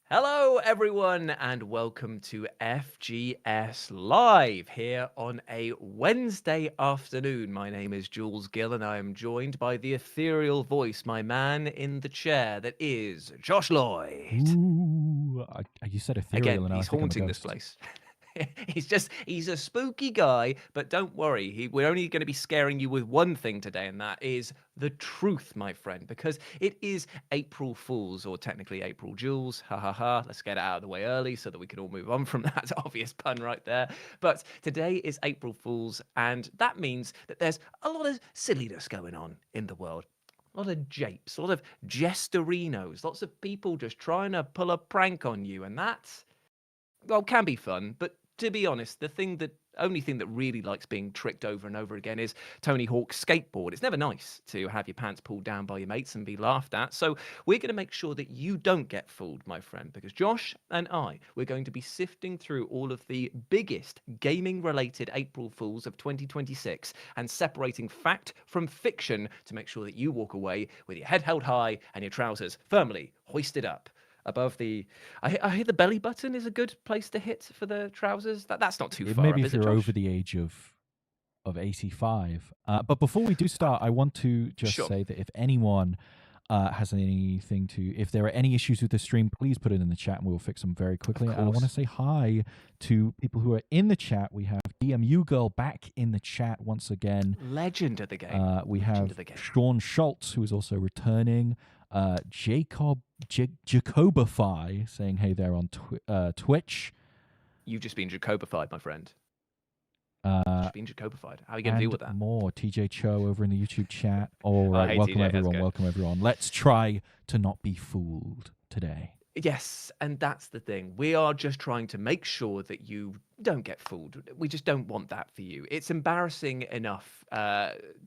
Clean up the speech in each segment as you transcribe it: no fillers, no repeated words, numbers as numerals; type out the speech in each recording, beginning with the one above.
Hello, everyone, and welcome to FGS Live here on a Wednesday afternoon. My name is Jules Gill, and I am joined by the ethereal voice, my man in the chair, that is Josh Lloyd. Ooh, you said ethereal, Again, and now I he's think I'm a haunting this ghost. place. he's a spooky guy, but don't worry, we're only going to be scaring you with one thing today, and that is the truth, my friend, because it is April Fools, or technically April Jules. Ha ha ha. Let's get it out of the way early so that we can all move on from that obvious pun right there. But today is April Fools, and that means that there's a lot of silliness going on in the world. A lot of japes, a lot of gesterinos, lots of people just trying to pull a prank on you, and that's, well, can be fun, but to be honest, only thing that really likes being tricked over and over again is Tony Hawk's skateboard. It's never nice to have your pants pulled down by your mates and be laughed at. So we're going to make sure that you don't get fooled, my friend, because Josh and we're going to be sifting through all of the biggest gaming-related April Fools of 2026 and separating fact from fiction to make sure that you walk away with your head held high and your trousers firmly hoisted up above the. I hear the belly button is a good place to hit for the trousers. That's not too far Maybe up, if is it, you're over Josh? the age of 85. But before we do Uh, start, I want to just sure, say that if anyone has anything if there are any issues with the stream, please put it in the chat, and we will fix them very of quickly. And I want to course. say hi to people who are in the chat. We have DMU Girl back in the chat once again. Legend of the game. We Legend have of the game. Sean Schultz, who is also returning. Jacobify saying hey there on Twitch. You've just been Jacobified, my friend. You've Uh, just been Jacobified. How are you going to deal and with that? more. TJ Cho over in the YouTube chat. All Oh, right, hey, welcome TJ, how's it everyone. going? Welcome everyone. Let's try to not be fooled today. Yes, and that's the thing. We are just trying to make sure that you don't get fooled. We just don't want that for you. It's embarrassing enough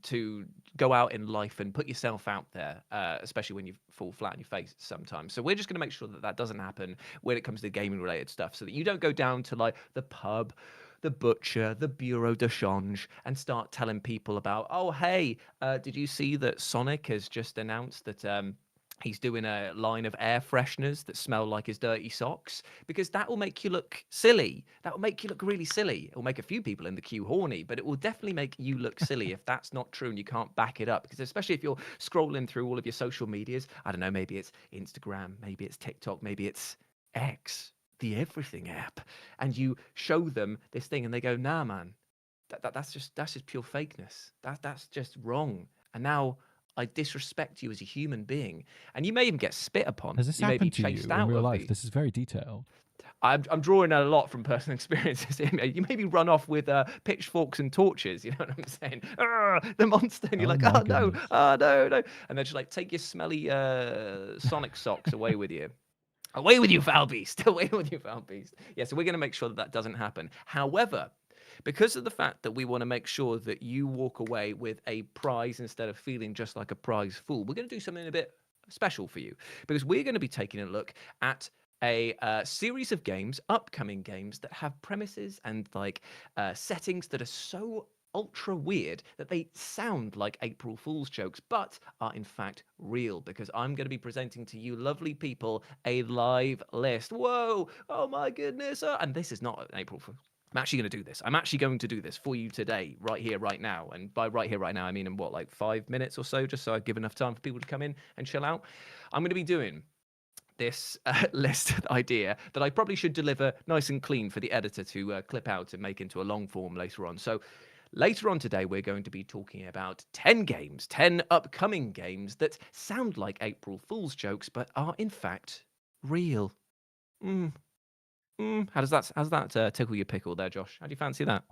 to go out in life and put yourself out there, especially when you fall flat on your face sometimes. So we're just going to make sure that that doesn't happen when it comes to gaming related stuff, so that you don't go down to like the pub, the butcher, the bureau de change, and start telling people about, oh, hey, did you see that Sonic has just announced that he's doing a line of air fresheners that smell like his dirty socks, because that will make you look silly. That will make you look really silly. It will make a few people in the queue horny, but it will definitely make you look silly if that's not true and you can't back it up. Because especially if you're scrolling through all of your social medias, I don't know, maybe it's Instagram, maybe it's TikTok, maybe it's X, the everything app, and you show them this thing and they go, nah, man, that's just pure fakeness. That's just wrong. And now I disrespect you as a human being, and you may even get spit upon. Has this You may be happened to chased you in out real of life? the. This is very detailed. I'm drawing a lot from personal experiences. You maybe run off with pitchforks and torches. You know what I'm saying? The monster, and you're Oh like, my oh no, goodness. oh no, no, and then just like take your smelly Sonic socks away with you. Away with you, foul beast! Away with you, foul beast! Yeah, so we're going to make sure that that doesn't happen. However, because of the fact that we want to make sure that you walk away with a prize instead of feeling just like a prize fool, we're going to do something a bit special for you, because we're going to be taking a look at a series of games, upcoming games that have premises and like settings that are so ultra weird that they sound like April Fool's jokes, but are in fact real, because I'm going to be presenting to you lovely people a live list. Whoa, oh my goodness. And this is not an April Fool. I'm actually going to do this. I'm actually going to do this for you today, right here, right now. And by right here, right now, I mean in what, like 5 minutes or so, just so I give enough time for people to come in and chill out. I'm going to be doing this list idea that I probably should deliver nice and clean for the editor to clip out and make into a long form later on. So later on today, we're going to be talking about 10 games, 10 upcoming games that sound like April Fool's jokes, but are in fact real. Mm, how's that tickle your pickle there, Josh? How do you fancy that?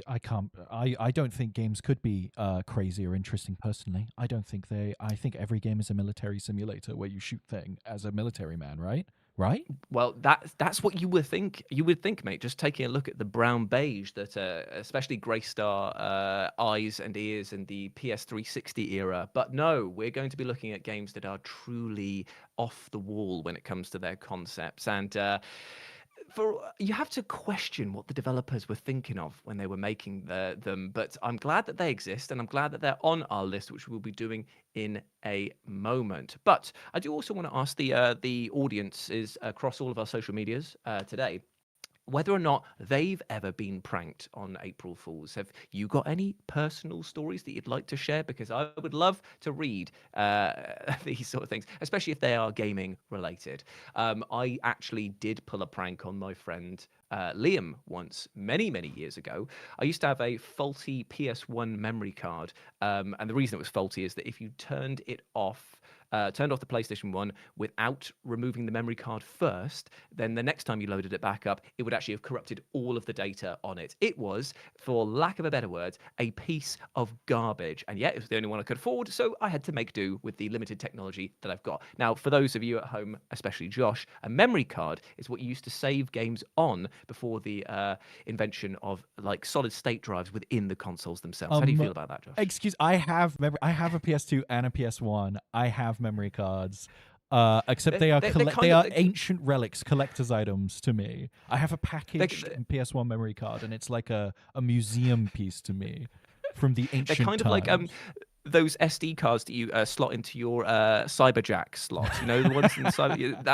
I can't. I don't think games could be crazy or interesting. Personally, I don't think they. I think every game is a military simulator where you shoot thing as a military man. Right. Right. Well, that's what you would think. You would think, mate. Just taking a look at the brown beige that, especially Greystar eyes and ears in the PS360 era. But no, we're going to be looking at games that are truly off the wall when it comes to their concepts. And for you have to question what the developers were thinking of when they were making them, but I'm glad that they exist, and I'm glad that they're on our list, which we'll be doing in a moment. But I do also want to ask the audiences across all of our social medias today whether or not they've ever been pranked on April Fools. Have you got any personal stories that you'd like to share? Because I would love to read these sort of things, especially if they are gaming related. I actually did pull a prank on my friend Liam once, many, many years ago. I used to have a faulty PS1 memory card. And the reason it was faulty is that if you turned it off, turned off the PlayStation 1 without removing the memory card first, then the next time you loaded it back up, it would actually have corrupted all of the data on it. It was, for lack of a better word, a piece of garbage. And yet, it was the only one I could afford, so I had to make do with the limited technology that I've got. Now, for those of you at home, especially Josh, a memory card is what you used to save games on before the invention of like solid state drives within the consoles themselves. How do you feel about that, Josh? Excuse, I have a PS2 and a PS1. I have memory cards. Except they are ancient relics, collector's items to me. I have a packaged PS1 memory card, and it's like a museum piece to me from the ancient they're kind times. of like those SD cards that you slot into your CyberJack slot. You know, the ones in cyber.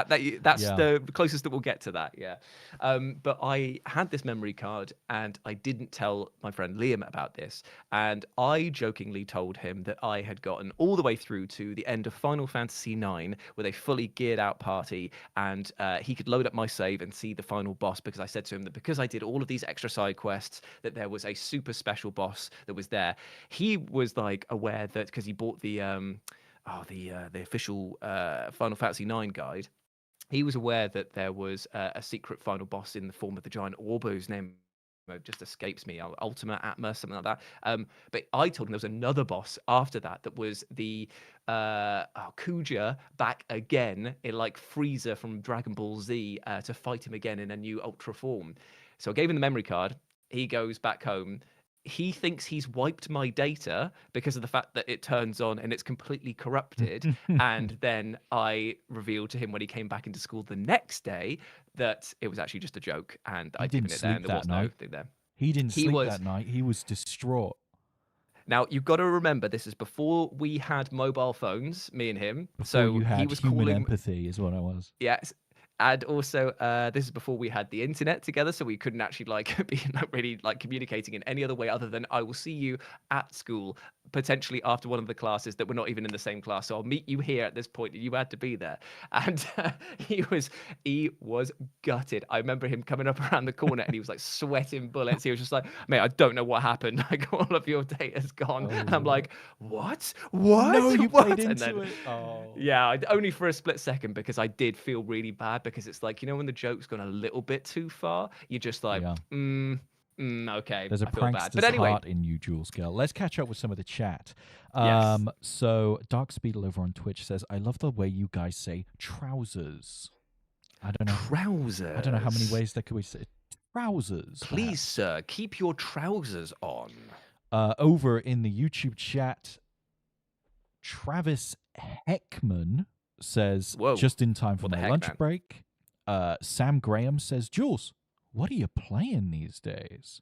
That's the closest that we'll get to that. Yeah. But I had this memory card, and I didn't tell my friend Liam about this. And I jokingly told him that I had gotten all the way through to the end of Final Fantasy IX with a fully geared out party, and he could load up my save and see the final boss, because I said to him that because I did all of these extra side quests, that there was a super special boss that was there. He was like aware that because he bought the official Final Fantasy IX guide, he was aware that there was a secret final boss in the form of the giant orb whose name just escapes me, Ultima Atma, something like that. But I told him there was another boss after that was the Kuja back again in like Frieza from Dragon Ball Z to fight him again in a new Ultra form. So I gave him the memory card. He goes back home. He thinks he's wiped my data because of the fact that it turns on and it's completely corrupted. And then I revealed to him when he came back into school the next day that it was actually just a joke, and I'd given it there and there was no thing there. He didn't sleep that night. He was distraught. Now, you've got to remember, this is before we had mobile phones, me and him. Before so you had he was human calling... empathy is what I was. Yes. And also, this is before we had the internet together, so we couldn't actually like be really like communicating in any other way other than I will see you at school, potentially after one of the classes that we're not even in the same class. So I'll meet you here at this point. You had to be there, and he was gutted. I remember him coming up around the corner and he was like sweating bullets. He was just like, "Mate, I don't know what happened. Like all of your data's gone." And I'm like, "What? What? No, you what?" played And into then, it. Oh. Yeah, only for a split second, because I did feel really bad, because it's like, you know, when the joke's gone a little bit too far, you're just like, okay, There's a I feel bad. prankster's But anyway, heart in you, Jules girl. Let's catch up with some of the chat. Yes. So Dark Speedle over on Twitch says, "I love the way you guys say trousers." I don't know. Trousers. I don't know how many ways there could we say trousers. Please, perhaps. sir, keep your trousers on. Over in the YouTube chat, Travis Heckman says, Whoa. "Just in time for What the my heck, lunch man? break." Sam Graham says, "Jules, what are you playing these days?"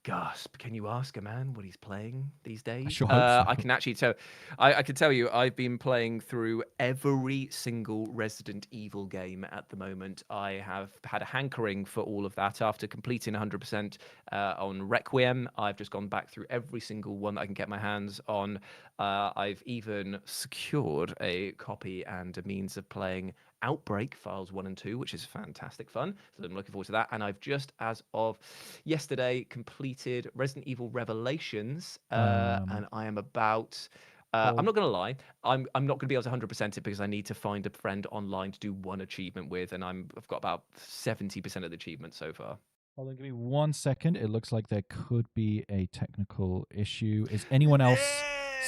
Gasp! Can you ask a man what he's playing these days? I sure hope so. I can actually tell. I can tell you, I've been playing through every single Resident Evil game at the moment. I have had a hankering for all of that after completing 100% on Requiem. I've just gone back through every single one that I can get my hands on. I've even secured a copy and a means of playing Outbreak Files 1 and 2, which is fantastic fun. So I'm looking forward to that. And I've just, as of yesterday, completed Resident Evil Revelations. And I am about... I'm not going to lie. I'm not going to be able to 100% it because I need to find a friend online to do one achievement with. And I've got about 70% of the achievement so far. Hold on, give me 1 second. It looks like there could be a technical issue. Is anyone else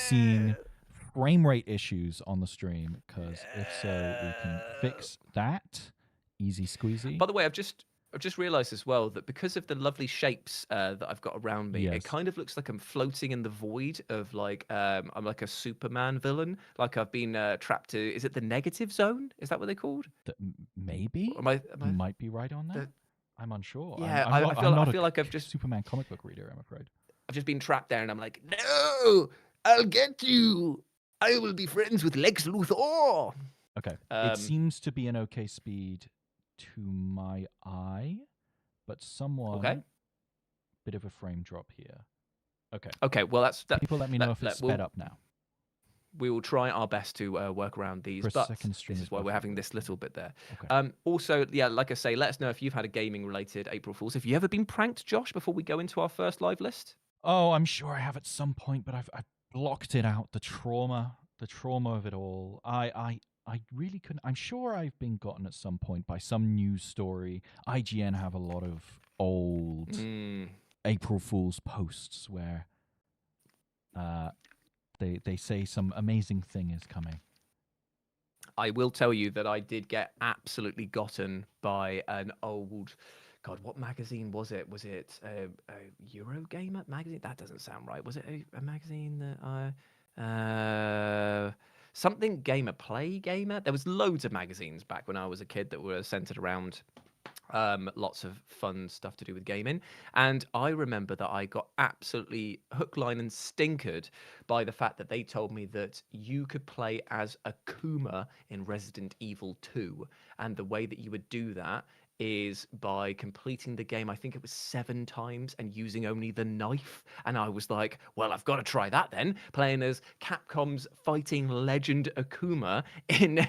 seeing frame rate issues on the stream? Because if so, we can fix that. Easy squeezy. By the way, I've just I've just realised as well that because of the lovely shapes that I've got around me, it Yes. kind of looks like I'm floating in the void of like I'm like a Superman villain. Like I've been trapped to. Is it the negative zone? Is that what they're called? Maybe Or am I? Am you I? might be right on that. The, I'm unsure. I'm yeah, I'm I, not I I'm feel. I not a feel like I've just. Superman comic book reader, I'm afraid. I've just been trapped there, and I'm like, no, I'll get you. I will be friends with Lex Luthor. Okay. It Um. seems to be an okay speed to my eye, but Okay. bit of a frame drop here. Okay. Okay. Well, that's that. People let me know if it's sped We'll up now. we will try our best to work around these, For a but second this stream is is why we're having buffering. this little bit there. Okay. Also, yeah, like I say, let us know if you've had a gaming-related April Fool's. Have you ever been pranked, Josh? Before we go into our first live list. Oh, I'm sure I have at some point, but I've blocked it out. The trauma of it all. I really couldn't. I'm sure I've been gotten at some point by some news story. IGN have a lot of old Mm. April Fool's posts where they say some amazing thing is coming. I will tell you that I did get absolutely gotten by an old. God, what magazine was it? Was it a Eurogamer magazine? That doesn't sound right. Was it a magazine that something gamer, Play Gamer? There was loads of magazines back when I was a kid that were centered around lots of fun stuff to do with gaming. And I remember that I got absolutely hook, line, and stinkered by the fact that they told me that you could play as Akuma in Resident Evil 2. And the way that you would do that is by completing the game, I think it was 7 times, and using only the knife. And I was like, well, I've got to try that then, playing as Capcom's fighting legend Akuma in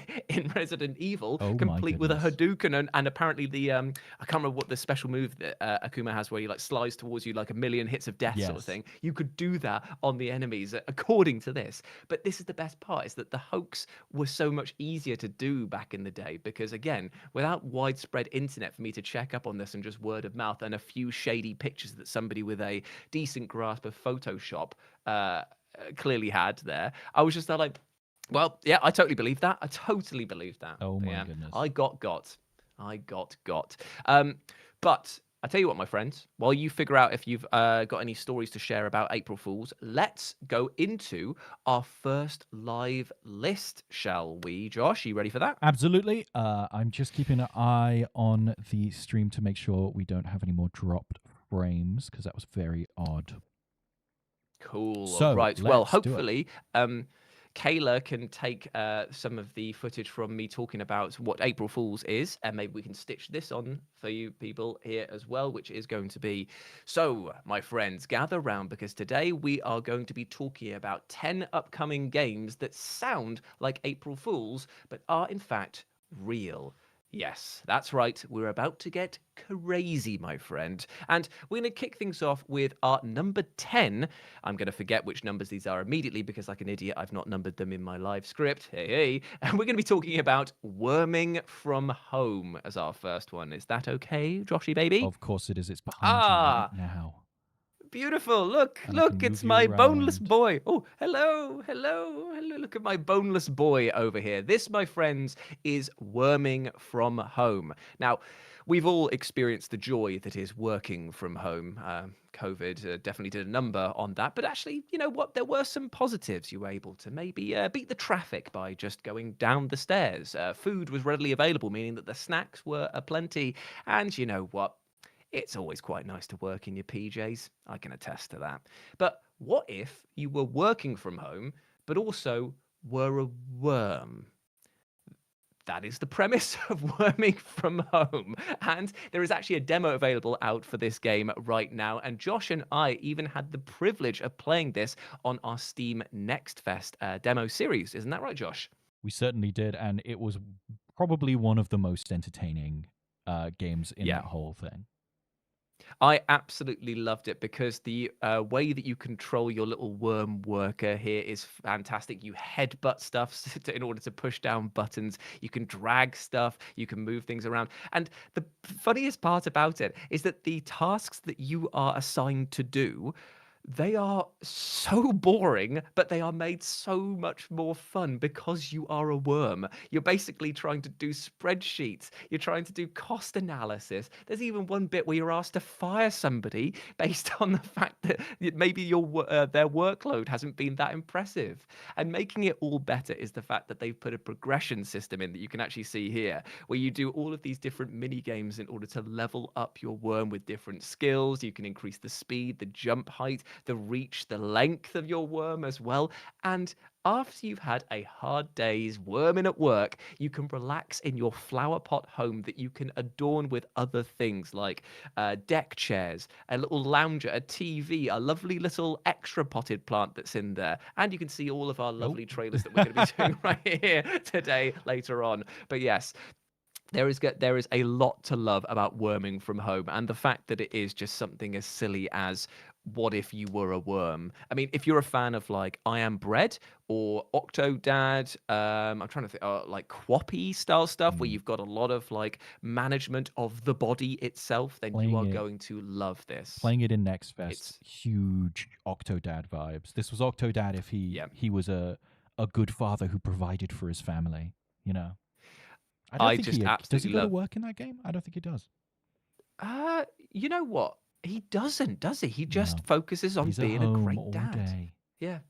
Resident Evil, Oh my complete with a goodness. Hadouken, and apparently the I can't remember what the special move that Akuma has, where he like slides towards you like a million hits of death sort of Yes. thing. You could do that on the enemies, according to this. But this is the best part: is that the hoax was so much easier to do back in the day, because again, without widespread internet for me to check up on this, and just word of mouth and a few shady pictures that somebody with a decent grasp of Photoshop clearly had there, I was just like, well, yeah, I totally believe that. I totally believe that. Oh my Yeah, goodness. I got. But I tell you what, my friends, while you figure out if you've got any stories to share about April Fools, let's go into our first live list, shall we? Josh, you ready for that? Absolutely. I'm just keeping an eye on the stream to make sure we don't have any more dropped frames, because that was very odd. Cool. So, Right. Well, let's do it. hopefully, Kayla can take some of the footage from me talking about what April Fools is, and maybe we can stitch this on for you people here as well, which is going to be. So, my friends, gather round, because today we are going to be talking about 10 upcoming games that sound like April Fools, but are in fact real. Yes, that's right. We're about to get crazy, my friend. And we're going to kick things off with our number 10. I'm going to forget which numbers these are immediately, because, like an idiot, I've not numbered them in my live script. Hey. And we're going to be talking about Worming from Home as our first one. Is that okay, Joshy baby? Of course it is. It's behind you right Ah, now. beautiful. Look, And I can it's move you my boneless around. boy. Oh, hello. Look at my boneless boy over here. This, my friends, is Worming from Home. Now, we've all experienced the joy that is working from home. COVID definitely did a number on that. But actually, you know what? There were some positives. You were able to maybe beat the traffic by just going down the stairs. Food was readily available, meaning that the snacks were aplenty. And you know what? It's always quite nice to work in your PJs. I can attest to that. But what if you were working from home, but also were a worm? That is the premise of Worming from Home. And there is actually a demo available out for this game right now. And Josh and I even had the privilege of playing this on our Steam Next Fest demo series. Isn't that right, Josh? We certainly did, and it was probably one of the most entertaining games in Yeah. that whole thing. I absolutely loved it, because the way that you control your little worm worker here is fantastic. You headbutt stuff in order to push down buttons. You can drag stuff. You can move things around. And the funniest part about it is that the tasks that you are assigned to do, They are so boring, but they are made so much more fun because you are a worm. You're basically trying to do spreadsheets. You're trying to do cost analysis. There's even one bit where you're asked to fire somebody based on the fact that maybe their workload hasn't been that impressive. And making it all better is the fact that they've put a progression system in that you can actually see here, where you do all of these different mini games in order to level up your worm with different skills. You can increase the speed, the jump height, the reach, the length of your worm as well. And after you've had a hard day's worming at work, you can relax in your flower pot home that you can adorn with other things like deck chairs, a little lounger, a TV, a lovely little extra potted plant that's in there. And you can see all of our Nope. lovely trailers that we're going to be doing right here today later on. But yes, there is a lot to love about worming from home, and the fact that it is just something as silly as what if you were a worm. I mean, if you're a fan of like I Am Bread or Octodad, I'm trying to think, like Quappy style stuff where Mm. you've got a lot of like management of the body itself, then you Playing are it going to love this. playing it in Next Fest, It's huge Octodad vibes. This was Octodad if yeah. he was a good father who provided for his family, you know. I don't I think just he does he absolutely go to love. work in that game? I don't think he does. You know what? He doesn't, does he? He just No. focuses on He's at being a home great all dad. day. Yeah.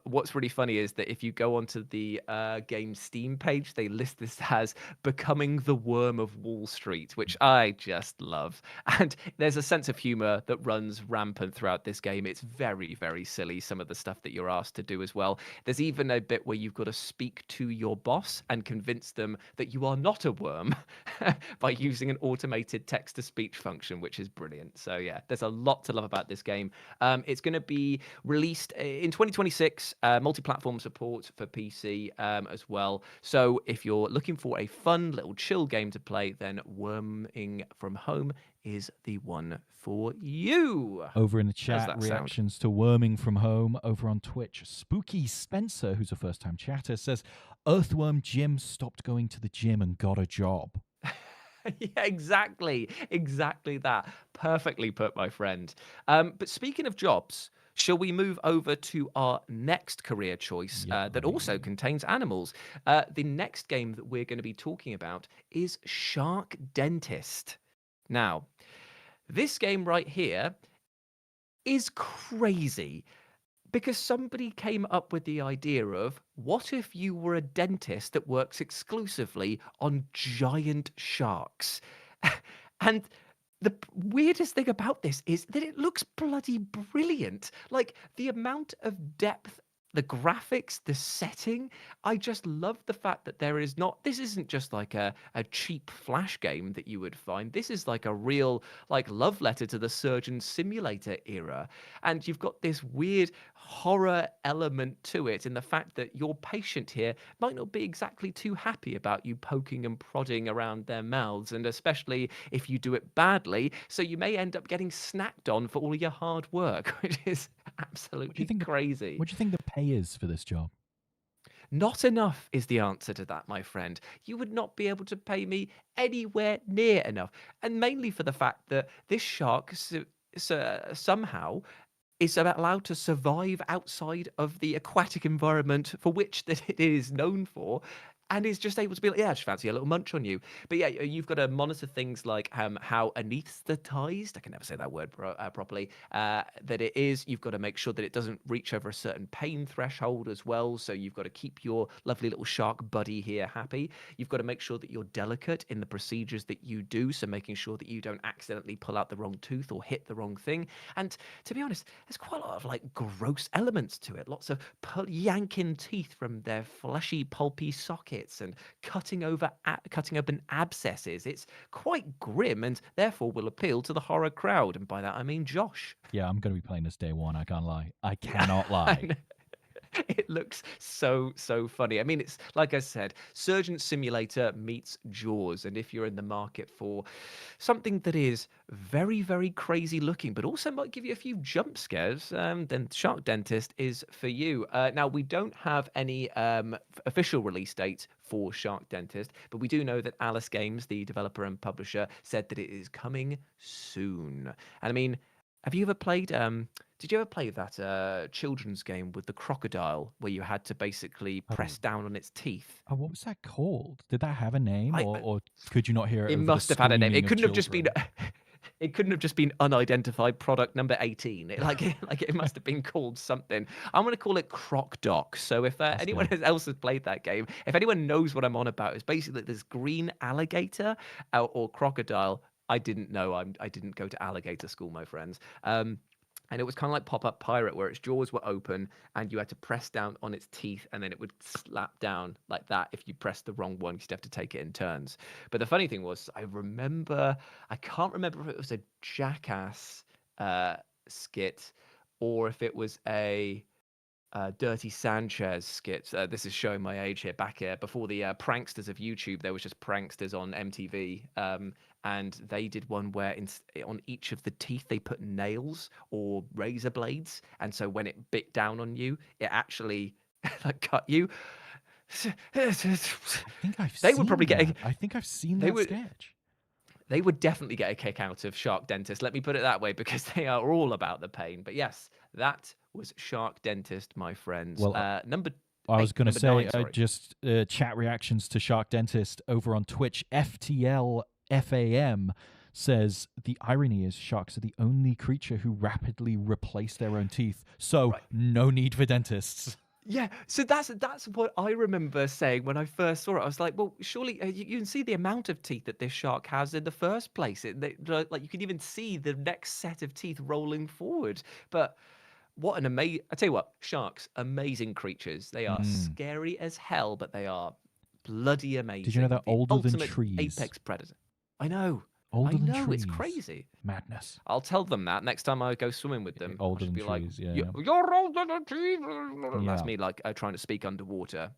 What's really funny is that if you go onto the game Steam page, they list this as becoming the worm of Wall Street, which I just love. And there's a sense of humor that runs rampant throughout this game. It's very, very silly, some of the stuff that you're asked to do as well. There's even a bit where you've got to speak to your boss and convince them that you are not a worm by using an automated text to speech function, which is brilliant. So, yeah, there's a lot to love about this game. It's going to be released in 2026, multi-platform support for PC as well. So if you're looking for a fun little chill game to play, then Worming from Home is the one for you. Over in the How's chat, that sound? reactions to Worming from Home over on Twitch. Spooky Spencer, who's a first time chatter, says Earthworm Jim stopped going to the gym and got a job. Yeah, exactly that. Perfectly put, my friend. But speaking of jobs, shall we move over to our next career choice Yep, that also contains animals? The next game that we're going to be talking about is Shark Dentist. Now, this game right here is crazy because somebody came up with the idea of what if you were a dentist that works exclusively on giant sharks? And the weirdest thing about this is that it looks bloody brilliant. Like the amount of depth, the graphics, the setting. I just love the fact that this isn't just like a cheap flash game that you would find. This is like a real like love letter to the surgeon simulator era. And you've got this weird horror element to it in the fact that your patient here might not be exactly too happy about you poking and prodding around their mouths, and especially if you do it badly. So you may end up getting snacked on for all your hard work, which is What do you absolutely think crazy. what do you think the pay is for this job? Not enough is the answer to that, my friend. You would not be able to pay me anywhere near enough. And mainly for the fact that this shark somehow is allowed to survive outside of the aquatic environment for which that it is known for, and is just able to be like, yeah, I just fancy a little munch on you. But yeah, you've got to monitor things like how anesthetized, I can never say that word properly, that it is. You've got to make sure that it doesn't reach over a certain pain threshold as well. So you've got to keep your lovely little shark buddy here happy. You've got to make sure that you're delicate in the procedures that you do. So making sure that you don't accidentally pull out the wrong tooth or hit the wrong thing. And to be honest, there's quite a lot of like gross elements to it. Lots of yanking teeth from their fleshy, pulpy sockets and cutting open abscesses. It's quite grim and therefore will appeal to the horror crowd. And by that I mean Josh. Yeah, I'm going to be playing this day one. I can't lie. I cannot lie. It looks so funny. I mean, it's like I said, Surgeon Simulator meets Jaws, and if you're in the market for something that is very crazy looking, but also might give you a few jump scares, then Shark Dentist is for you. Now we don't have any official release date for Shark Dentist, but we do know that Alice Games, the developer and publisher, said that it is coming soon. And I mean, have you ever played Did you ever play that children's game with the crocodile where you had to basically Oh, press down on its teeth? oh, what was that called? Did that have a name, I or could you not hear it It over the must have had a name. screaming It of couldn't have just been. children? It couldn't have just been unidentified product number 18. Like it must have been called something. I'm going to call it Croc Doc. So if That's anyone good. else has played that game, if anyone knows what I'm on about, it's basically this green alligator or crocodile. I didn't know. I didn't go to alligator school, my friends. And it was kind of like pop-up pirate, where its jaws were open and you had to press down on its teeth, and then it would slap down like that. If you pressed the wrong one, you'd have to take it in turns. But the funny thing was, I can't remember if it was a Jackass skit or if it was a Dirty Sanchez skit. This is showing my age here. Back here, before the pranksters of YouTube, there was just pranksters on MTV, and they did one where on each of the teeth they put nails or razor blades, and so when it bit down on you, it actually like cut you. I think I've They would probably seen get. that. I think I've seen They that would. sketch. They would definitely get a kick out of Shark Dentist. Let me put it that way, because they are all about the pain. But yes, that was Shark Dentist, my friends. Well, Number I was going to number say, 9, sorry. just chat reactions to Shark Dentist over on Twitch. FTL FAM says the irony is sharks are the only creature who rapidly replace their own teeth, so Right. no need for dentists. Yeah, so that's what I remember saying when I first saw it. I was like, well, surely you can see the amount of teeth that this shark has in the first place. Like you can even see the next set of teeth rolling forward. But what an amazing! I tell you what, sharks, amazing creatures. They are Mm. scary as hell, but they are bloody Did you know amazing. they're The older than ultimate trees? apex predator. I know, Older than it's trees. crazy. Madness. I'll tell them that next time I go swimming with them. I'll Older just than be like, trees, yeah. You're older than trees." That's Yeah. me, like trying to speak underwater,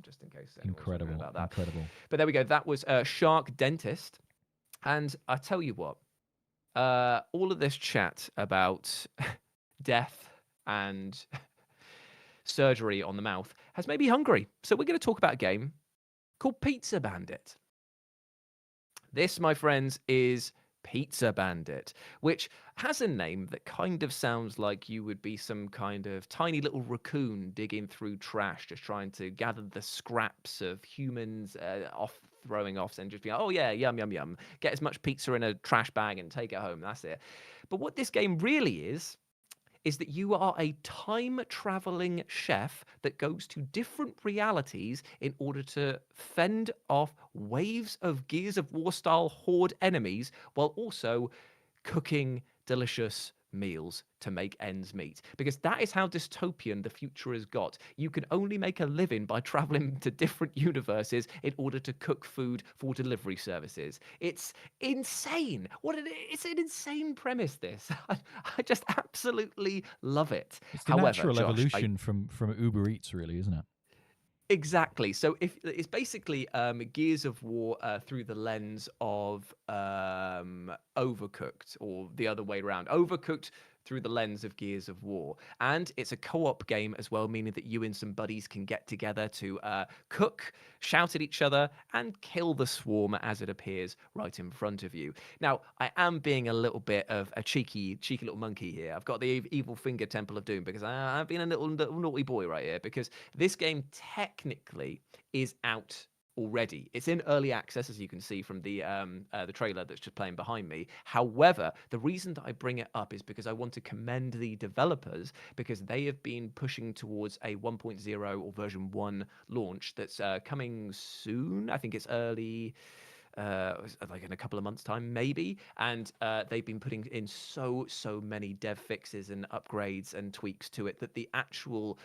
just in case anyone's wondering Incredible. about that. Incredible. But there we go. That was Shark Dentist. And I tell you what, all of this chat about death and surgery on the mouth has made me hungry. So we're going to talk about a game called Pizza Bandit. This, my friends, is Pizza Bandit, which has a name that kind of sounds like you would be some kind of tiny little raccoon digging through trash, just trying to gather the scraps of humans off throwing off, and just be like, oh yeah, yum, yum, yum. Get as much pizza in a trash bag and take it home. That's it. But what this game really is that you are a time traveling chef that goes to different realities in order to fend off waves of Gears of War style horde enemies while also cooking delicious meals to make ends meet. Because that is how dystopian the future has got. You can only make a living by traveling to different universes in order to cook food for delivery services. It's insane. It's an insane premise, this. I just absolutely love it. It's the However, natural Josh, evolution from Uber Eats, really, isn't it? exactly. So if it's basically Gears of War through the lens of Overcooked, or the other way around. Overcooked through the lens of Gears of War. And it's a co-op game as well, meaning that you and some buddies can get together to cook, shout at each other, and kill the swarm as it appears right in front of you. Now, I am being a little bit of a cheeky little monkey here. I've got the evil finger Temple of Doom, because I've been a little naughty boy right here, because this game technically is out already. It's in early access, as you can see from the trailer that's just playing behind me. However, the reason that I bring it up is because I want to commend the developers, because they have been pushing towards a 1.0 or version 1 launch that's coming soon. I think it's early, like in a couple of months' time, maybe. And they've been putting in so many dev fixes and upgrades and tweaks to it that the actual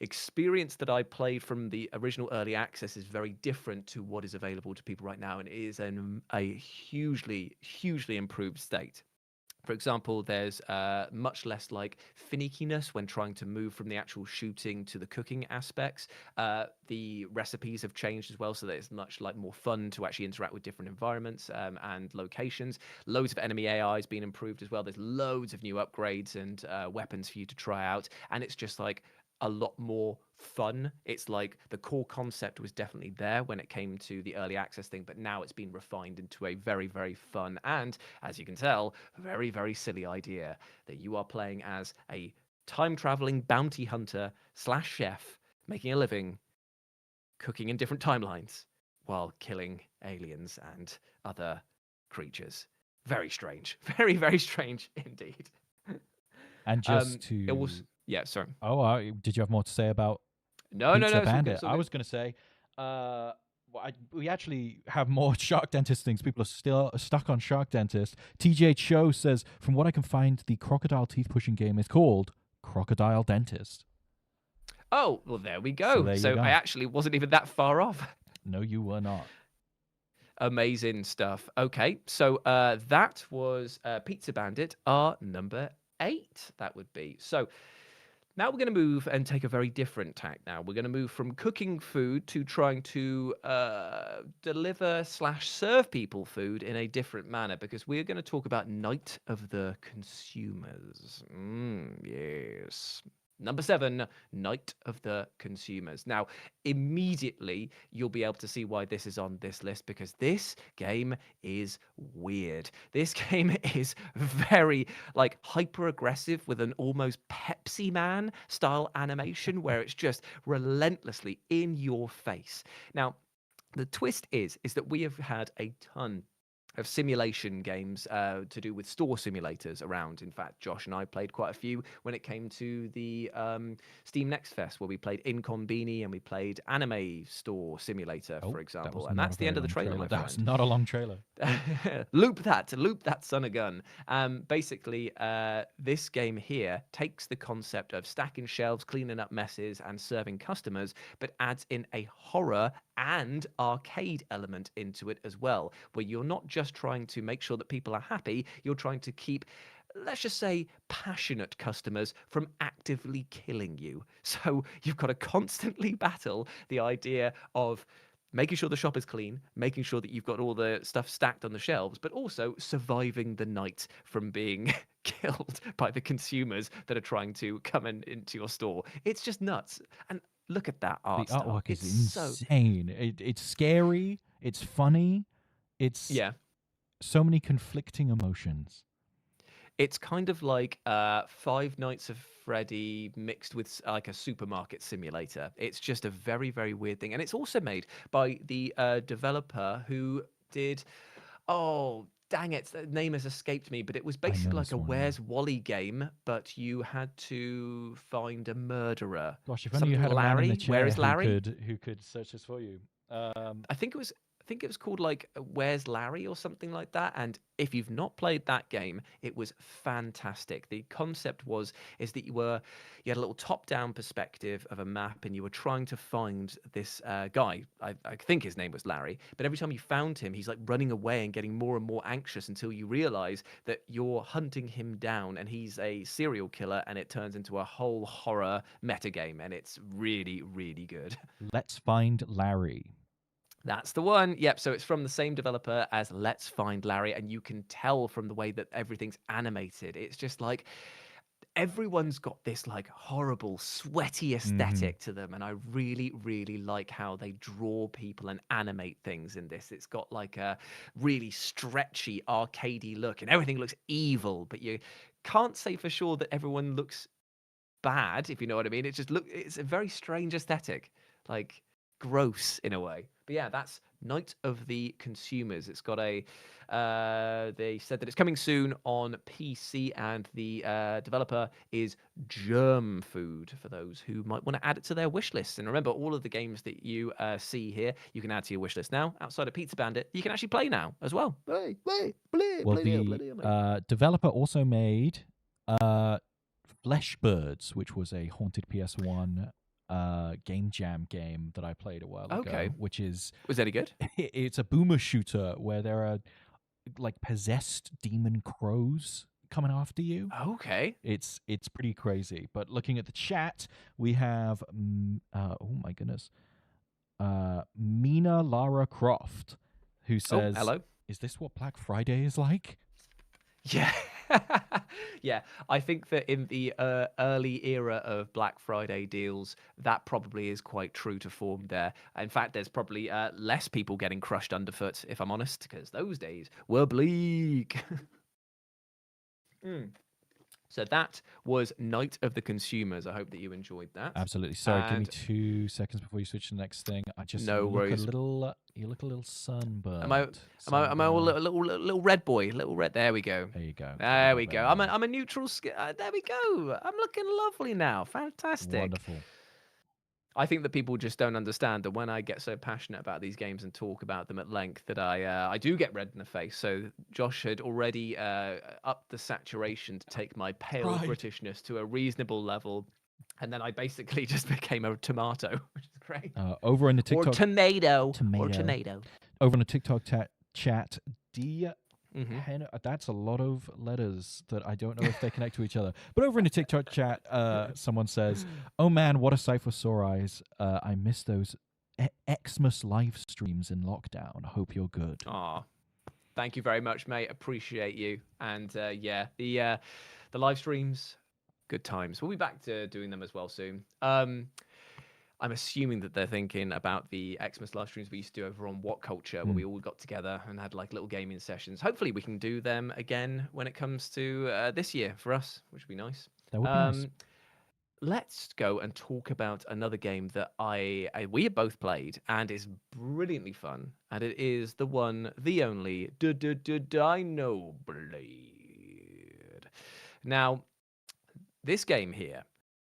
experience that I played from the original early access is very different to what is available to people right now, and it is a hugely improved state. For example, there's much less like finickiness when trying to move from the actual shooting to the cooking aspects. The recipes have changed as well, so that it's much like more fun to actually interact with different environments and locations. Loads of enemy AI has been improved as well. There's loads of new upgrades and weapons for you to try out, and it's just like a lot more fun. It's like the core concept was definitely there when it came to the early access thing, but now it's been refined into a very, very fun and, as you can tell, very, very silly idea that you are playing as a time traveling bounty hunter / chef making a living cooking in different timelines while killing aliens and other creatures. Very strange. Very, very strange indeed. And just It was to yeah, sorry. did you have more to say about No, no, Pizza no, it's all good, Bandit? it's all I good. was going to say, we actually have more Shark Dentist things. People are still stuck on Shark Dentist. TJ Cho says, from what I can find, the crocodile teeth pushing game is called Crocodile Dentist. Oh, well, there we So go. there you So go. I actually wasn't even that far off. No, you were not. Amazing stuff. Okay, so that was Pizza Bandit, our number 8. That would be. So now we're going to move and take a very different tack. Now we're going to move from cooking food to trying to deliver / serve people food in a different manner, because we're going to talk about Night of the Consumers. Yes. Number 7, Night of the Consumers. Now, immediately you'll be able to see why this is on this list, because this game is weird. This game is very like hyper aggressive with an almost Pepsi Man style animation where it's just relentlessly in your face. Now, the twist is that we have had a ton of simulation games to do with store simulators around. In fact, Josh and I played quite a few when it came to the Steam Next Fest, where we played Inconveni and we played Anime Store Simulator, for example. And that's the end of the trailer, my friend. That's not a long trailer. loop that son of gun. Basically, this game here takes the concept of stacking shelves, cleaning up messes, and serving customers, but adds in a horror and arcade element into it as well, where you're not just trying to make sure that people are happy, you're trying to keep, let's just say, passionate customers from actively killing you. So you've got to constantly battle the idea of making sure the shop is clean, making sure that you've got all the stuff stacked on the shelves, but also surviving the night from being killed by the consumers that are trying to come into your store. It's just nuts. And look at that art The style. artwork is It's insane. It's scary. It's funny. It's yeah. so many conflicting emotions. It's kind of like Five Nights at Freddy mixed with like a supermarket simulator. It's just a very, very weird thing. And it's also made by the developer who did, oh, dang it, the name has escaped me, but it was basically like a Where's Wally game, but you had to find a murderer. Gosh, if only you had a man in the chair Where is Larry? who could search this for you. I think it was called like Where's Larry or something like that. And if you've not played that game, it was fantastic. The concept is that you had a little top-down perspective of a map, and you were trying to find this guy. I think his name was Larry. But every time you found him, he's like running away and getting more and more anxious until you realize that you're hunting him down, and he's a serial killer, and it turns into a whole horror metagame, and it's really, really good. Let's Find Larry. That's the one. Yep. So it's from the same developer as Let's Find Larry, and you can tell from the way that everything's animated. It's just like everyone's got this like horrible, sweaty aesthetic to them, and I really, really like how they draw people and animate things in this. It's got like a really stretchy, arcadey look, and everything looks evil, but you can't say for sure that everyone looks bad, if you know what I mean. It's a very strange aesthetic, like gross in a way. But yeah, that's Night of the Consumers. It's got they said that it's coming soon on PC, and the developer is Germ Food, for those who might want to add it to their wish list. And remember, all of the games that you see here, you can add to your wish list now. Outside of Pizza Bandit, you can actually play now as well. Play, the developer also made Flesh Birds, which was a haunted PS1 game jam game that I played a while ago, which is... Was that good? It's a boomer shooter where there are like possessed demon crows coming after you. Okay. It's pretty crazy. But looking at the chat, we have oh my goodness, Mina Lara Croft, who says, hello. Is this what Black Friday is like? Yeah. Yeah, I think that in the early era of Black Friday deals, that probably is quite true to form there. In fact, there's probably less people getting crushed underfoot, if I'm honest, because those days were bleak. Mm. So that was Night of the Consumers. I hope that you enjoyed that. Absolutely. Sorry, give me And 2 seconds before you switch to the next thing. no worries. You look a little Am I? sunburned. Am I a little red boy? Little red. There we go. There you go. There we go. I'm a neutral skin. There we go. I'm looking lovely now. Fantastic. Wonderful. I think that people just don't understand that when I get so passionate about these games and talk about them at length, that I do get red in the face. So Josh had already upped the saturation to take my pale Right. Britishness to a reasonable level, and then I basically just became a tomato, which is great. Over in the TikTok Or tomato. Or tomato. Over in the TikTok chat, D. Mm-hmm. That's a lot of letters that I don't know if they connect to each other. But over in the TikTok chat, someone says, "Oh man, what a sight for sore eyes! I miss those Xmas live streams in lockdown. Hope you're good." Aw, thank you very much, mate. Appreciate you. And yeah, the live streams, good times. We'll be back to doing them as well soon. I'm assuming that they're thinking about the Xmas live streams we used to do over on What Culture, where we all got together and had like little gaming sessions. Hopefully, we can do them again when it comes to this year for us, which would be nice. That would be nice. Let's go and talk about another game that we have both played and is brilliantly fun, and it is the one, the only Dino Blade. Now, this game here,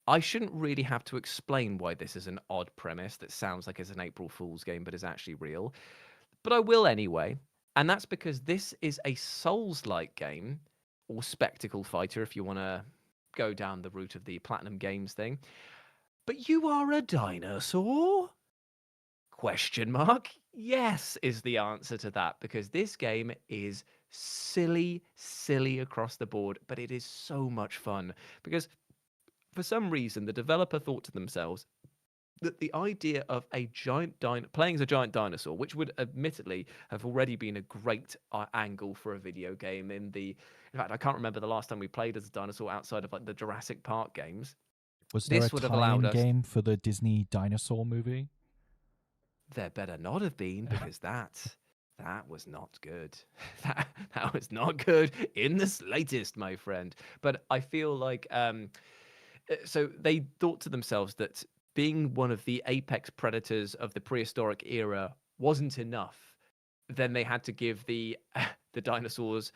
I shouldn't really have to explain why this is an odd premise that sounds like it's an April Fool's game but is actually real, but I will anyway. And that's because this is a Souls-like game, or spectacle fighter if you want to go down the route of the Platinum Games thing. But you are a dinosaur? Question mark? Yes is the answer to that, because this game is silly across the board, but it is so much fun. Because for some reason, the developer thought to themselves that the idea of a giant playing as a giant dinosaur, which would admittedly have already been a great angle for a video game in fact, I can't remember the last time we played as a dinosaur outside of like the Jurassic Park games. Was there This a would have allowed tie-in us. game for the Disney dinosaur movie? There better not have been, because that was not good. That was not good in the slightest, my friend. But I feel like so they thought to themselves that being one of the apex predators of the prehistoric era wasn't enough. Then they had to give the dinosaurs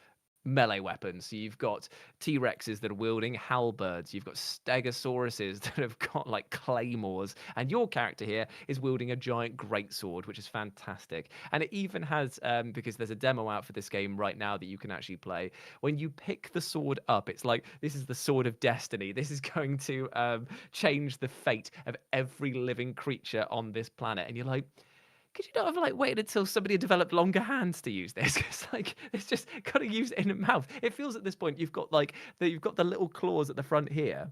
melee weapons. So you've got T-Rexes that are wielding halberds. You've got Stegosauruses that have got like claymores. And your character here is wielding a giant greatsword, which is fantastic. And it even has, because there's a demo out for this game right now that you can actually play. When you pick the sword up, it's like, this is the sword of destiny. This is going to change the fate of every living creature on this planet. And you're like, could you not have like waited until somebody had developed longer hands to use this? Because like it's just got to use it in the mouth. It feels at this point you've got the little claws at the front here.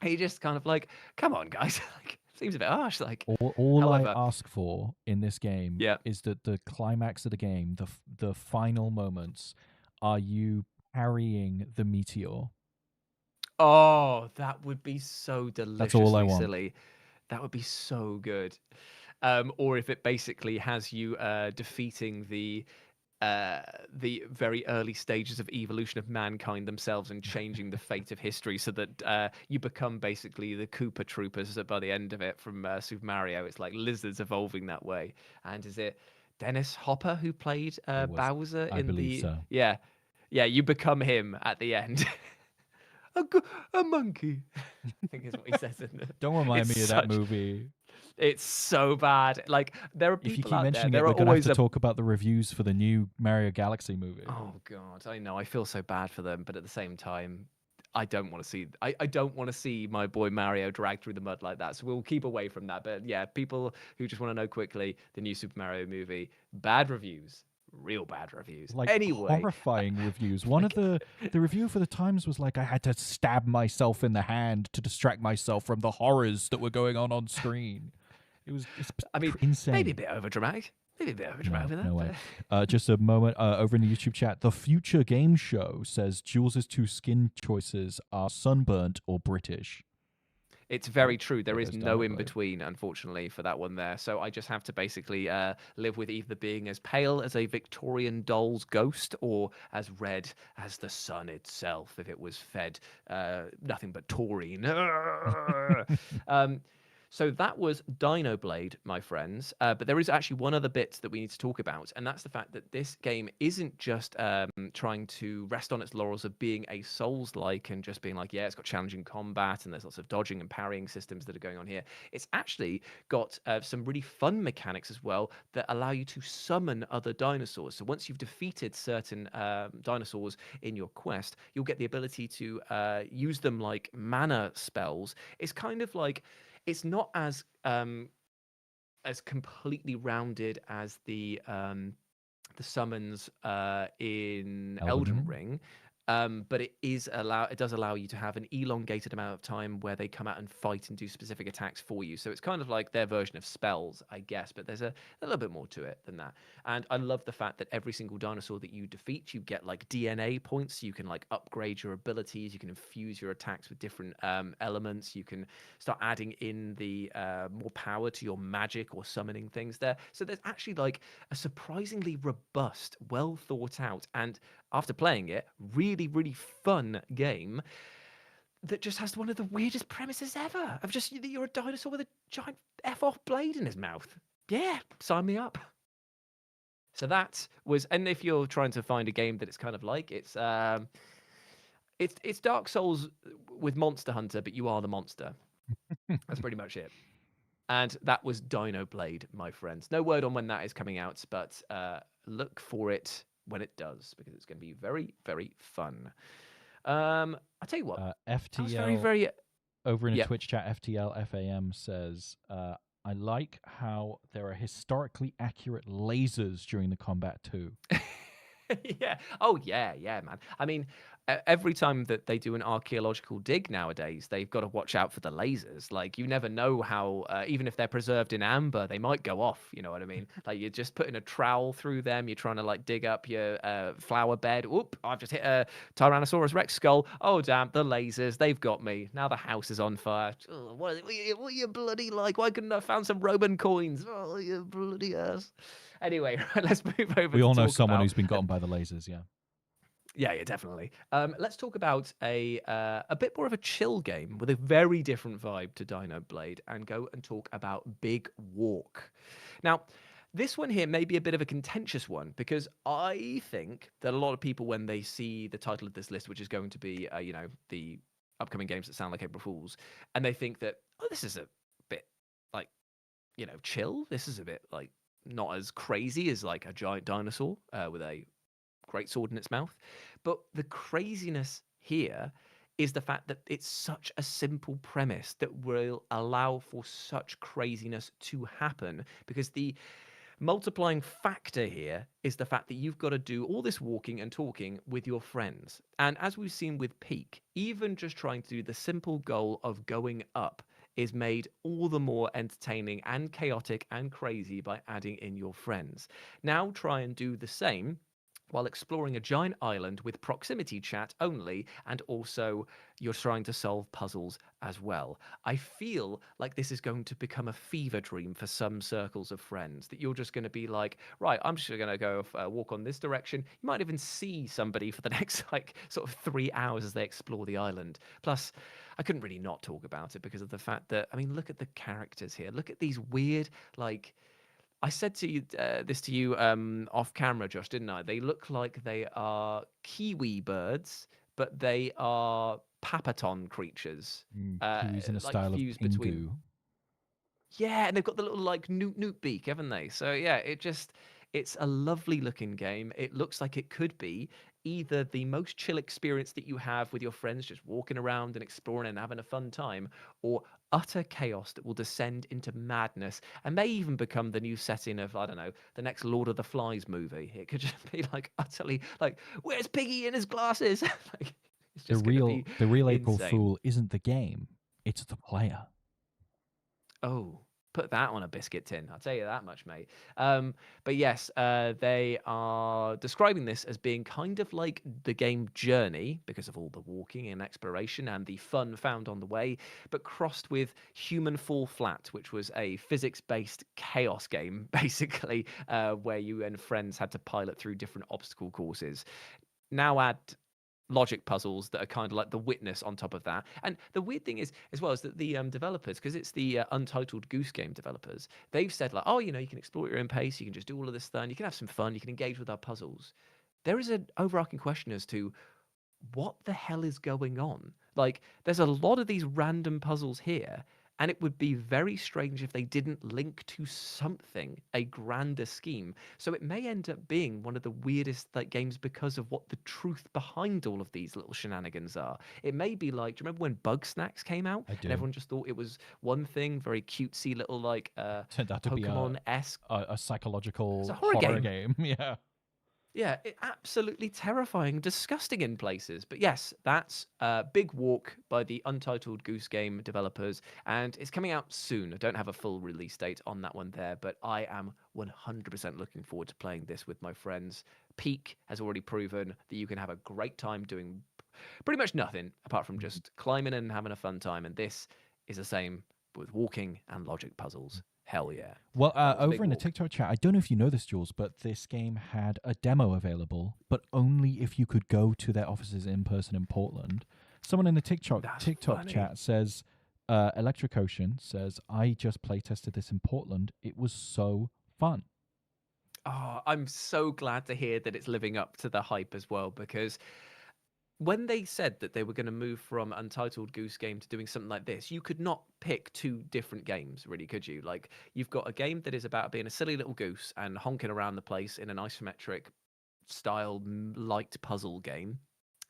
And you're just kind of like, come on, guys. Like, seems a bit harsh. Like, all however, I ask for in this game is that the climax of the game, the final moments, are you parrying the meteor. Oh, that would be so deliciously That's all I want. silly. That would be so good. Or if it basically has you defeating the very early stages of evolution of mankind themselves and changing the fate of history, so that you become basically the Koopa Troopers by the end of it from Super Mario. It's like lizards evolving that way. And is it Dennis Hopper who played Bowser I believe so. Yeah, you become him at the end. A monkey, I think is what he says in it. Don't remind me of that movie. It's so bad. Like, there are people if you keep out mentioning there, it, we're going to have to talk about the reviews for the new Mario Galaxy movie. Oh God, I know. I feel so bad for them, but at the same time, I don't want to see. I don't want to see my boy Mario dragged through the mud like that. So we'll keep away from that. But yeah, people who just want to know quickly, the new Super Mario movie, bad reviews. Real bad reviews. Like, anyway, horrifying reviews. One of the review for the Times was like, I had to stab myself in the hand to distract myself from the horrors that were going on screen. It's insane. Maybe a bit overdramatic. maybe a bit over No, that. no way. But... Just a moment over in the YouTube chat. The Future Game Show says Jules's two skin choices are sunburnt or British. It's very true. There There is goes no Dino in Blade. between, unfortunately, for that one there. So I just have to basically live with either being as pale as a Victorian doll's ghost or as red as the sun itself if it was fed nothing but taurine. um, so that was Dino Blade, my friends. But there is actually one other bit that we need to talk about, and that's the fact that this game isn't just trying to rest on its laurels of being a Souls-like and just being like, yeah, it's got challenging combat and there's lots of dodging and parrying systems that are going on here. It's actually got some really fun mechanics as well that allow you to summon other dinosaurs. So once you've defeated certain dinosaurs in your quest, you'll get the ability to use them like mana spells. It's kind of like it's not as completely rounded as the summons in Elden Ring. But it does allow you to have an elongated amount of time where they come out and fight and do specific attacks for you. So it's kind of like their version of spells, I guess, but there's a little bit more to it than that. And I love the fact that every single dinosaur that you defeat, you get like DNA points. You can like upgrade your abilities. You can infuse your attacks with different elements. You can start adding in the more power to your magic or summoning things there. So there's actually like a surprisingly robust, well thought out, and after playing it, really, really fun game that just has one of the weirdest premises ever of just you're a dinosaur with a giant F-off blade in his mouth. Yeah, sign me up. So that was, and if you're trying to find a game that it's kind of like, it's Dark Souls with Monster Hunter, but you are the monster. That's pretty much it. And that was Dino Blade, my friends. No word on when that is coming out, but look for it when it does, because it's going to be very, very fun. I'll tell you what. FTL, I was very, very... over in a Twitch chat, FTL FAM says, I like how there are historically accurate lasers during the combat too. Yeah. Oh, yeah, man. I mean, every time that they do an archaeological dig nowadays, they've got to watch out for the lasers. Like, you never know how, even if they're preserved in amber, they might go off. You know what I mean? Like, you're just putting a trowel through them. You're trying to, like, dig up your flower bed. Oop, I've just hit a Tyrannosaurus Rex skull. Oh, damn, the lasers. They've got me. Now the house is on fire. Oh, what are you bloody like? Why couldn't I have found some Roman coins? Oh, you bloody ass. Anyway, let's move over. We all know someone who's been gotten by the lasers, yeah. Yeah, definitely. Let's talk about a bit more of a chill game with a very different vibe to Dino Blade, and go and talk about Big Walk. Now, this one here may be a bit of a contentious one, because I think that a lot of people, when they see the title of this list, which is going to be, the upcoming games that sound like April Fools, and they think that, oh, this is a bit like, chill. This is a bit like not as crazy as like a giant dinosaur with a great sword in its mouth. But the craziness here is the fact that it's such a simple premise that will allow for such craziness to happen, because the multiplying factor here is the fact that you've got to do all this walking and talking with your friends. And as we've seen with Peak, even just trying to do the simple goal of going up is made all the more entertaining and chaotic and crazy by adding in your friends. Now try and do the same while exploring a giant island with proximity chat only, and also you're trying to solve puzzles as well. I feel like this is going to become a fever dream for some circles of friends, that you're just going to be like, right, I'm just going to go walk on this direction. You might even see somebody for the next like sort of 3 hours as they explore the island. Plus, I couldn't really not talk about it because of the fact that, I mean, look at the characters here. Look at these weird, like, I said to you this to you off camera, Josh, didn't I? They look like they are kiwi birds, but they are papaton creatures, Kiwis in a like style of fused Pingu. between. Yeah, and they've got the little like newt beak, haven't they? So yeah, it's a lovely looking game. It looks like it could be either the most chill experience that you have with your friends, just walking around and exploring and having a fun time, or utter chaos that will descend into madness and may even become the new setting of, I don't know, the next Lord of the Flies movie. It could just be like utterly like, where's Piggy in his glasses? Like, it's just The real April insane. Fool isn't the game; it's the player. Oh, Put that on a biscuit tin. I'll tell you that much, mate. But yes, they are describing this as being kind of like the game Journey because of all the walking and exploration and the fun found on the way, but crossed with Human Fall Flat, which was a physics-based chaos game, basically, where you and friends had to pilot through different obstacle courses. Now add logic puzzles that are kind of like the witness on top of that. And the weird thing is, as well, is that the developers, because it's the Untitled Goose Game developers, they've said like, oh, you can explore at your own pace, you can just do all of this stuff, you can have some fun, you can engage with our puzzles. There is an overarching question as to what the hell is going on? Like, there's a lot of these random puzzles here, and it would be very strange if they didn't link to something, a grander scheme. So it may end up being one of the weirdest games because of what the truth behind all of these little shenanigans are. It may be like, do you remember when Bug Snacks came out? I do. And everyone just thought it was one thing, very cutesy little turned out to Pokemon-esque. be a psychological It's a horror game. Yeah. Yeah, absolutely terrifying, disgusting in places. But yes, that's Big Walk by the Untitled Goose Game developers, and it's coming out soon. I don't have a full release date on that one there, but I am 100% looking forward to playing this with my friends. Peak has already proven that you can have a great time doing pretty much nothing apart from just climbing and having a fun time, and this is the same with walking and logic puzzles. Hell yeah. Well, over in the walk. TikTok chat, I don't know if you know this, Jules, but this game had a demo available, but only if you could go to their offices in person in Portland. Someone in the TikTok chat says, Electric Ocean says, I just playtested this in Portland. It was so fun. Oh, I'm so glad to hear that it's living up to the hype as well, because when they said that they were going to move from Untitled Goose Game to doing something like this, you could not pick two different games, really, could you? Like, you've got a game that is about being a silly little goose and honking around the place in an isometric style light puzzle game.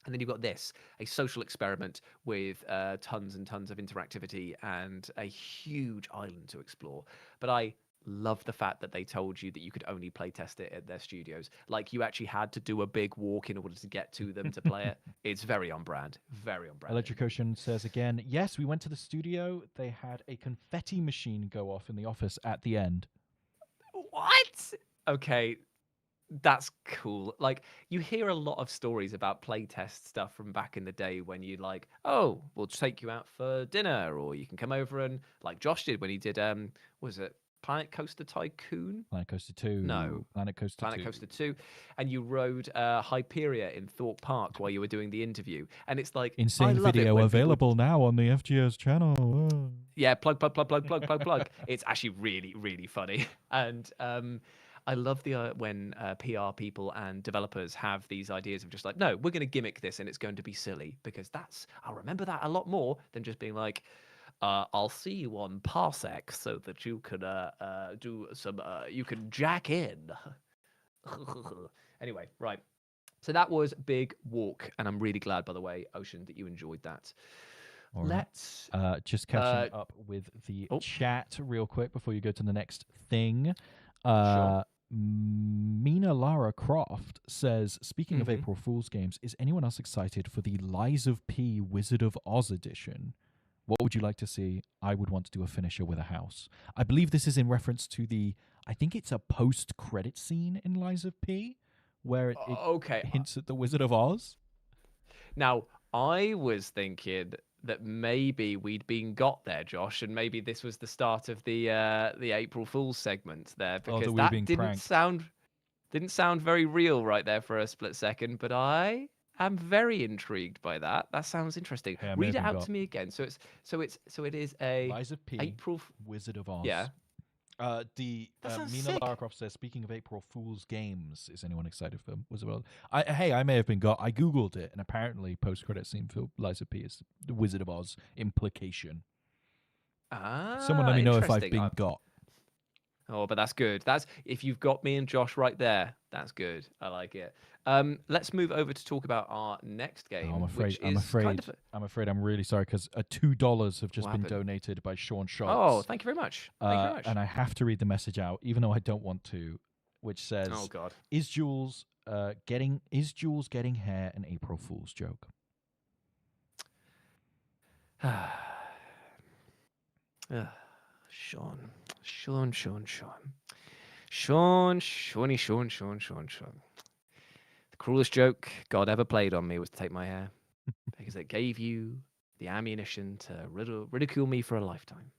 And then you've got this, a social experiment with tons and tons of interactivity and a huge island to explore. But I love the fact that they told you that you could only play test it at their studios. Like, you actually had to do a big walk in order to get to them to play it. It's very on brand. Very on brand. Electric Ocean says again, yes, we went to the studio. They had a confetti machine go off in the office at the end. What? Okay. That's cool. Like, you hear a lot of stories about playtest stuff from back in the day when you oh, we'll take you out for dinner, or you can come over and, like Josh did when he did, was it Planet Coaster Tycoon? Planet Coaster 2. No. Planet Coaster 2. Planet Coaster 2. And you rode Hyperia in Thorpe Park while you were doing the interview. And it's like, insane video available now on the FGS channel. Yeah, plug. It's actually really, really funny. And I love the when PR people and developers have these ideas of just like, no, we're going to gimmick this and it's going to be silly, because I'll remember that a lot more than just being like, I'll see you on Parsec so that you can do some, you can jack in. Anyway, right. So that was Big Walk, and I'm really glad, by the way, Ocean, that you enjoyed that. All right. Let's just catching up with the chat real quick before you go to the next thing. Sure. Mina Lara Croft says, speaking of April Fool's games, is anyone else excited for the Lies of P Wizard of Oz edition? What would you like to see? I would want to do a finisher with a house. I believe this is in reference to I think it's a post-credit scene in Lies of P, where it hints at the Wizard of Oz. Now, I was thinking that maybe we'd been got there, Josh, and maybe this was the start of the April Fool's segment there, because that didn't sound very real right there for a split second, but I am very intrigued by that. That sounds interesting. Hey, read it out to me again. So it is a Lies of P Wizard of Oz. Yeah. Mina Lara Croft says, speaking of April Fool's games, is anyone excited for Wizard of Oz? I may have been got. I googled it, and apparently post-credit scene for Lies of P is the Wizard of Oz implication. Someone let me know if I've been got. Oh, but that's good. That's if you've got me and Josh right there. That's good. I like it. Let's move over to talk about our next game. I'm afraid I'm really sorry, because $2 have just been donated by Sean Schultz. Oh, thank you very much. Thank you very much. And I have to read the message out, even though I don't want to, which says, "Oh God, is Jules getting hair an April Fool's joke?" Sean. Sean, Sean, Sean. Sean, Shawnee, Sean, Sean, Sean, Sean. The cruelest joke God ever played on me was to take my hair because it gave you the ammunition to ridicule me for a lifetime.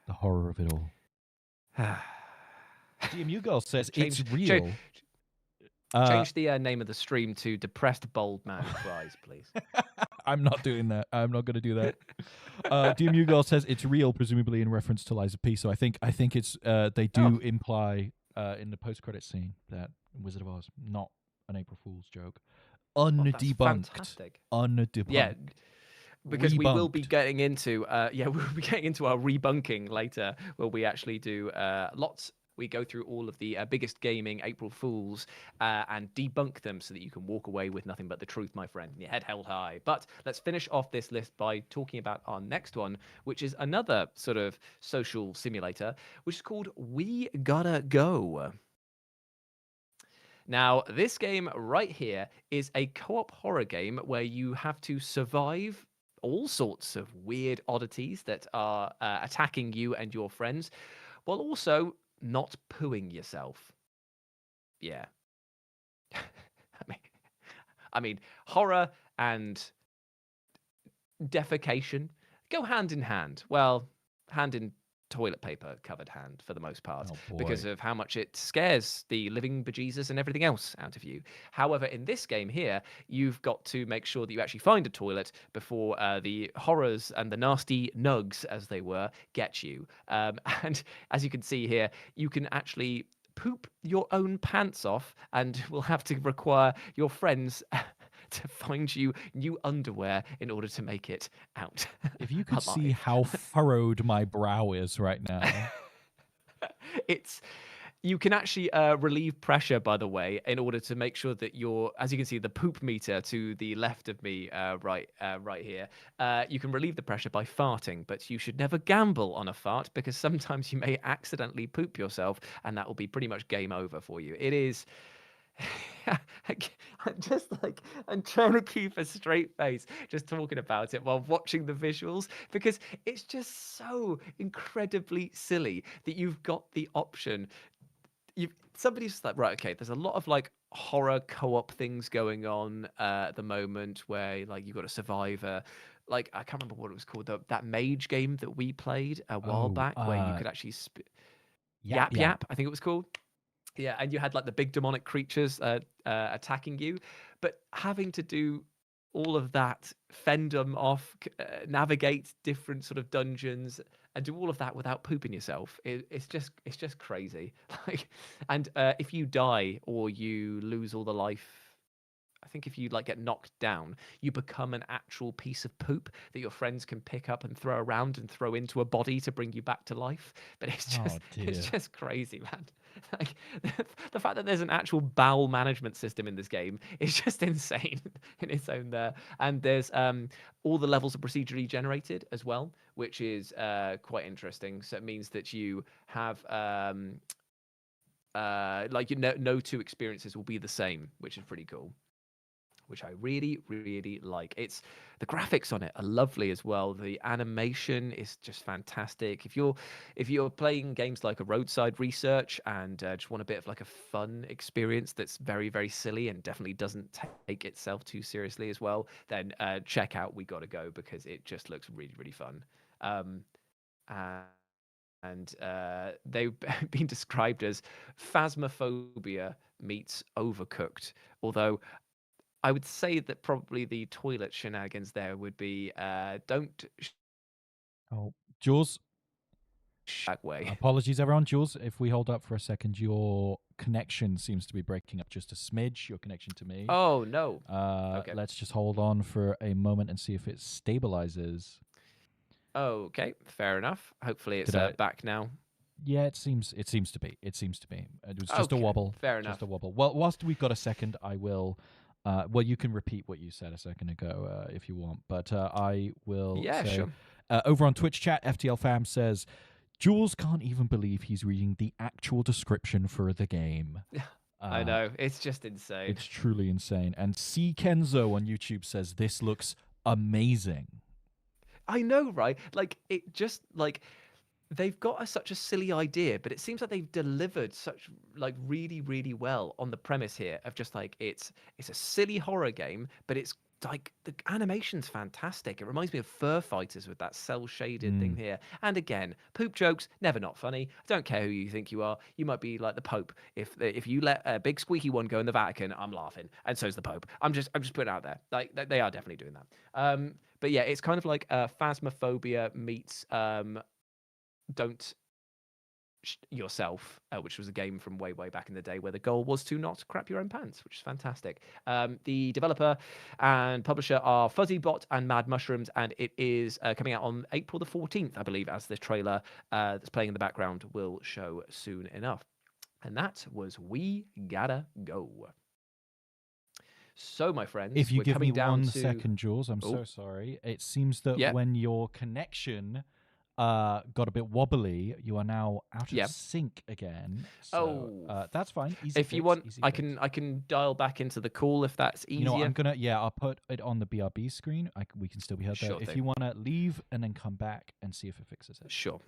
The horror of it all. DMU Girl says it's real. Change the name of the stream to Depressed Bold Man Cries, please. I'm not doing that. I'm not going to do that. DMU Girl says it's real, presumably in reference to Liza P. So I think it's they do imply in the post-credit scene that Wizard of Oz, not an April Fool's joke. Undebunked. Undebunked. Yeah, because Rebunked. we will be getting into our rebunking later, where we actually do lots. We go through all of the biggest gaming April Fools and debunk them so that you can walk away with nothing but the truth, my friend, and your head held high. But let's finish off this list by talking about our next one, which is another sort of social simulator, which is called We Gotta Go. Now, this game right here is a co-op horror game where you have to survive all sorts of weird oddities that are attacking you and your friends, while also not pooing yourself. Yeah. I mean, horror and defecation go hand in hand. Well, hand in toilet paper covered hand for the most part, because of how much it scares the living bejesus and everything else out of you. However, in this game here, you've got to make sure that you actually find a toilet before the horrors and the nasty nugs, as they were, get you. And as you can see here, you can actually poop your own pants off and will have to require your friends to find you new underwear in order to make it out. If you could see how furrowed my brow is right now. You can actually relieve pressure, by the way, in order to make sure that as you can see, the poop meter to the left of me, right here, you can relieve the pressure by farting, but you should never gamble on a fart because sometimes you may accidentally poop yourself and that will be pretty much game over for you. It is... I'm trying to keep a straight face just talking about it while watching the visuals, because it's just so incredibly silly that you've got the option. Somebody's like, right, okay, there's a lot of like horror co-op things going on at the moment where like you've got a survivor. Like, I can't remember what it was called, that mage game that we played a while back where you could actually Yap Yap, I think it was called. Yeah, and you had like the big demonic creatures attacking you, but having to do all of that, fend them off, navigate different sort of dungeons, and do all of that without pooping yourself, it's just crazy. Like, and if you die or you lose all the life. I think if you like get knocked down, you become an actual piece of poop that your friends can pick up and throw around and throw into a body to bring you back to life. But it's just crazy, man. Like the fact that there's an actual bowel management system in this game is just insane in its own there. And there's all the levels are procedurally generated as well, which is quite interesting. So it means that you have no two experiences will be the same, which is pretty cool. Which I really, really like. The graphics on it are lovely as well. The animation is just fantastic. If you're playing games like a Roadside Research and just want a bit of like a fun experience that's very, very silly and definitely doesn't take itself too seriously as well, then check out We Gotta Go, because it just looks really, really fun. And they've been described as Phasmophobia meets Overcooked, although I would say that probably the toilet shenanigans there would be don't. Jules. That way. Apologies, everyone. Jules, if we hold up for a second, your connection seems to be breaking up just a smidge. Your connection to me. Oh no. Okay. Let's just hold on for a moment and see if it stabilizes. Okay, fair enough. Hopefully it's back now. Yeah, it seems to be. It was just a wobble. Fair enough. Just a wobble. Well, whilst we've got a second, I will. Well, you can repeat what you said a second ago if you want, but I will. Yeah, say, sure. Over on Twitch chat, FTL Fam says, Jules can't even believe he's reading the actual description for the game. I know, it's just insane. It's truly insane. And C Kenzo on YouTube says this looks amazing. I know, right? Like it just like they've got such a silly idea, but it seems like they've delivered such like really, really well on the premise here of just like it's a silly horror game, but it's like the animation's fantastic. It reminds me of Fur Fighters with that cell shaded thing Mm. here. And again, poop jokes never not funny. I don't care who you think you are. You might be like the Pope. If you let a big squeaky one go in the Vatican, I'm laughing, and so's the Pope. I'm just putting it out there. Like they are definitely doing that. But yeah, it's kind of like Phasmophobia meets don't yourself, which was a game from way, way back in the day where the goal was to not crap your own pants, which is fantastic. The developer and publisher are Fuzzybot and Mad Mushrooms, and it is coming out on April the 14th, I believe, as the trailer that's playing in the background will show soon enough. And that was We Gotta Go. So, my friends, If you we're give me coming down 1 to. second, Jules, I'm Oh, so sorry. It seems that yeah, when your connection got a bit wobbly, you are now out of yeah. sync again. So Oh, that's fine. Easy if you fix. want, Easy I fix. can dial back into the call if that's You know what? easier. I'll put it on the BRB screen. We can still be heard there. Sure If thing. you want to leave and then come back and see if it fixes it. Sure.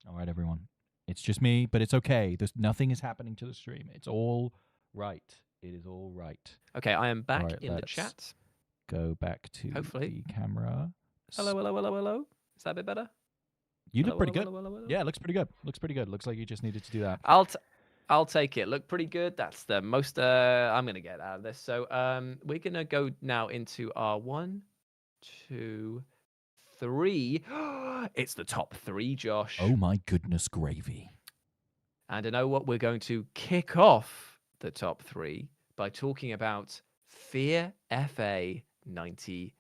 All right, everyone. It's just me, but it's okay. Nothing is happening to the stream. It's all right. It is all right. Okay, I am All back right, in the let's chat. go back to Hopefully. the camera. Hello, hello, hello, hello. Is that a bit better? You Hello, did pretty hello, good. hello, hello, hello. Yeah, it looks pretty good. Looks pretty good. Looks like you just needed to do that. I'll take it. Look pretty good. That's the most I'm gonna get out of this. So we're gonna go now into our 1, 2, 3. It's the top 3, Josh. Oh my goodness, gravy. And I know what we're going to kick off the top 3 by talking about Fear FA 98.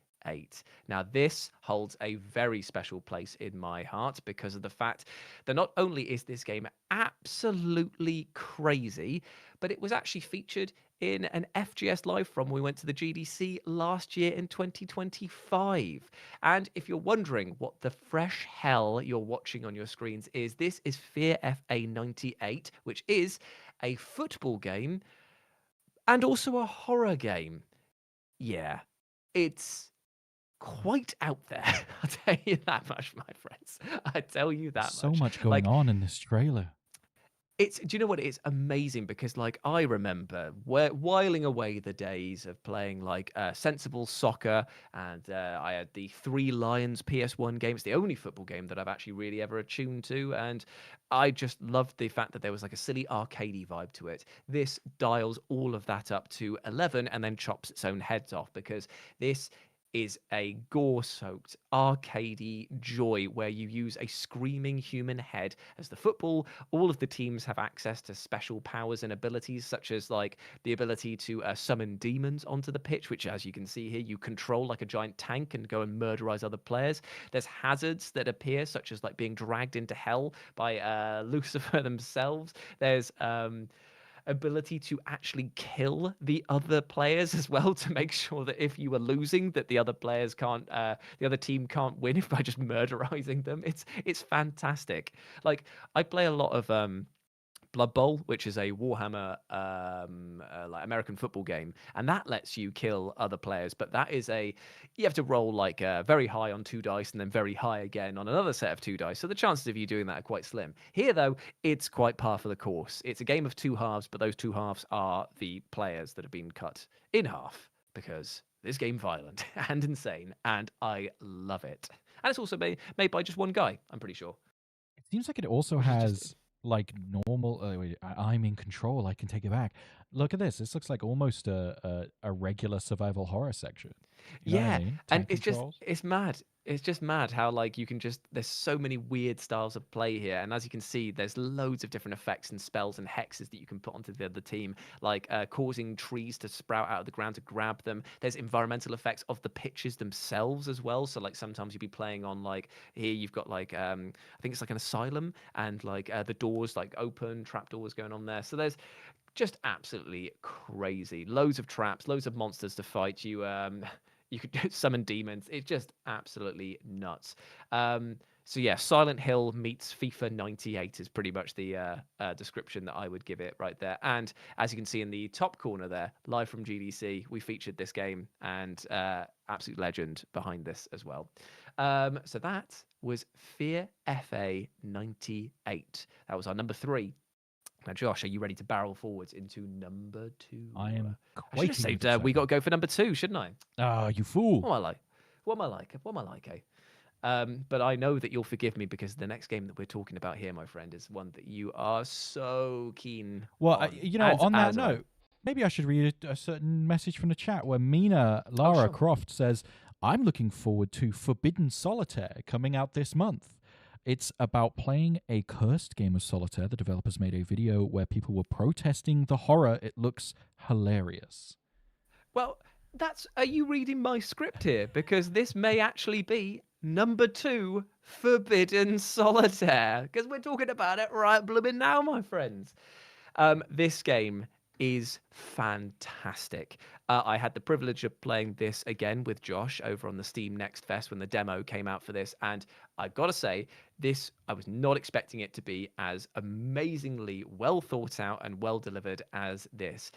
Now, this holds a very special place in my heart because of the fact that not only is this game absolutely crazy, but it was actually featured in an FGS live from when we went to the GDC last year in 2025. And if you're wondering what the fresh hell you're watching on your screens is, this is Fear FA 98, which is a football game and also a horror game. Yeah, it's quite out there. I'll tell you that much, my friends. I tell you that So much. much going Like, on in this trailer. do you know what? It's amazing because, like, I remember whiling away the days of playing like sensible soccer, and I had the Three Lions PS1 game. It's the only football game that I've actually really ever attuned to, and I just loved the fact that there was like a silly arcadey vibe to it. This dials all of that up to 11 and then chops its own heads off because this is a gore-soaked arcadey joy where you use a screaming human head as the football. All of the teams have access to special powers and abilities, such as like the ability to summon demons onto the pitch, which, as you can see here, you control like a giant tank and go and murderize other players. There's hazards that appear, such as like being dragged into hell by Lucifer themselves. There's ability to actually kill the other players as well to make sure that if you are losing that the other players can't the other team can't win if by just murderizing them. It's fantastic. Like, I play a lot of Blood Bowl, which is a Warhammer like American football game, and that lets you kill other players. But that is you have to roll like very high on 2 dice and then very high again on another set of 2 dice. So the chances of you doing that are quite slim. Here, though, it's quite par for the course. It's a game of 2 halves, but those 2 halves are the players that have been cut in half because this game violent and insane, and I love it. And it's also made by just one guy, I'm pretty sure. It seems like it also Which is just has like normal. Wait, I'm in control. I can take it back. Look at this. This looks like almost a regular survival horror section. You know what I Yeah, mean? and Tank controls. it's mad. It's just mad how like you can just there's so many weird styles of play here, and as you can see, there's loads of different effects and spells and hexes that you can put onto the other team, like causing trees to sprout out of the ground to grab them. There's environmental effects of the pitches themselves as well. So like sometimes you'd be playing on like here you've got like I think it's like an asylum, and like the doors like open, trap doors going on there. So there's just absolutely crazy. Loads of traps, loads of monsters to fight. You could summon demons. It's just absolutely nuts. So yeah, Silent Hill meets FIFA 98 is pretty much the description that I would give it right there. And as you can see in the top corner there, live from GDC, we featured this game, and absolute legend behind this as well. So that was Fear FA 98. That was our number 3. Now, Josh, are you ready to barrel forwards into number 2? I am I should have quaking with said we got to excitement. go for number 2, shouldn't I? Ah, you fool. What am I like? What am I like? What am I like, eh? But I know that you'll forgive me because the next game that we're talking about here, my friend, is one that you are so keen Well, on. on that As am I. note, maybe I should read a certain message from the chat where Mina Oh, Lara sure. Croft says, I'm looking forward to Forbidden Solitaire coming out this month. It's about playing a cursed game of solitaire. The developers made a video where people were protesting the horror. It looks hilarious. Well, are you reading my script here? Because this may actually be number 2, Forbidden Solitaire. Because we're talking about it right blooming now, my friends. This game is fantastic. I had the privilege of playing this again with Josh over on the Steam Next Fest when the demo came out for this, and I've got to say, I was not expecting it to be as amazingly well thought out and well delivered as this.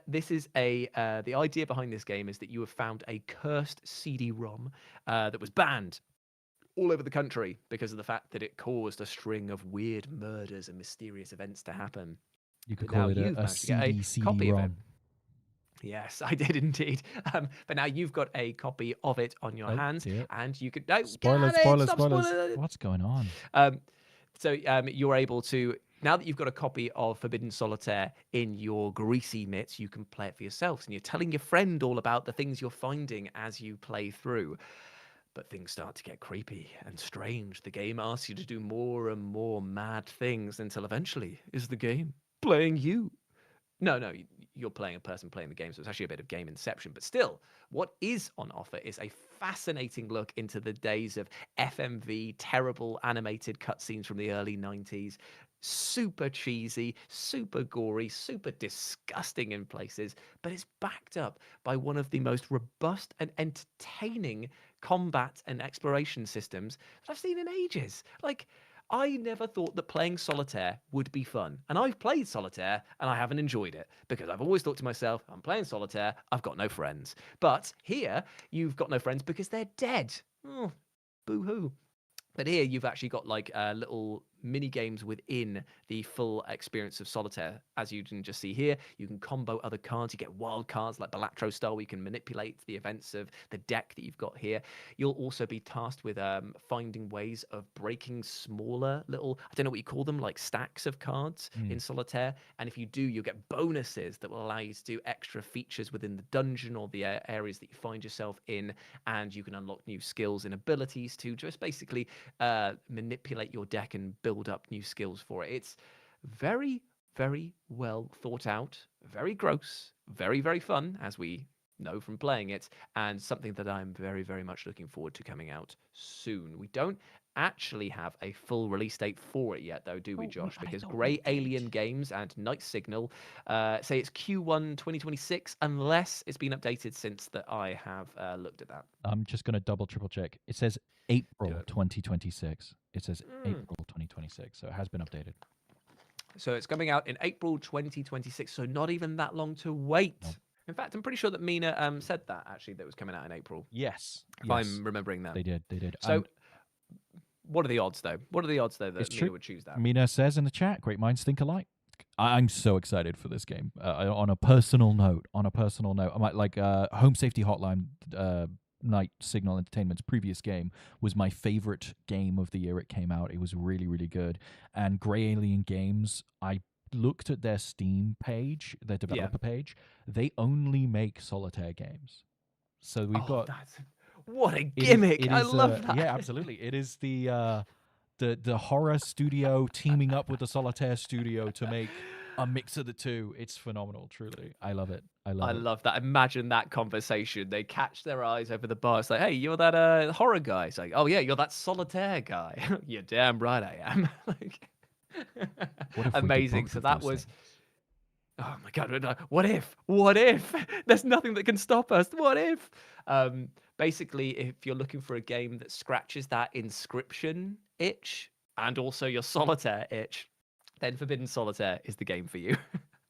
This is the idea behind this game is that you have found a cursed CD-ROM that was banned all over the country because of the fact that it caused a string of weird murders and mysterious events to happen. You could But now call it you've a managed to get a CD copy of it. ROM. Yes, I did indeed. But now you've got a copy of it on your hands, dear. and you could. No, Spoilers, get it, spoilers, stop spoilers. spoiling it. What's going on? So you're able to, now that you've got a copy of Forbidden Solitaire in your greasy mitts, you can play it for yourselves, and you're telling your friend all about the things you're finding as you play through. But things start to get creepy and strange. The game asks you to do more and more mad things until eventually, is the game playing you? No, you're playing a person playing the game, so it's actually a bit of game inception. But still, what is on offer is a fascinating look into the days of FMV, terrible animated cutscenes from the early 90s. Super cheesy, super gory, super disgusting in places, but it's backed up by one of the most robust and entertaining combat and exploration systems that I've seen in ages. Like, I never thought that playing solitaire would be fun. And I've played solitaire and I haven't enjoyed it because I've always thought to myself, I'm playing solitaire, I've got no friends. But here, you've got no friends because they're dead. Oh, boo-hoo. But here you've actually got like little mini games within the full experience of solitaire. As you can just see here, you can combo other cards. You get wild cards like Balatro style, where you can manipulate the events of the deck that you've got here. You'll also be tasked with finding ways of breaking smaller little, I don't know what you call them, like stacks of cards in solitaire. And if you do, you'll get bonuses that will allow you to do extra features within the dungeon or the areas that you find yourself in. And you can unlock new skills and abilities to just basically manipulate your deck and build up new skills for it. It's very, very well thought out, very gross, very, very fun, as we know from playing it, and something that I'm very, very much looking forward to coming out soon. We don't actually have a full release date for it yet, though, do we, Josh? Because Grey Alien Games and Night Signal say it's Q1 2026, unless it's been updated since that I have looked at that. I'm just going to triple check. It says April 2026. It says April 2026, so it has been updated. So it's coming out in April 2026, so not even that long to wait. Nope. In fact, I'm pretty sure that Mina said that, actually, that it was coming out in April. Yes. If I'm remembering that. They did. So what are the odds, though? What are the odds, though, that Mina would choose that? Mina says in the chat, great minds think alike. I'm so excited for this game. On a personal note, I'm like Home Safety Hotline, Night Signal Entertainment's previous game was my favorite game of the year it came out. It was really, really good. And Grey Alien Games, I looked at their Steam page, their developer page. They only make solitaire games. So we've got... What a gimmick! I love that. Yeah, absolutely. It is the horror studio teaming up with the solitaire studio to make a mix of the two. It's phenomenal, truly. I love it. I love that. Imagine that conversation. They catch their eyes over the bar. It's like, hey, you're that horror guy. It's like, oh yeah, you're that solitaire guy. You're damn right I am. Like, amazing. So that was... Oh my God. What if? There's nothing that can stop us. What if? Basically, if you're looking for a game that scratches that Inscription itch and also your solitaire itch, then Forbidden Solitaire is the game for you.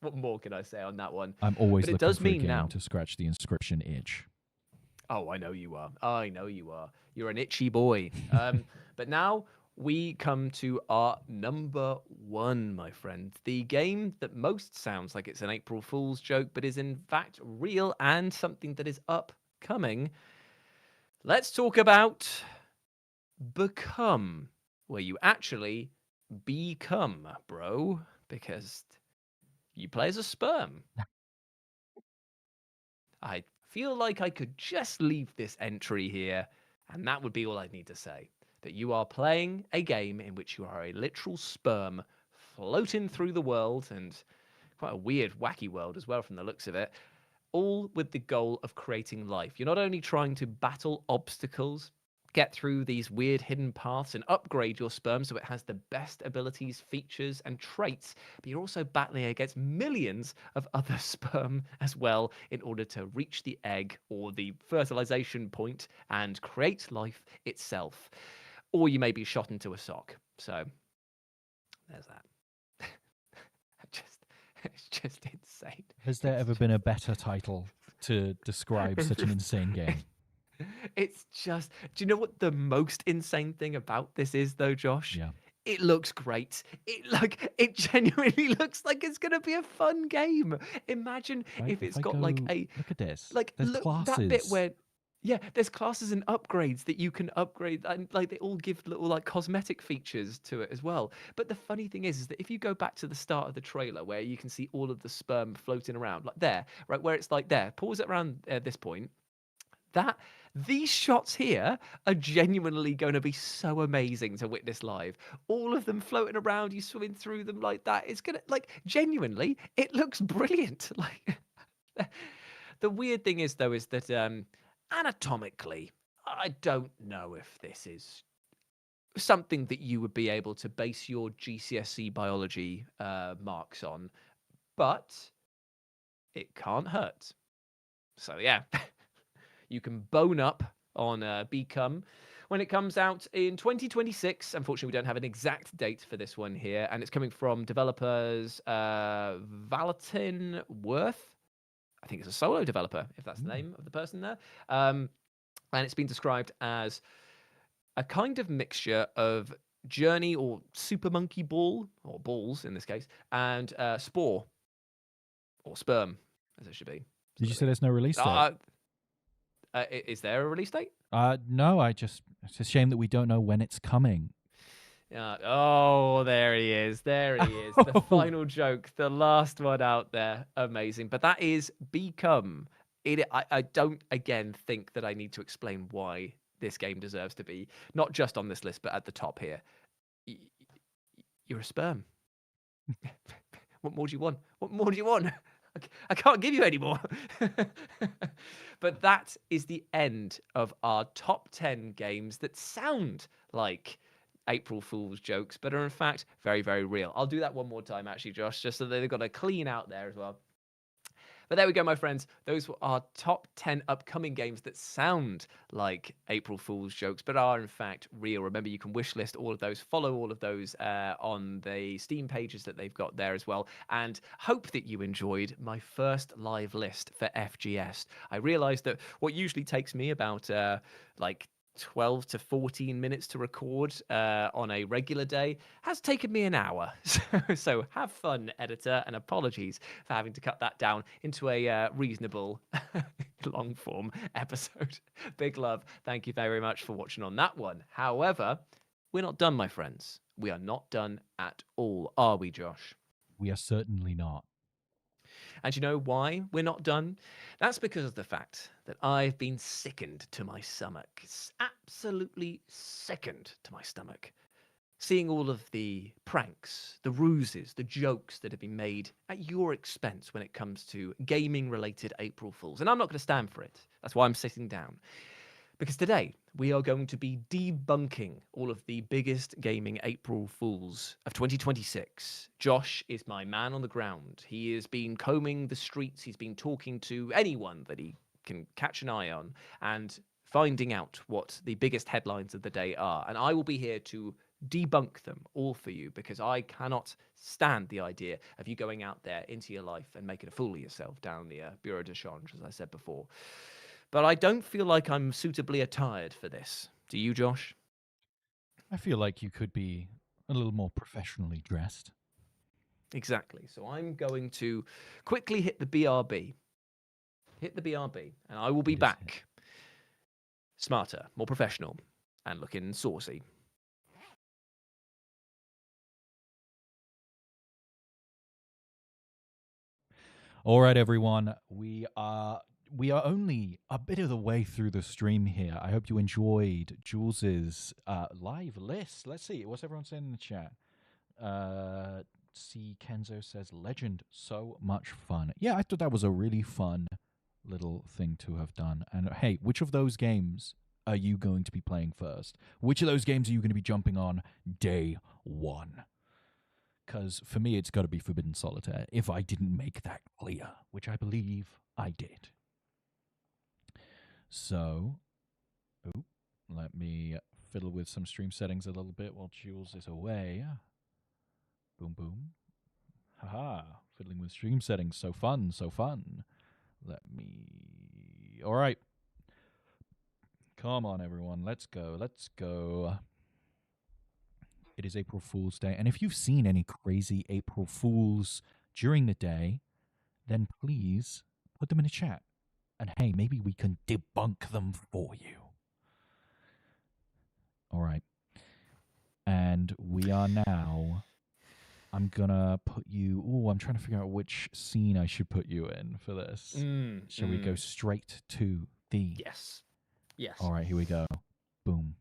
What more can I say on that one? I'm always But it looking does for a mean game now. to scratch the Inscription itch. Oh, I know you are. I know you are. You're an itchy boy. But now we come to our number one, my friend. The game that most sounds like it's an April Fool's joke, but is in fact real and something that is upcoming. Let's talk about Become, where you actually become, bro, because you play as a sperm. I feel like I could just leave this entry here, and that would be all I'd need to say. That you are playing a game in which you are a literal sperm floating through the world, and quite a weird, wacky world as well from the looks of it, all with the goal of creating life. You're not only trying to battle obstacles, get through these weird hidden paths and upgrade your sperm so it has the best abilities, features, and traits, but you're also battling against millions of other sperm as well in order to reach the egg or the fertilization point and create life itself. Or you may be shot into a sock. So there's that. It's just insane. Has there ever been a better title to describe such an insane game? It's just, do you know what the most insane thing about this is, though, Josh? Yeah. It looks great. It genuinely looks like it's gonna be a fun game. Imagine Right? if If it's I got go, like a look at this. like There's look classes. that bit where yeah, there's classes and upgrades that you can upgrade, and like they all give little like cosmetic features to it as well. But the funny thing is that if you go back to the start of the trailer where you can see all of the sperm floating around, like there, right where it's like there, pause it around this point. That these shots here are genuinely going to be so amazing to witness live. All of them floating around, you swimming through them like that. It's gonna like genuinely, it looks brilliant. Like the weird thing is though is that anatomically, I don't know if this is something that you would be able to base your GCSE biology marks on, but it can't hurt. So yeah. You can bone up on Become when it comes out in 2026. Unfortunately, we don't have an exact date for this one here, and it's coming from developers Valatin Worth. I think it's a solo developer, if that's the name of the person there. And it's been described as a kind of mixture of Journey or Super Monkey Ball, or balls in this case, and Spore, or Sperm, as it should be. Did you say there's no release date? Is there a release date? No, it's a shame that we don't know when it's coming. Oh, there he is. There he is. The final joke, the last one out there. Amazing. But that is Become. I don't, again, think that I need to explain why this game deserves to be, not just on this list, but at the top here. You're a sperm. What more do you want? What more do you want? I can't give you any more. But that is the end of our top 10 games that sound like April Fool's jokes, but are in fact very, very real. I'll do that one more time, actually, Josh, just so they've got a clean out there as well. But there we go, my friends. Those were our top 10 upcoming games that sound like April Fool's jokes, but are in fact real. Remember, you can wishlist all of those, follow all of those on the Steam pages that they've got there as well. And hope that you enjoyed my first live list for FGS. I realized that what usually takes me about like 12 to 14 minutes to record on a regular day has taken me an hour. So have fun, editor, and apologies for having to cut that down into a reasonable long form episode. Big love. Thank you very much for watching on that one. However, we're not done, my friends. We are not done at all, are we, Josh? We are certainly not. And you know why we're not done? That's because of the fact that I've been sickened to my stomach. It's absolutely sickened to my stomach. Seeing all of the pranks, the ruses, the jokes that have been made at your expense when it comes to gaming related April Fools. And I'm not going to stand for it. That's why I'm sitting down. Because today we are going to be debunking all of the biggest gaming April Fools of 2026. Josh is my man on the ground. He has been combing the streets. He's been talking to anyone that he can catch an eye on. And finding out what the biggest headlines of the day are. And I will be here to debunk them all for you, because I cannot stand the idea of you going out there into your life and making a fool of yourself down the bureau de change, as I said before. But I don't feel like I'm suitably attired for this. Do you, Josh? I feel like you could be a little more professionally dressed. Exactly. So I'm going to quickly hit the BRB. Hit the BRB, and I will be back. Smarter, more professional, and looking saucy. All right, everyone. We are only a bit of the way through the stream here. I hope you enjoyed Jules's live list. Let's see. What's everyone saying in the chat? See, Kenzo says, legend, so much fun. Yeah, I thought that was a really fun little thing to have done. And hey, which of those games are you going to be playing first? Which of those games are you going to be jumping on day one? Because for me, it's got to be Forbidden Solitaire, if I didn't make that clear, which I believe I did. So, let me fiddle with some stream settings a little bit while Jules is away. Boom, boom. Haha, fiddling with stream settings. So fun, so fun. Let me... All right. Come on, everyone. Let's go. Let's go. It is April Fool's Day. And if you've seen any crazy April Fools during the day, then please put them in the chat. And hey, maybe we can debunk them for you. All right. And we are now... I'm going to put you... Oh, I'm trying to figure out which scene I should put you in for this. Shall we go straight to the... Yes. Yes. All right, here we go. Boom.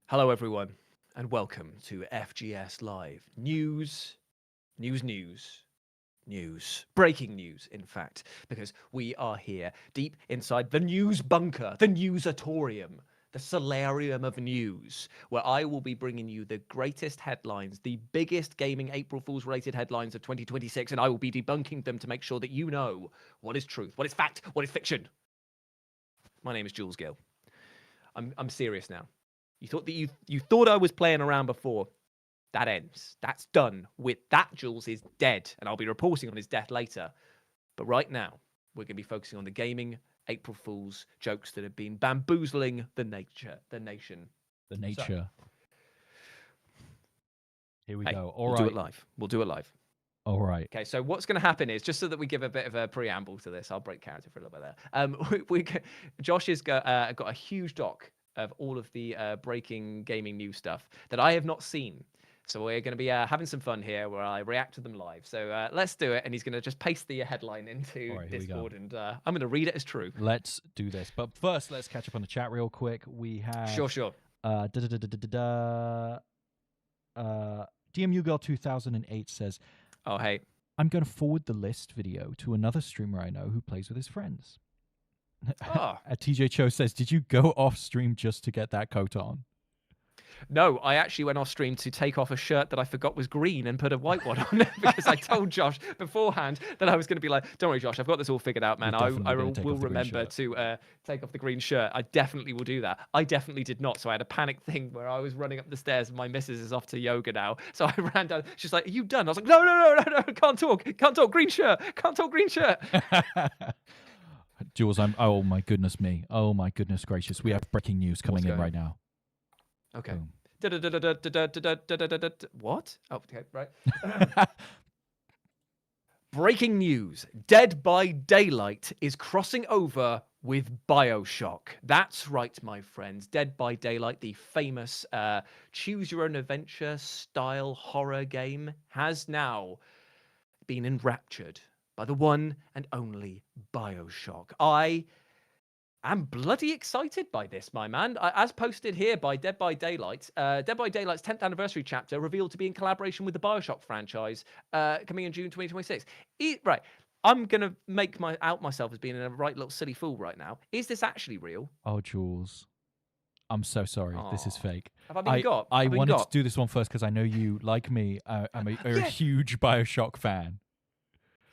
Hello, everyone, and welcome to FGS Live. News. Breaking news, in fact, because we are here deep inside the news bunker, the newsatorium, the solarium of news, where I will be bringing you the greatest headlines, the biggest gaming April Fool's related headlines of 2026, and I will be debunking them to make sure that you know what is truth, what is fact, what is fiction. My name is Jules Gill. I'm serious now. You thought that you thought I was playing around before. That ends. That's done. With that, Jules is dead, and I'll be reporting on his death later. But right now, we're going to be focusing on the gaming April Fool's jokes that have been bamboozling the nation. The nature. So, here we go. All right. right. We'll do it live. All right. Okay, so what's going to happen is, just so that we give a bit of a preamble to this, I'll break character for a little bit there. Josh has got a huge doc of all of the breaking gaming news stuff that I have not seen. So we're going to be having some fun here where I react to them live. So let's do it. And he's going to just paste the headline into Discord, and I'm going to read it as true. Let's do this. But first, let's catch up on the chat real quick. We have... Sure. DMU Girl 2008 says... Oh, hey. I'm going to forward the list video to another streamer I know who plays with his friends. Oh. TJ Cho says, did you go off stream just to get that coat on? No, I actually went off stream to take off a shirt that I forgot was green and put a white one on it, because I told Josh beforehand that I was going to be like, don't worry, Josh, I've got this all figured out, man. I will remember to take off the green shirt. I definitely will do that. I definitely did not. So I had a panic thing where I was running up the stairs and my missus is off to yoga now. So I ran down. She's like, are you done? I was like, no, can't talk, green shirt, can't talk, green shirt. Jules, oh my goodness me. Oh my goodness gracious. We have breaking news coming in right now. Okay. Boom. What? Oh, okay, right. Breaking news. Dead by Daylight is crossing over with BioShock. That's right, my friends. Dead by Daylight, the famous choose your own adventure style horror game, has now been enraptured by the one and only BioShock. I'm bloody excited by this, my man. As posted here by Dead by Daylight, Dead by Daylight's 10th anniversary chapter revealed to be in collaboration with the BioShock franchise, coming in June 2026. Right, I'm going to make myself as being a right little silly fool right now. Is this actually real? Oh, Jules. I'm so sorry. Aww. This is fake. Have I been got? I wanted to do this one first because I know you, like me, I'm a huge BioShock fan.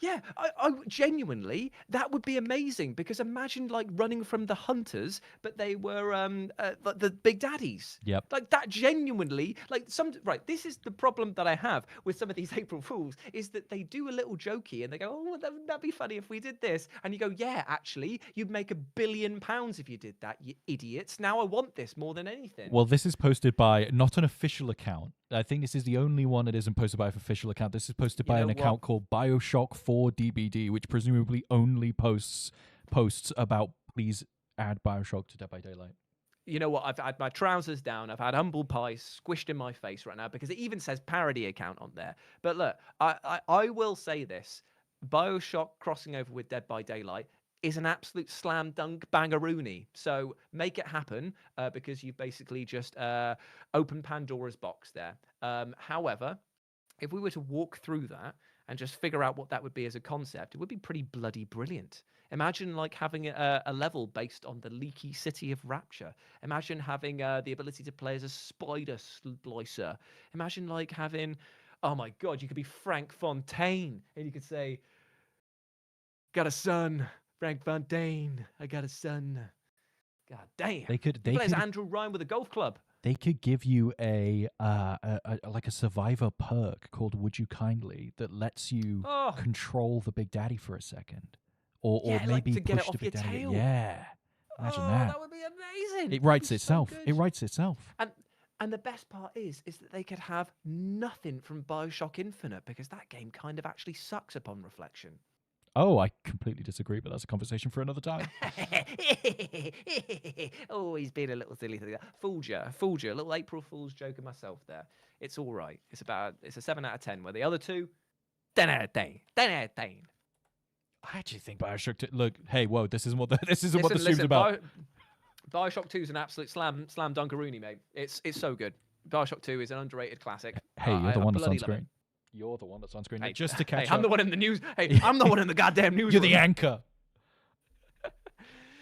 Yeah, I genuinely, that would be amazing because imagine like running from the hunters, but they were the big daddies. Yep. Like that genuinely, like right. This is the problem that I have with some of these April Fools is that they do a little jokey and they go, "Oh, that'd be funny if we did this," and you go, "Yeah, actually, you'd make £1 billion if you did that, you idiots." Now I want this more than anything. Well, this is posted by not an official account. I think this is the only one that isn't posted by an official account. This is posted by an account called BioShock 4 DBD, which presumably only posts about please add BioShock to Dead by Daylight. You know what? I've had my trousers down. I've had humble pie squished in my face right now because it even says parody account on there. But look, I will say this: BioShock crossing over with Dead by Daylight is an absolute slam dunk bangaroony. So make it happen because you've basically just opened Pandora's box there. However, if we were to walk through that and just figure out what that would be as a concept, it would be pretty bloody brilliant. Imagine like having a level based on the leaky city of Rapture. Imagine having the ability to play as a spider splicer. Imagine like having, oh my God, you could be Frank Fontaine and you could say, got a son, Frank Fontaine. I got a son. God damn. They could play as Andrew Ryan with a golf club. They could give you a like a survivor perk called "Would You Kindly" that lets you control the Big Daddy for a second, or maybe like to get push it the off Big your Daddy. tail. Yeah, imagine that. That would be amazing. It writes itself. So it writes itself. And the best part is that they could have nothing from BioShock Infinite because that game kind of actually sucks upon reflection. Oh, I completely disagree, but that's a conversation for another time. Oh, he's being a little silly thing. Fooled you, a little April Fool's joke of myself there. It's all right. It's a 7 out of 10. Where the other two, 10 out of 10. 10 out of 10. I actually think BioShock 2. Look, hey, whoa, this isn't what the stream's about. BioShock 2 is an absolute slam dunkaroony, mate. It's so good. BioShock 2 is an underrated classic. Hey, you're the one that's on screen. You're the one that's on screen. Hey, just to catch up. I'm the one in the news. Hey, I'm the one in the goddamn news. You're the anchor.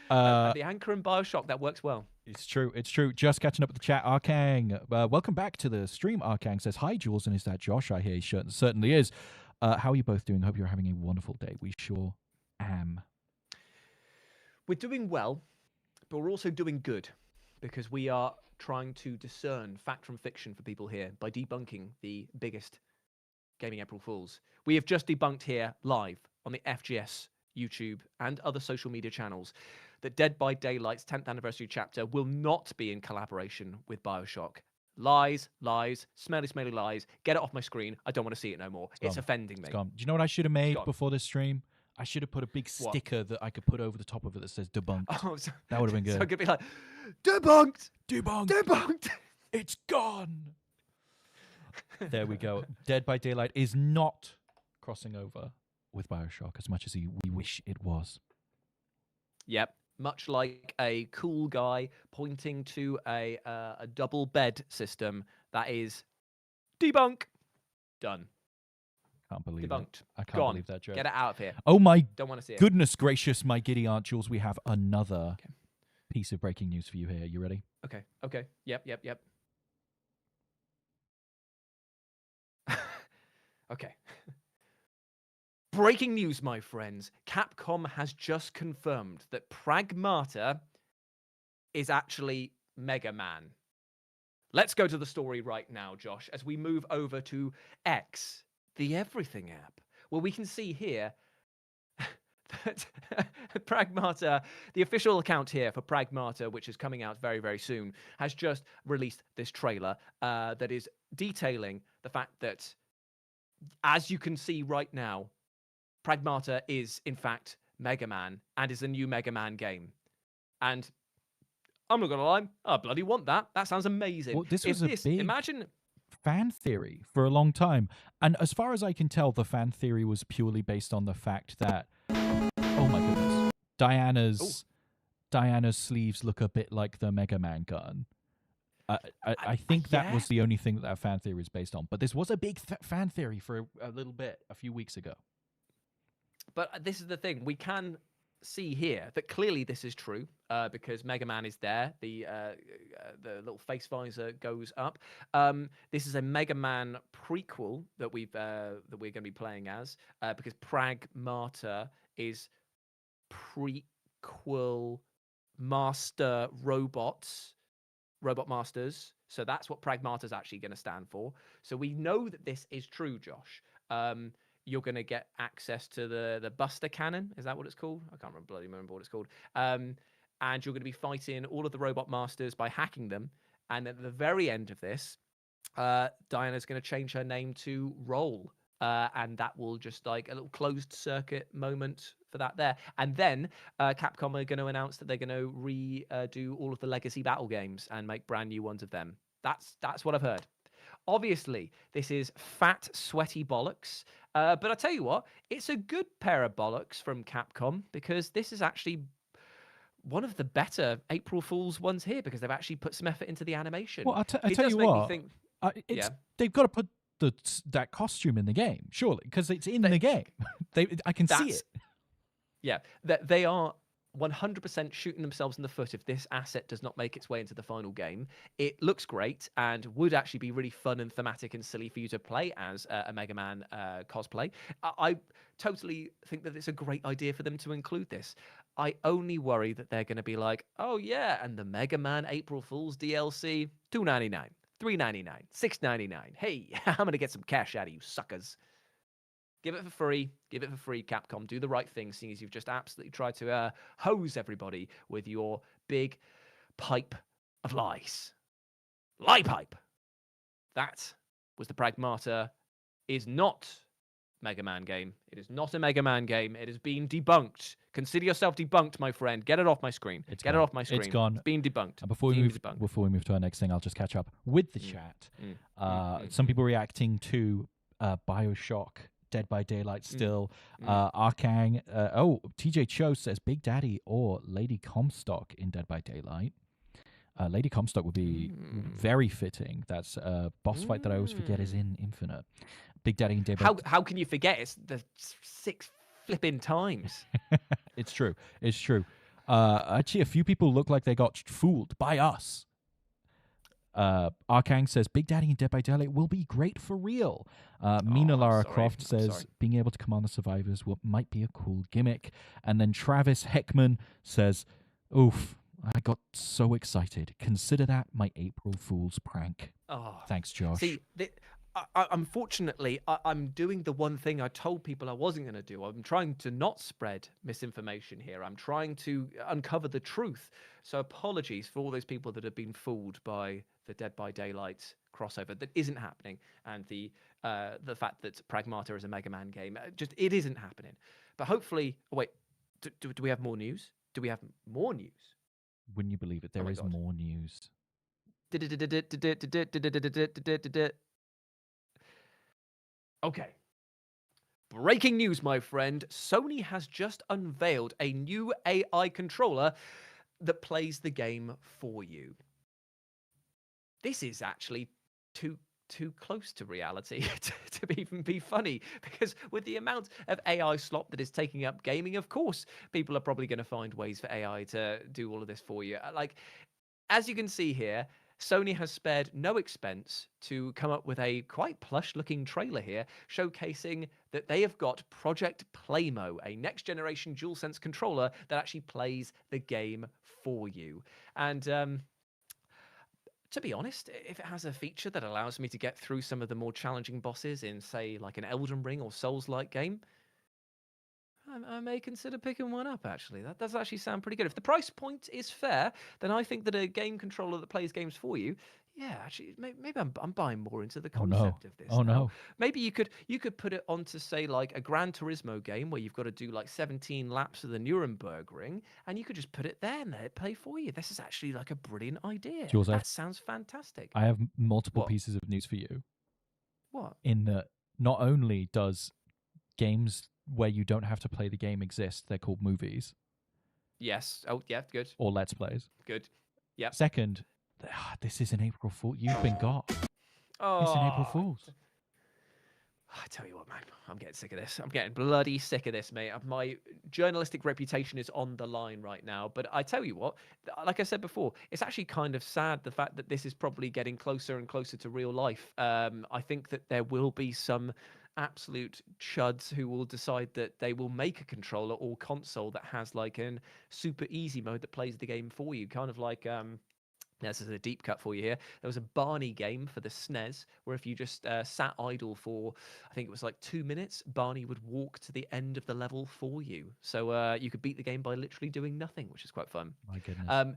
The anchor in BioShock, that works well. It's true. It's true. Just catching up with the chat. Arkang, welcome back to the stream. Arkang says, "Hi, Jules, and is that Josh?" I hear he certainly is. How are you both doing? Hope you're having a wonderful day. We sure am. We're doing well, but we're also doing good because we are trying to discern fact from fiction for people here by debunking the biggest Gaming April Fools. We have just debunked here live on the FGS YouTube and other social media channels that Dead by Daylight's 10th anniversary chapter will not be in collaboration with BioShock. Lies, smelly lies. Get it off my screen. I don't want to see it no more. It's offending me. Do you know what I should have made before this stream? I should have put a big sticker that I could put over the top of it that says debunked. Oh, so, that would have been good. So it could be like, debunked. It's gone. There we go. Dead by Daylight is not crossing over with BioShock as much as we wish it was. Yep. Much like a cool guy pointing to a double bed system that is debunk. Done. Can't believe Debunked. it. I can't believe that joke. Get it out of here. Oh my Don't want to see it. Goodness gracious, my giddy aunt Jules, we have another piece of breaking news for you here. You ready? Okay. Yep. Okay. Breaking news, my friends. Capcom has just confirmed that Pragmata is actually Mega Man. Let's go to the story right now, Josh, as we move over to X, the Everything app, where we can see here that Pragmata, the official account here for Pragmata, which is coming out very, very soon, has just released this trailer that is detailing the fact that, as you can see right now, Pragmata is, in fact, Mega Man and is a new Mega Man game. And I'm not going to lie, I bloody want that. That sounds amazing. Well, this was a big imagine fan theory for a long time. And as far as I can tell, the fan theory was purely based on the fact that, oh my goodness, Diana's sleeves look a bit like the Mega Man gun. I think that was the only thing that fan theory is based on. But this was a big fan theory for a little bit, a few weeks ago. But this is the thing. We can see here that clearly this is true because Mega Man is there. The little face visor goes up. This is a Mega Man prequel that we're going to be playing as because Pragmata is prequel master robot masters. So that's what Pragmata is actually going to stand for. So we know that this is true, Josh. You're going to get access to the Buster Cannon. Is that what it's called? I can't remember what it's called. And you're going to be fighting all of the robot masters by hacking them. And at the very end of this, Diana's going to change her name to Roll. And that will just like a little closed circuit moment for that there. And then Capcom are going to announce that they're going to redo all of the legacy battle games and make brand new ones of them. That's what I've heard. Obviously, this is fat, sweaty bollocks. But I tell you what, it's a good pair of bollocks from Capcom because this is actually one of the better April Fool's ones here because they've actually put some effort into the animation. Well, I tell you what, they've got to put that costume in the game, surely, because it's in the game. I can see it. Yeah, they are 100% shooting themselves in the foot if this asset does not make its way into the final game. It looks great and would actually be really fun and thematic and silly for you to play as a Mega Man cosplay. I totally think that it's a great idea for them to include this. I only worry that they're going to be like, oh yeah, and the Mega Man April Fool's DLC, $2.99. $3.99, $6.99. Hey, I'm going to get some cash out of you suckers. Give it for free. Give it for free, Capcom. Do the right thing, seeing as you've just absolutely tried to hose everybody with your big pipe of lies. Lie pipe. That was the Pragmata is not Mega Man game. It is not a Mega Man game. It has been debunked. Consider yourself debunked, my friend. Get it off my screen. Get it off my screen. It's gone. It's been debunked. And before we move to our next thing, I'll just catch up with the chat. Some people reacting to BioShock, Dead by Daylight still. Arkang. TJ Cho says Big Daddy or Lady Comstock in Dead by Daylight. Lady Comstock would be very fitting. That's a boss fight that I always forget is in Infinite. Big Daddy and Dead by How can you forget? It's the 6 flipping times. It's true. It's true. Actually, a few people look like they got fooled by us. Arkang says Big Daddy and Dead by Daylight will be great for real. Mina Lara Croft says being able to command the survivors might be a cool gimmick. And then Travis Heckman says, oof, I got so excited. Consider that my April Fool's prank. Oh, thanks, Josh. See, unfortunately, I'm doing the one thing I told people I wasn't going to do. I'm trying to not spread misinformation here. I'm trying to uncover the truth. So apologies for all those people that have been fooled by the Dead by Daylight crossover that isn't happening, and the fact that Pragmata is a Mega Man game. Just it isn't happening. But hopefully, wait, do we have more news? Do we have more news? Wouldn't you believe it? There is more news. Okay. Breaking news, my friend. Sony has just unveiled a new AI controller that plays the game for you. This is actually too close to reality to even be funny, because with the amount of AI slop that is taking up gaming, of course, people are probably going to find ways for AI to do all of this for you. Like, as you can see here, Sony has spared no expense to come up with a quite plush-looking trailer here, showcasing that they have got Project Playmo, a next-generation DualSense controller that actually plays the game for you. And to be honest, if it has a feature that allows me to get through some of the more challenging bosses in, say, like an Elden Ring or Souls-like game, I may consider picking one up, actually. That does actually sound pretty good. If the price point is fair, then I think that a game controller that plays games for you, yeah, actually, maybe I'm buying more into the concept of this. Oh, no. Maybe you could put it onto, say, like a Gran Turismo game where you've got to do like 17 laps of the Nuremberg Ring, and you could just put it there and let it play for you. This is actually like a brilliant idea. Jules, that sounds fantastic. I have multiple pieces of news for you. What? In that, not only does games where you don't have to play the game exist, they're called movies. Yes. Oh, yeah, good. Or Let's Plays. Good. Yeah. Second, this is an April Fool. You've been got. Oh. It's an April Fool's. I tell you what, man, I'm getting sick of this. I'm getting bloody sick of this, mate. My journalistic reputation is on the line right now. But I tell you what, like I said before, it's actually kind of sad the fact that this is probably getting closer and closer to real life. I think that there will be some absolute chuds who will decide that they will make a controller or console that has like an super easy mode that plays the game for you, kind of like this is a deep cut for you here. There was a Barney game for the SNES where if you just sat idle for, I think it was like 2 minutes, Barney would walk to the end of the level for you. So you could beat the game by literally doing nothing, which is quite fun. My goodness.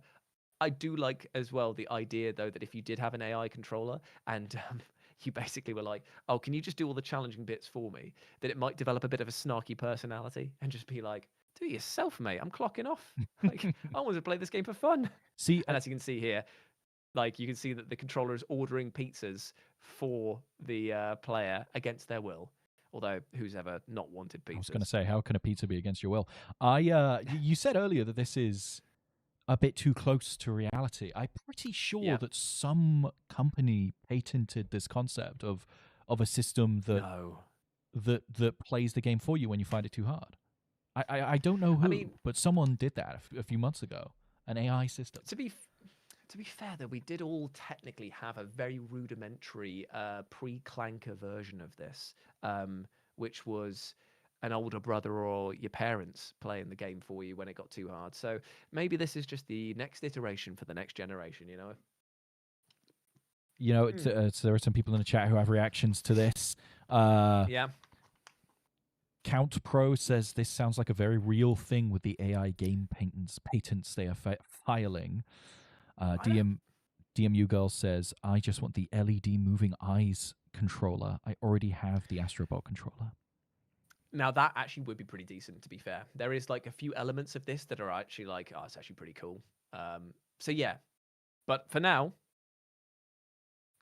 I do like as well the idea though that if you did have an AI controller and you basically were like, oh, can you just do all the challenging bits for me? That it might develop a bit of a snarky personality and just be like, do it yourself, mate. I'm clocking off. Like, I want to play this game for fun. See, and as you can see here, like you can see that the controller is ordering pizzas for the player against their will. Although who's ever not wanted pizzas? I was going to say, how can a pizza be against your will? You said earlier that this is a bit too close to reality. I'm pretty sure that some company patented this concept of a system that plays the game for you when you find it too hard. I don't know who, but someone did that a few months ago. An AI system. To be fair, though, we did all technically have a very rudimentary pre-clanker version of this, which was an older brother or your parents playing the game for you when it got too hard. So maybe this is just the next iteration for the next generation, you know? You know, there are some people in the chat who have reactions to this. Yeah. Count Pro says this sounds like a very real thing with the AI game patents they are filing. DMU Girl says, I just want the LED moving eyes controller. I already have the Astrobot controller. Now, that actually would be pretty decent, to be fair. There is like a few elements of this that are actually like, oh, it's actually pretty cool. So, yeah. But for now,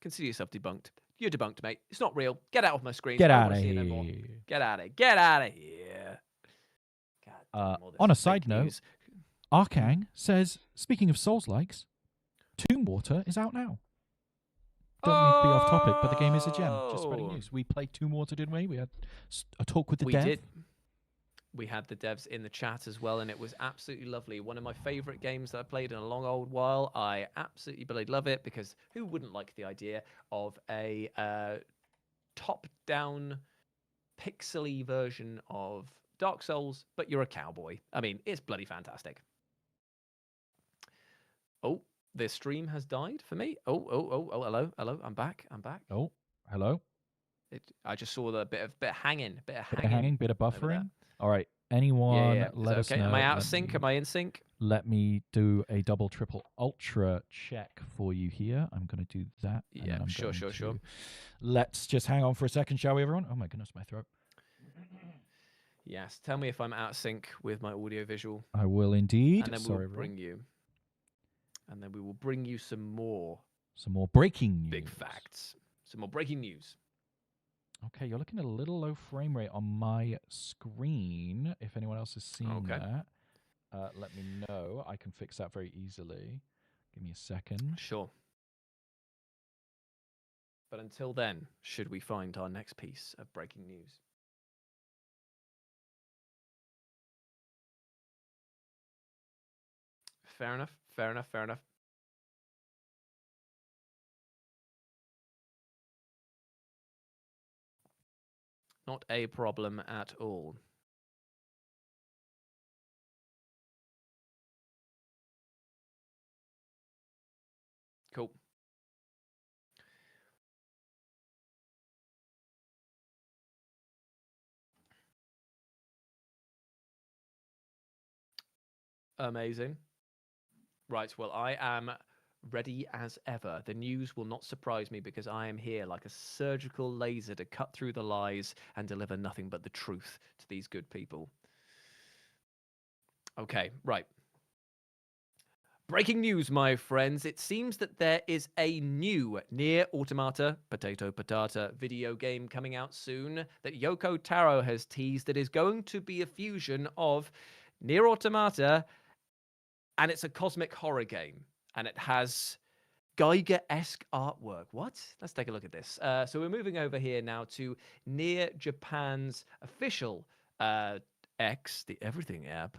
consider yourself debunked. You're debunked, mate. It's not real. Get out of my screen. Get out of here. No Get out of here. Get out of here. God, on a side note, Arkang says, speaking of Souls-likes, Tomb Water is out now. Don't mean to be off topic, but the game is a gem. Just spreading news. We played Tomb Water, didn't we? We had a talk with the dev. We did. We had the devs in the chat as well, and it was absolutely lovely. One of my favorite games that I played in a long old while. I absolutely love it because who wouldn't like the idea of a top-down pixely version of Dark Souls, but you're a cowboy. I mean, it's bloody fantastic. Oh, the stream has died for me. Oh, hello. I'm back. Oh, hello. I just saw the bit of hanging, bit of buffering. All right, anyone, let us know. Am I out of sync? Am I in sync? Let me do a double, triple, ultra check for you here. I'm going to do that. Yeah, sure. Let's just hang on for a second, shall we, everyone? Oh my goodness, my throat. Yes, tell me if I'm out of sync with my audio visual. I will indeed. And then we will bring you some more breaking news. Big facts. Some more breaking news. Okay, you're looking at a little low frame rate on my screen. If anyone else has seen that, let me know. I can fix that very easily. Give me a second. Sure. But until then, should we find our next piece of breaking news? Fair enough. Not a problem at all. Cool. Amazing. Right, well, I am ready as ever. The news will not surprise me because I am here like a surgical laser to cut through the lies and deliver nothing but the truth to these good people. Okay, right. Breaking news, my friends. It seems that there is a new Nier Automata, potato patata video game coming out soon that Yoko Taro has teased that is going to be a fusion of Nier Automata, and it's a cosmic horror game. And it has Geiger-esque artwork. What? Let's take a look at this. So we're moving over here now to Nier Japan's official X, the Everything app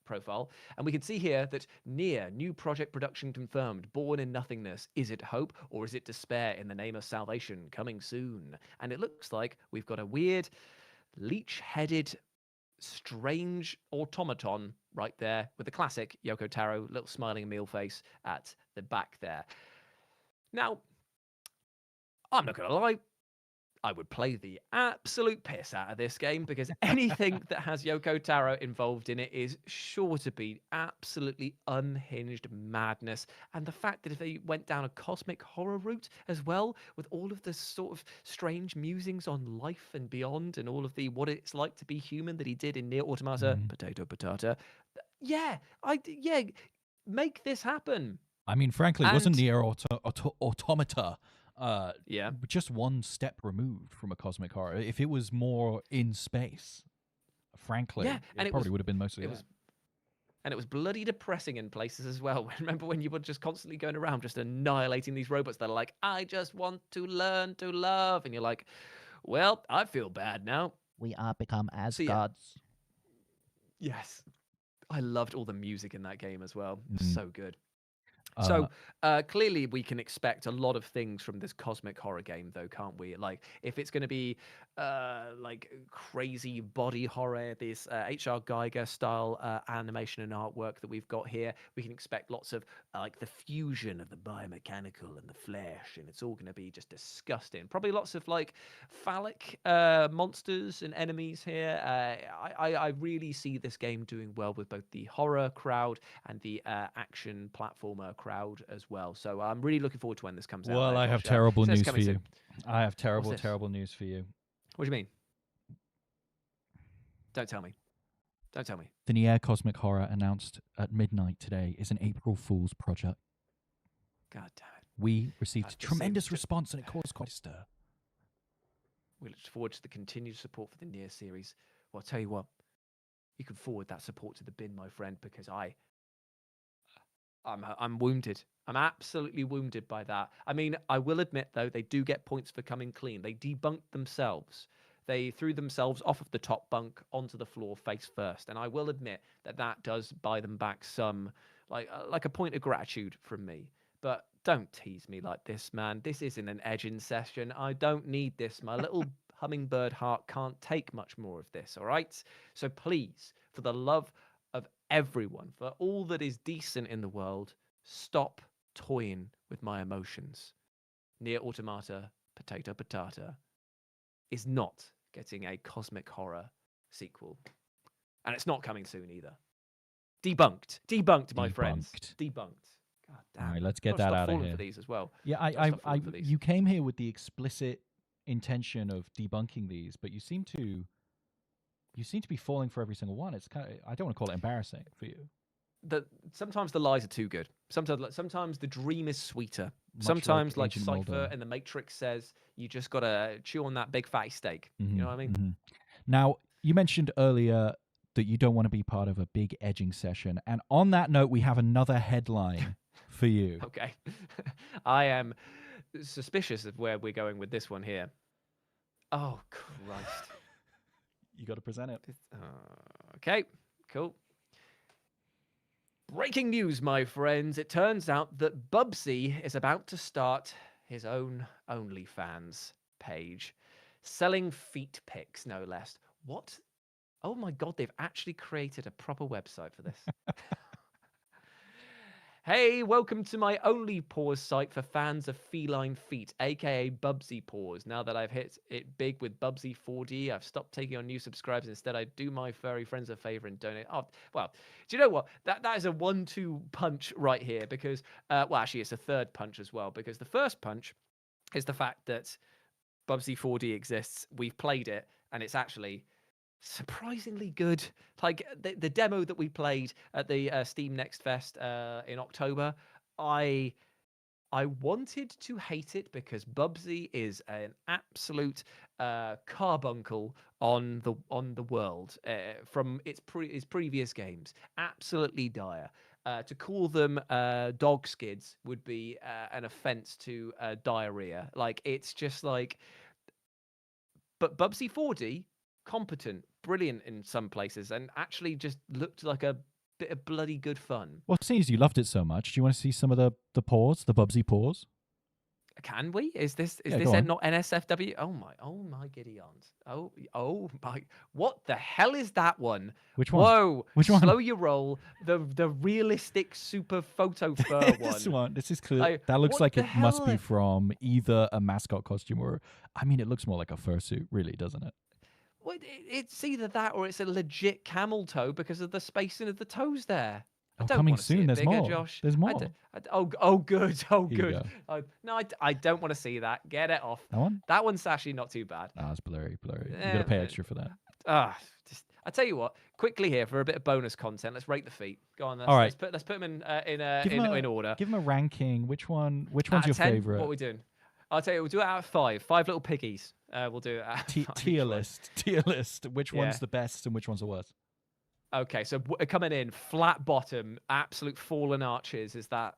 profile, and we can see here that Nier, new project production confirmed, born in nothingness. Is it hope or is it despair in the name of salvation? Coming soon. And it looks like we've got a weird leech-headed strange automaton right there with the classic Yoko Taro little smiling meal face at the back there. Now, I'm not gonna lie, I would play the absolute piss out of this game because anything that has Yoko Taro involved in it is sure to be absolutely unhinged madness. And the fact that if they went down a cosmic horror route as well, with all of the sort of strange musings on life and beyond, and all of the what it's like to be human that he did in Near Automata, potato, yeah, make this happen. I mean, frankly, wasn't Nier Automata yeah, just one step removed from a cosmic horror? If it was more in space, frankly, yeah, and it probably would have been mostly that. And it was bloody depressing in places as well. Remember when you were just constantly going around just annihilating these robots that are like, I just want to learn to love. And you're like, well, I feel bad now. We are become as gods. Yes. I loved all the music in that game as well. So good. So clearly we can expect a lot of things from this cosmic horror game, though, can't we? Like, if it's going to be like crazy body horror, this H.R. Geiger style animation and artwork that we've got here, we can expect lots of like the fusion of the biomechanical and the flesh, and it's all going to be just disgusting. Probably lots of like phallic monsters and enemies here. I really see this game doing well with both the horror crowd and the action platformer crowd as well. So I'm really looking forward to when this comes out. Well, I have terrible news for you. I have terrible news for you. What do you mean? Don't tell me. Don't tell me. The Nier Cosmic Horror announced at midnight today is an April Fool's project. God damn it. We received tremendous response and it caused quite a stir. We look forward to the continued support for the Nier series. Well, I'll tell you what. You can forward that support to the bin, my friend, because I'm wounded. I'm absolutely wounded by that. I mean, I will admit, though, they do get points for coming clean. They debunked themselves. They threw themselves off of the top bunk onto the floor face first. And I will admit that that does buy them back some, like a point of gratitude from me. But don't tease me like this, man. This isn't an edging session. I don't need this. My little hummingbird heart can't take much more of this, all right? So please, for the love of everyone, for all that is decent in the world, stop toying with my emotions. Nier Automata, potato, is not getting a cosmic horror sequel. And it's not coming soon either. Debunked, my friends. Debunked. God damn. All right, let's get that out of here. For these as well. Yeah, you came here with the explicit intention of debunking these, but you seem to be falling for every single one. It's kind of, I don't want to call it embarrassing for you. Sometimes the lies are too good. Sometimes the dream is sweeter. Sometimes like Cypher and the Matrix says, you just gotta chew on that big fatty steak. You know what I mean? Now, you mentioned earlier that you don't want to be part of a big edging session, and on that note, we have another headline for you. Okay. I am suspicious of where we're going with this one here. Oh, Christ. You got to present it. Okay, cool. Breaking news, my friends. It turns out that Bubsy is about to start his own OnlyFans page, selling feet pics, no less. What? Oh my God, they've actually created a proper website for this. Hey, welcome to my only paws site for fans of feline feet, aka Bubsy Paws. Now that I've hit it big with Bubsy 4D, I've stopped taking on new subscribers. Instead, I do my furry friends a favor and donate. Oh, well, do you know what? That is a 1-2 punch right here because, well, actually, it's a third punch as well because the first punch is the fact that Bubsy 4D exists. We've played it, and it's actually surprisingly good. Like the demo that we played at the Steam Next Fest in October, I wanted to hate it because Bubsy is an absolute carbuncle on the world from his previous games. Absolutely dire. To call them dog skids would be an offense to diarrhea. Like it's just like, but Bubsy 4D competent, brilliant in some places, and actually just looked like a bit of bloody good fun. Well, seeing as you loved it so much, do you want to see some of the paws, the Bubsy paws? Can we? Is this Yeah, go on. not NSFW? Oh my giddy aunt. Oh my! What the hell is that one? Which one? Whoa! Which one? Slow your roll. The realistic super photo fur This one. one. This is clear. Like, That looks what like the it must be hell? from either a mascot costume or, I mean, it looks more like a fursuit, really, doesn't it? Well, it's either that or it's a legit camel toe because of the spacing of the toes there. I Oh, don't coming want to see soon. it There's bigger, more. Josh. There's more. Oh, good. Oh, Here you good. go. No, I don't want to see that. Get it off. That one? That one's actually not too bad. Ah, it's blurry. You got to pay extra for that. I tell you what. Quickly here for a bit of bonus content. Let's rate the feet. Go on. All right. Let's put them in order. Give them a ranking. Which one's Out your of 10, favorite? what are we doing? I'll tell you. We'll do it out of 5. 5 little piggies. We'll do it out of 5 Tier list. Tier list. Which Yeah. one's the best and which one's the worst? Okay, so coming in flat bottom, absolute fallen arches is that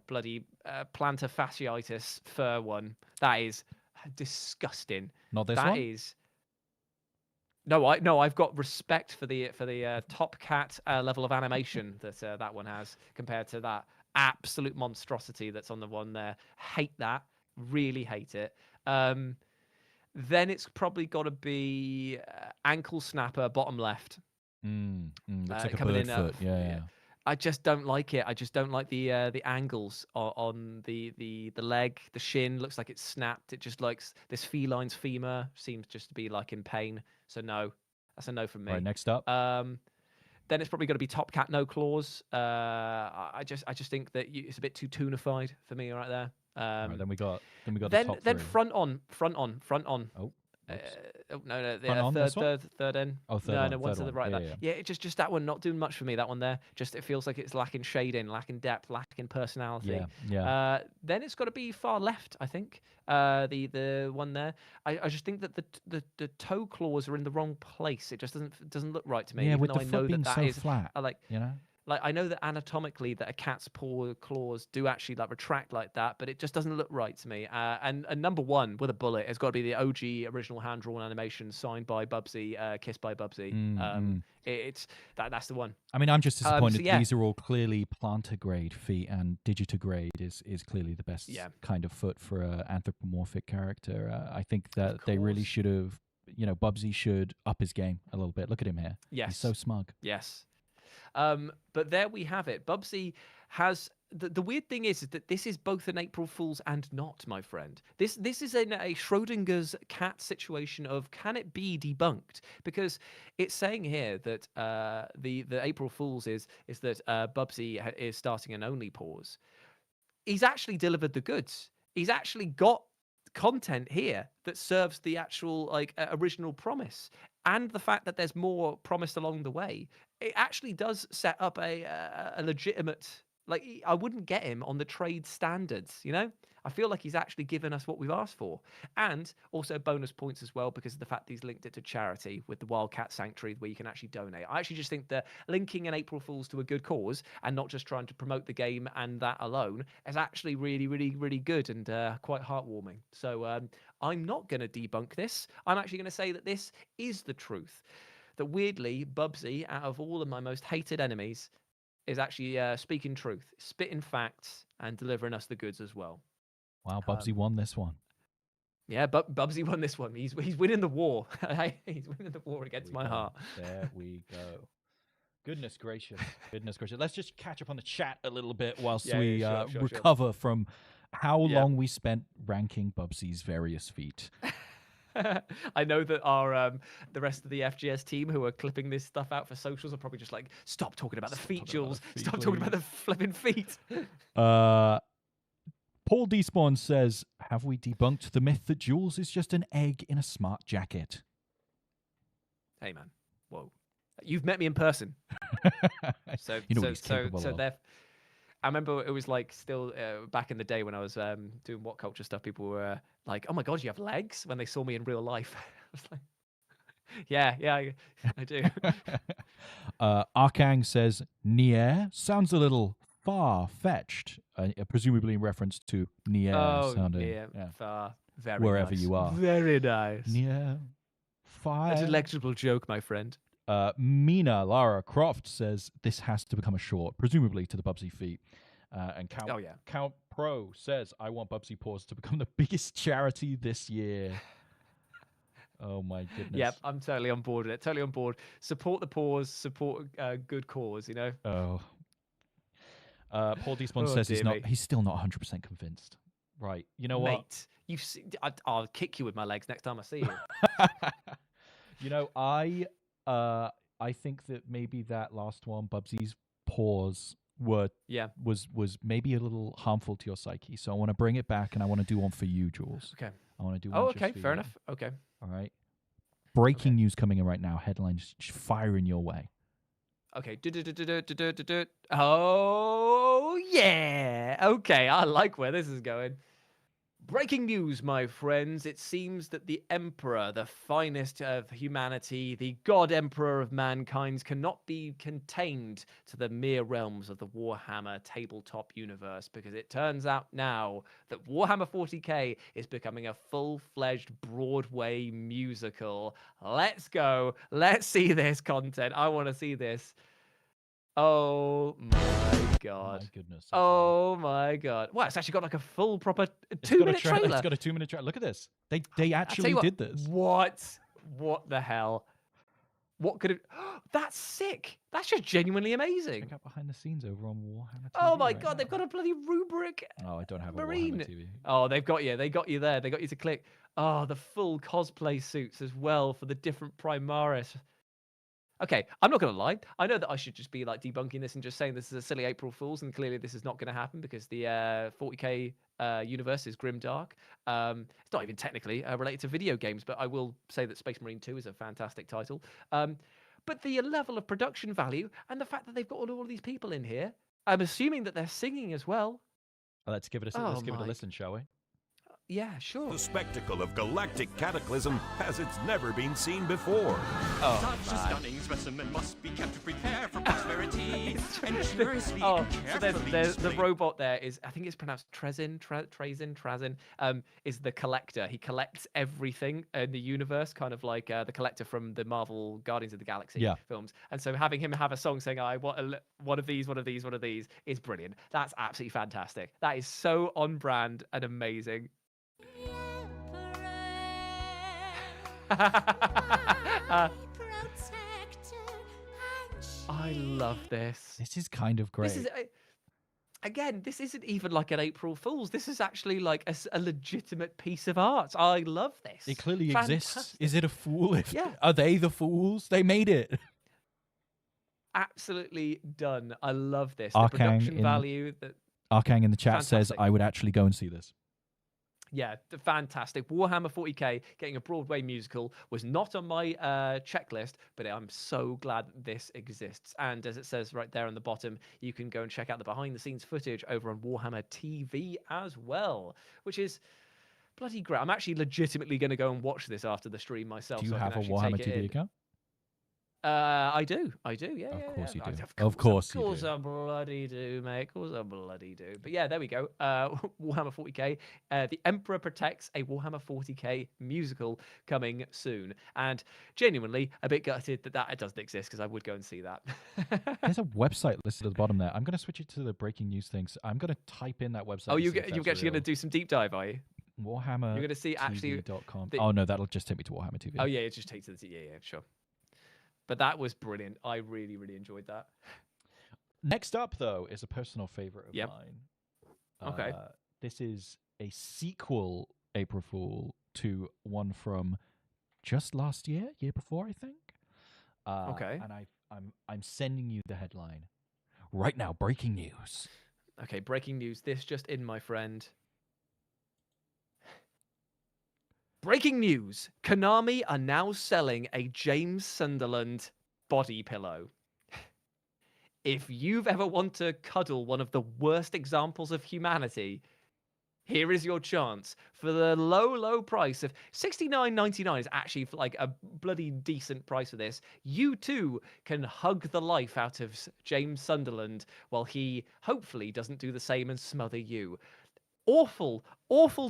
bloody plantar fasciitis fur one. That is disgusting. Not this That one? is. No, I've got respect for the Top Cat level of animation that that one has compared to that absolute monstrosity that's on the one there. Hate that. Really hate it. Then it's probably got to be ankle snapper, bottom left. Looks like a coming bird in, foot. Yeah. I just don't like it. I just don't like the angles on the leg. The shin looks like it's snapped. It just likes this feline's femur seems just to be like in pain. So no, that's a no from me. Right, next up. Then it's probably got to be Top Cat, no claws. I just think that it's a bit too toonified for me right there. Right, then we got the top then three. front on. Oh. No, Front on, this one? third in. Oh, third no, one, no, one third to the one. right. Yeah, There. Yeah, it's just that one not doing much for me. That one there, just it feels like it's lacking shading, lacking depth, lacking personality. Yeah. Then it's got to be far left, I think. The one there. I just think that the toe claws are in the wrong place. It just doesn't look right to me. Yeah, even with though the I foot know being that so is flat. like. Like I know that anatomically that a cat's paw claws do actually like retract like that, but it just doesn't look right to me. And number one with a bullet has got to be the OG original hand drawn animation signed by Bubsy, kissed by Bubsy. That's the one. I mean, I'm just disappointed. yeah. These are all clearly plantar grade feet, and digitigrade is clearly the best kind of foot for an anthropomorphic character. I think that they really should have, Bubsy should up his game a little bit. Look at him here. Yes. He's so smug. Yes. But there we have it. Bubsy has the weird thing is that this is both an April Fool's and not, my friend. This is a Schrodinger's cat situation of can it be debunked? Because it's saying here that the April Fool's is that Bubsy is starting an only pause. He's actually delivered the goods. He's actually got content here that serves the actual original promise, and the fact that there's more promised along the way. It actually does set up a legitimate, I wouldn't get him on the trade standards, I feel like he's actually given us what we've asked for. And also bonus points as well because of the fact that he's linked it to charity with the Wildcat Sanctuary where you can actually donate. I actually just think that linking an April Fool's to a good cause and not just trying to promote the game and that alone is actually really, really, really good and quite heartwarming. So I'm not going to debunk this. I'm actually going to say that this is the truth. That weirdly, Bubsy, out of all of my most hated enemies, is actually speaking truth, spitting facts, and delivering us the goods as well. Wow, Bubsy won this one. Yeah, Bubsy won this one. He's winning the war. He's winning the war against my heart. There we go. Goodness gracious. Let's just catch up on the chat a little bit whilst we recover from how long we spent ranking Bubsy's various feet. I know that our the rest of the FGS team who are clipping this stuff out for socials are probably just like, stop talking about the feet, Jules. Stop talking about the flipping feet. Paul Despawn says, have we debunked the myth that Jules is just an egg in a smart jacket? Hey, man. Whoa. You've met me in person. So, you know what he's capable of. I remember it was like still back in the day when I was doing What Culture stuff, people were like, oh my God, you have legs when they saw me in real life. I was like, yeah, I do. Arkang says, Nier sounds a little far-fetched, presumably in reference to Nier sounding Nier, far, very wherever nice. you are. Very nice. Nier, fire. A delectable joke, my friend. Mina Lara Croft says this has to become a short, presumably to the Bubsy feet. And Count Pro says, I want Bubsy Paws to become the biggest charity this year. Oh my goodness. Yep, I'm totally on board with it. Totally on board. Support the paws, support good cause, you know? Oh. Paul Despawn says he's still not 100% convinced. Right. You know what? Mate, I'll kick you with my legs next time I see you. You know, I think that maybe that last one, Bubsy's paws, was maybe a little harmful to your psyche. So I want to bring it back, and I want to do one for you, Jules. Okay. I want to do one. Okay, fair enough. Okay. All right. Breaking news coming in right now. Headlines firing your way. Okay. Oh yeah. Okay, I like where this is going. Breaking news, my friends. It seems that the Emperor, the finest of humanity, the God Emperor of mankind, cannot be contained to the mere realms of the Warhammer tabletop universe, because it turns out now that Warhammer 40k is becoming a full-fledged Broadway musical. Let's go. Let's see this content. I want to see this. Oh my god. Oh my goodness. Oh my god. Wow, it's actually got like a full proper 2-minute trailer. It's got a 2-minute trailer. Look at this. They actually did this. What the hell? What could it That's sick. That's just genuinely amazing. Check out behind the scenes over on Warhammer TV. Oh my god, they've got a bloody rubric. Oh, I don't have Marine. a Warhammer TV. Oh, they've got you. They got you there. They got you to click. Oh, the full cosplay suits as well for the different Primaris. Okay, I'm not going to lie. I know that I should just be like debunking this and just saying this is a silly April Fool's, and clearly this is not going to happen because the 40k universe is grimdark. It's not even technically related to video games, but I will say that Space Marine 2 is a fantastic title. But the level of production value and the fact that they've got all of these people in here, I'm assuming that they're singing as well. Let's give it a listen, shall we? Yeah, sure. The spectacle of galactic cataclysm as it's never been seen before. Such a stunning specimen must be kept to prepare for prosperity. And curiously so carefully there's the robot there is, I think it's pronounced Trazin, is the collector. He collects everything in the universe, kind of like the collector from the Marvel Guardians of the Galaxy films. And so having him have a song saying, I want one of these is brilliant. That's absolutely fantastic. That is so on brand and amazing. I love this. This is kind of great. This isn't even like an April Fool's. This is actually like a legitimate piece of art. I love this. It clearly exists. Is it a fool? Are they the fools? They made it. Absolutely done. I love this. The production value. Arkang in the chat says, I would actually go and see this. Yeah, fantastic. Warhammer 40k getting a Broadway musical was not on my checklist, but I'm so glad that this exists. And as it says right there on the bottom, you can go and check out the behind-the-scenes footage over on Warhammer TV as well, which is bloody great. I'm actually legitimately going to go and watch this after the stream myself. Do you have a Warhammer TV account? I do. Yeah. Of course you do. Of course I bloody do, mate. Of course I bloody do. But yeah, there we go. Warhammer 40k. The Emperor Protects, a Warhammer 40k musical coming soon. And genuinely a bit gutted that it doesn't exist, because I would go and see that. There's a website listed at the bottom there. I'm going to switch it to the breaking news things. I'm going to type in that website. Oh, you're actually going to do some deep dive, are you? Warhammer. You're going to see actually. .com. Oh no, that'll just take me to Warhammer TV. Oh yeah, it just takes you to the yeah, sure. But that was brilliant. I really, really enjoyed that. Next up, though, is a personal favorite of mine. Okay. This is a sequel, April Fool, to one from just last year before, I think. Okay. And I'm sending you the headline right now. Breaking news. Okay, breaking news. This just in, my friend. Breaking news. Konami are now selling a James Sunderland body pillow. If you've ever wanted to cuddle one of the worst examples of humanity, here is your chance. For the low, low price of $69.99 is actually like a bloody decent price for this. You too can hug the life out of James Sunderland while he hopefully doesn't do the same and smother you. Awful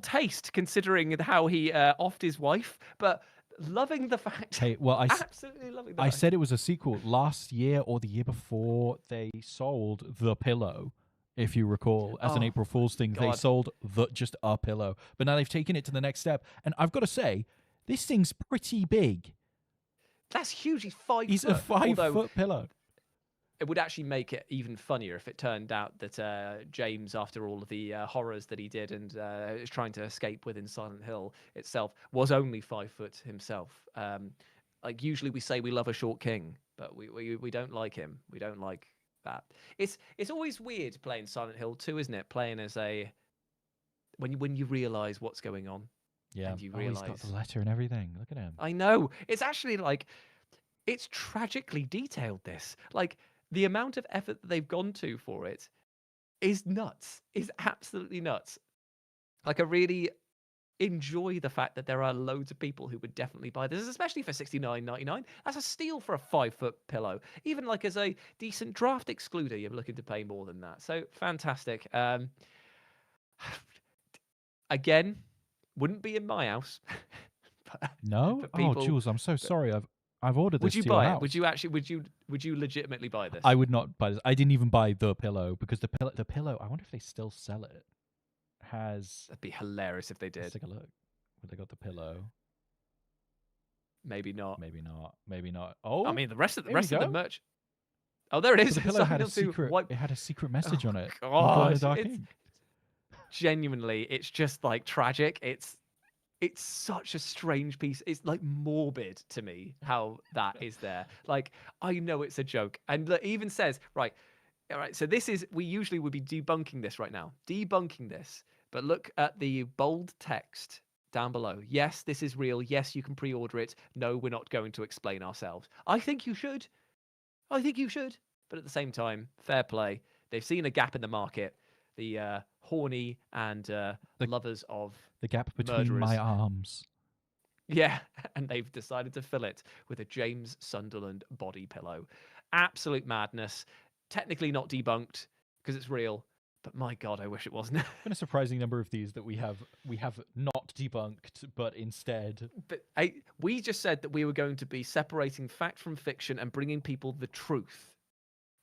taste considering how he offed his wife, but loving the fact. Hey, well, absolutely loving the I fact. said it was a sequel. Last year or the year before, they sold the pillow. If you recall, as an April Fool's thing, they sold just a pillow. But now they've taken it to the next step. And I've got to say, this thing's pretty big. That's huge. He's 5 foot. He's a 5-foot pillow. It would actually make it even funnier if it turned out that James, after all of the horrors that he did and is trying to escape within Silent Hill itself, was only 5 foot himself. Like usually we say we love a short king, but we don't like him. We don't like that. It's always weird playing Silent Hill 2, isn't it? Playing as when you realize what's going on. Yeah, and you realize he's got the letter and everything. Look at him. I know. It's actually like it's tragically detailed. This the amount of effort that they've gone to for it is nuts. Is absolutely nuts. Like I really enjoy the fact that there are loads of people who would definitely buy this, especially for $69.99. That's a steal for a 5-foot pillow. Even like as a decent draft excluder, you're looking to pay more than that. So fantastic. Again, wouldn't be in my house. No? Oh, Jules, I'm so sorry. I've ordered this. Would you to your buy it? house. Would you actually? Would you legitimately buy this? I would not buy this. I didn't even buy the pillow because the pillow. I wonder if they still sell it. That'd be hilarious if they did. Let's take a look. Would they got the pillow? Maybe not. Maybe not. Maybe not. Oh, I mean, the rest of the merch. Oh, there it is. the pillow had a secret. It had a secret message on it. God, genuinely, it's just like tragic. It's such a strange piece. It's like morbid to me how that is there. Like I know it's a joke, and it even says right. All right. So we usually would be debunking this right now. Debunking this, but look at the bold text down below. Yes, this is real. Yes, you can pre-order it. No, we're not going to explain ourselves. I think you should. But at the same time, fair play. They've seen a gap in the market. The horny and lovers of the gap between murderers. My arms. Yeah, and they've decided to fill it with a James Sunderland body pillow. Absolute madness. Technically not debunked because it's real, but my God, I wish it wasn't. Been a surprising number of these that we have not debunked, but instead. But we just said that we were going to be separating fact from fiction and bringing people the truth.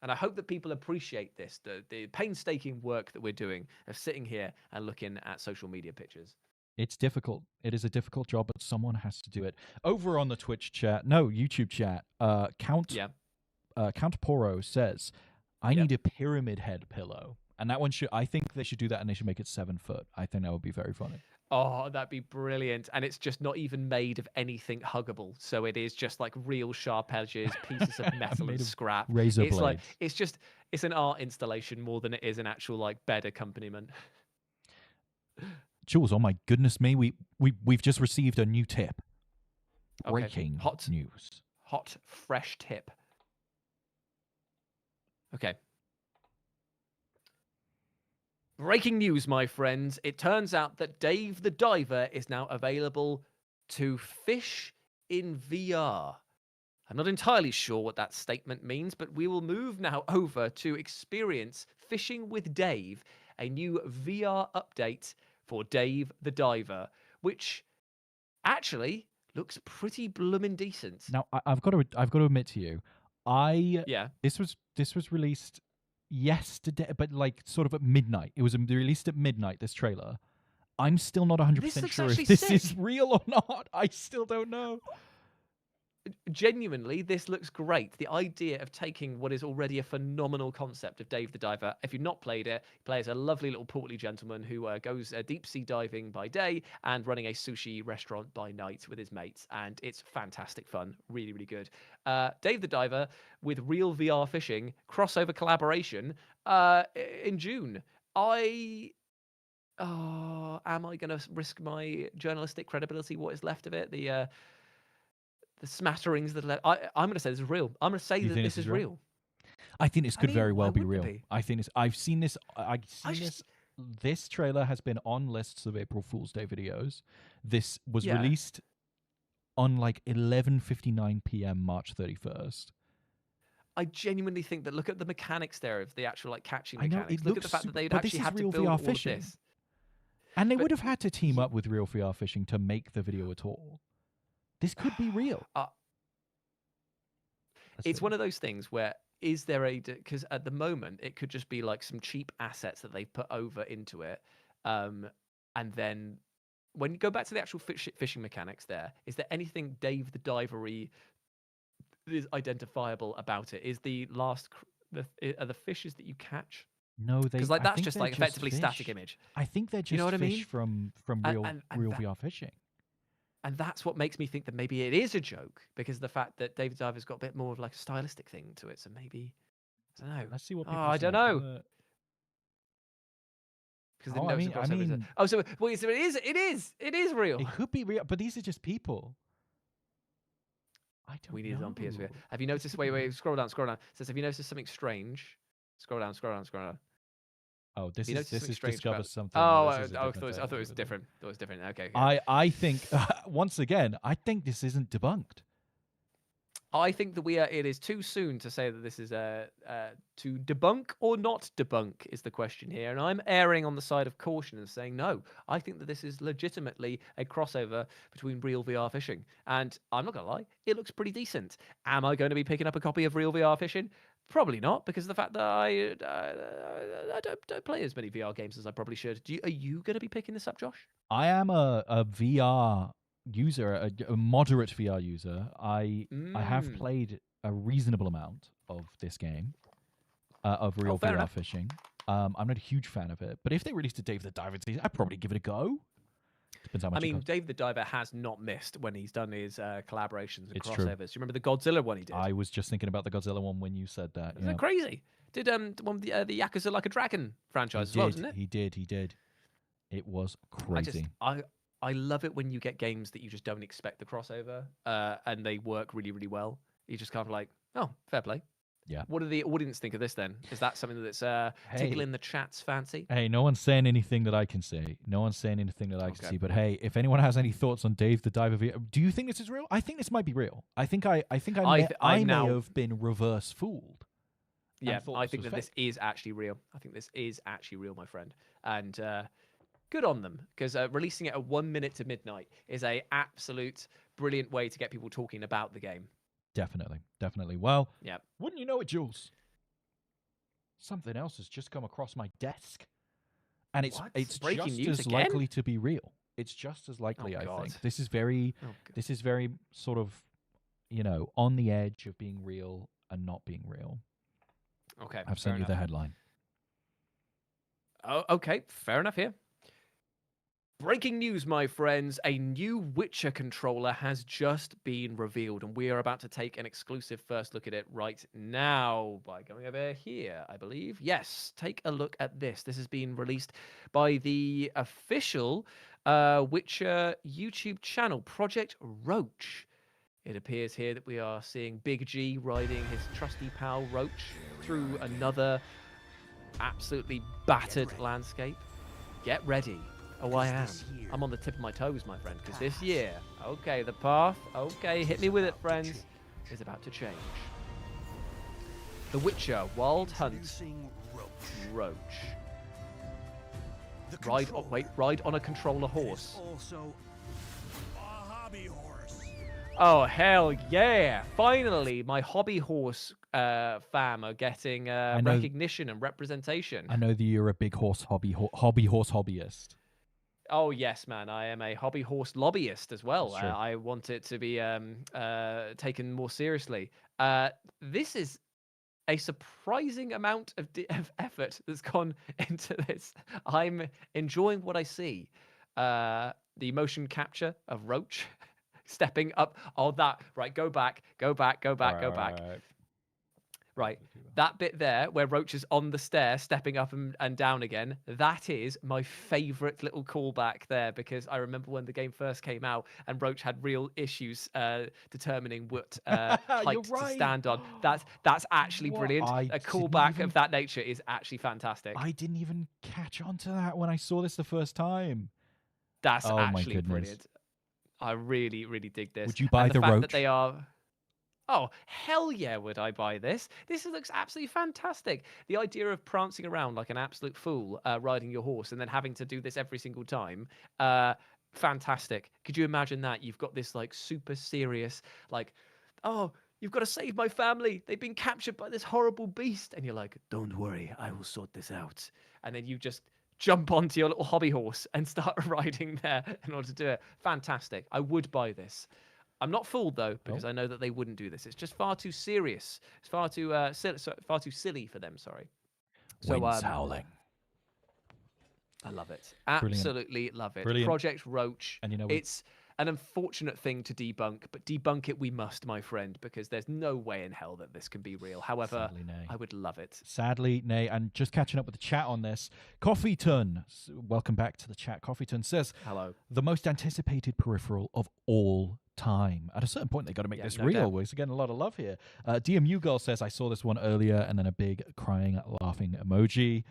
And I hope that people appreciate this, the painstaking work that we're doing of sitting here and looking at social media pictures. It's difficult. It is a difficult job, but someone has to do it. Over on the YouTube chat, Count Poro says, I need a pyramid head pillow. And that one I think they should do that and they should make it 7 foot. I think that would be very funny. Oh, that'd be brilliant. And it's just not even made of anything huggable. So it is just like real sharp edges, pieces of metal and scrap. Razor blades. It's an art installation more than it is an actual like bed accompaniment. Jules, oh my goodness me, we've just received a new tip. Breaking hot news. Hot, fresh tip. Okay. Breaking news, my friends. It turns out that Dave the Diver is now available to fish in VR. I'm not entirely sure what that statement means, but we will move now over to experience Fishing with Dave, a new VR update for Dave the Diver, which actually looks pretty bloomin' decent. Now, I've got to admit to you, this was released yesterday, but like sort of at midnight. It was released at midnight, this trailer. I'm still not 100% sure if this is real or not. I still don't know. Genuinely, this looks great. The idea of taking what is already a phenomenal concept of Dave the Diver. If you've not played it, he plays a lovely little portly gentleman who goes deep sea diving by day and running a sushi restaurant by night with his mates. And it's fantastic fun. Really, really good. Dave the Diver with real VR fishing, crossover collaboration in June. Am I going to risk my journalistic credibility? What is left of it? The smatterings that I'm going to say this is real. I'm going to say that this is real. I think this could very well be real. I think I've seen this. This trailer has been on lists of April Fool's Day videos. This was released on like 11:59 p.m. March 31st. I genuinely think that look at the mechanics there of the actual like catching mechanics. Look at the fact that they'd actually had to build VR all fishing. of this. And they would have had to team up with Real VR Fishing to make the video at all. This could be real. It's one of those things where is there because at the moment it could just be like some cheap assets that they've put over into it, and then when you go back to the actual fishing mechanics, is there anything Dave the Divery is identifiable about it? Is the are the fishes that you catch? No, because I that's think just they're like effectively fish. static image. I think they're just You know what I fish mean? from And real that, VR fishing. and that's what makes me think that maybe it is a joke, because the fact that David Diver's got a bit more of like a stylistic thing to it. So maybe, I don't know. Let's see what Oh, people I say. don't know. Because Oh, I mean, so wait, so it is real. it could be real, but these are just people. I don't We need know. it on PSVR. Have you noticed? Wait, scroll down. It says, have you noticed something strange? Scroll down. Oh, Have you noticed this something is strange discover about... something. Oh, This is a I different thought it was thing. different. Thought it was different. Okay. I think once again, I think this isn't debunked. I think that it is too soon to say that this is to debunk or not debunk is the question here. And I'm erring on the side of caution and saying, no, I think that this is legitimately a crossover between real VR fishing. And I'm not going to lie, it looks pretty decent. Am I going to be picking up a copy of real VR fishing? Probably not, because of the fact that I don't play as many VR games as I probably should. Are you going to be picking this up, Josh? I am a VR user, a moderate VR user. I have played a reasonable amount of this game, of real VR enough. fishing. I'm not a huge fan of it, but if they released a Dave the Diver season, I'd probably give it a go. Depends how much. I mean, Dave the Diver has not missed when he's done his collaborations and It's crossovers. true. You remember the Godzilla one he did? I was just thinking about the Godzilla one when you said that. Isn't it crazy? Did one the Yakuza Like a Dragon franchise as well, didn't it? He did. It was crazy. I love it when you get games that you just don't expect the crossover, and they work really, really well. You just kind of like, oh, fair play. Yeah. What do the audience think of this then? Is that something that's tickling the chat's fancy? Hey, no one's saying anything that I can say. No one's saying anything that I can see. But hey, if anyone has any thoughts on Dave the Diver VR, do you think this is real? I think this might be real. I may have been reverse fooled. Yeah, I think that this is actually real. I think this is actually real, my friend. And good on them, because releasing it at 1 minute to midnight is a absolute brilliant way to get people talking about the game. Definitely. Well, yeah. Wouldn't you know it, Jules? Something else has just come across my desk, and it's breaking just news as again? likely to be real. It's just as likely, I think. This is very sort of, on the edge of being real and not being real. Okay, I've sent you the headline. Oh, okay, fair enough here. Breaking news, my friends. A new Witcher controller has just been revealed, and we are about to take an exclusive first look at it right now by going over here, I believe. Yes, take a look at this. This has been released by the official Witcher YouTube channel, Project Roach. It appears here that we are seeing Big G riding his trusty pal Roach through another absolutely battered landscape. Get ready. Oh, I am. I'm on the tip of my toes, my friend, because this year, okay, the path, okay, hit me with it, friends, is about to change. The Witcher Wild Hunt Roach. Ride on a controller horse. Also a hobby horse. Oh, hell yeah! Finally, my hobby horse fam are getting recognition and representation. I know that you're a big horse hobby horse hobbyist. Oh yes, man! I am a hobby horse lobbyist as well. I want it to be taken more seriously. This is a surprising amount of effort that's gone into this. I'm enjoying what I see. The motion capture of Roach stepping up. Oh, that right. Go back. Right, that bit there where Roach is on the stair, stepping up and down again, that is my favourite little callback there, because I remember when the game first came out and Roach had real issues determining what height to stand on. That's actually brilliant. A callback of that nature is actually fantastic. I didn't even catch on to that when I saw this the first time. That's actually brilliant. I really, really dig this. Would you buy the Roach? That they are... Oh, hell yeah, would I buy this? This looks absolutely fantastic. The idea of prancing around like an absolute fool riding your horse and then having to do this every single time. Fantastic. Could you imagine that? You've got this like super serious, like, oh, you've got to save my family. They've been captured by this horrible beast. And you're like, don't worry, I will sort this out. And then you just jump onto your little hobby horse and start riding there in order to do it. Fantastic. I would buy this. I'm not fooled though, because I know that they wouldn't do this. It's just far too serious. It's far too far too silly for them. Sorry. So Winds howling. I love it. Brilliant. Absolutely love it. Brilliant. Project Roach. And you know, it's an unfortunate thing to debunk, but debunk it we must, my friend, because there's no way in hell that this can be real. However, sadly, nay. I would love it. Sadly, nay. And just catching up with the chat on this, Coffeeton, welcome back to the chat. Coffeeton says, hello. The most anticipated peripheral of all time. At a certain point, they got to make this real. We're getting a lot of love here. DMU Girl says, I saw this one earlier, and then a big crying, laughing emoji.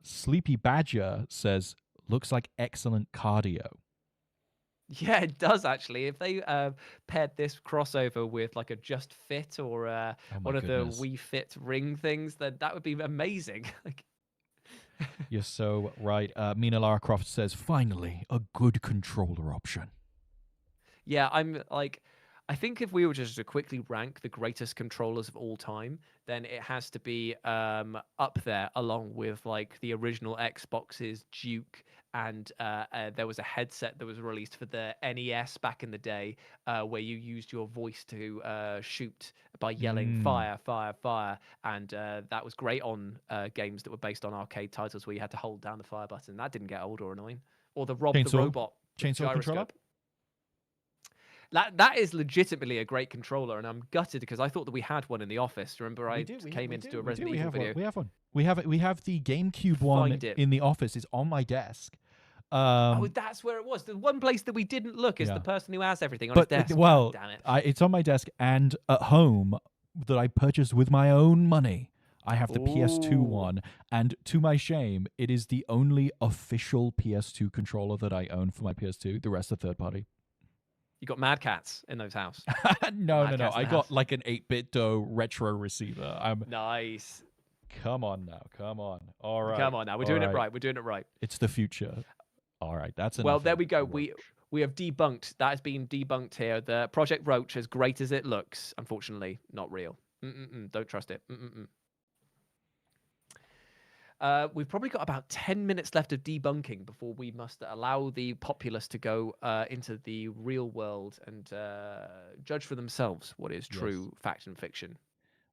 Sleepy Badger says, looks like excellent cardio. Yeah, it does actually. If they paired this crossover with like a Just Fit or one of the Wii Fit ring things, then that would be amazing. You're so right. Mina Lara Croft says, finally, a good controller option. Yeah, I'm like, I think if we were just to quickly rank the greatest controllers of all time, then it has to be up there along with like the original Xbox's Duke, and there was a headset that was released for the NES back in the day where you used your voice to shoot by yelling fire, fire, fire, and that was great on games that were based on arcade titles where you had to hold down the fire button. That didn't get old or annoying. Or the Rob the Robot chainsaw controller. That is legitimately a great controller, and I'm gutted because I thought that we had one in the office. Remember, I came in to do a Resident Evil video. We have one. We have the GameCube one in the office. It's on my desk. Oh, that's where it was. The one place that we didn't look is the person who has everything on his desk. Well, damn it. It's on my desk and at home that I purchased with my own money. I have the PS2 one, and to my shame, it is the only official PS2 controller that I own for my PS2. The rest are third party. You got Mad Cats in those house? No. I got like an 8-bit retro receiver. Nice. Come on now. Come on. All right. Come on now. We're doing it right. We're doing it right. It's the future. All right. That's enough. Well, there we go. We have debunked. That has been debunked here. The Project Roach, as great as it looks, unfortunately, not real. Don't trust it. We've probably got about 10 minutes left of debunking before we must allow the populace to go into the real world and judge for themselves what is true fact and fiction.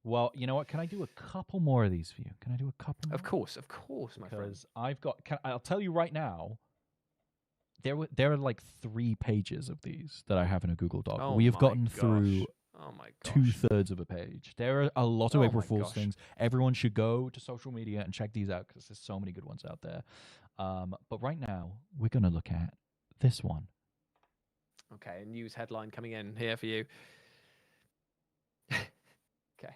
Well, you know what? Can I do a couple more of these for you? Can I do a couple more? Of course, my friend. Because I'll tell you right now, there are like 3 pages of these that I have in a Google Doc. Oh, we have gotten through Oh my gosh. 2/3 of a page. There are a lot of April Fool's things. Everyone should go to social media and check these out because there's so many good ones out there. But right now, we're going to look at this one. Okay, a news headline coming in here for you. Okay.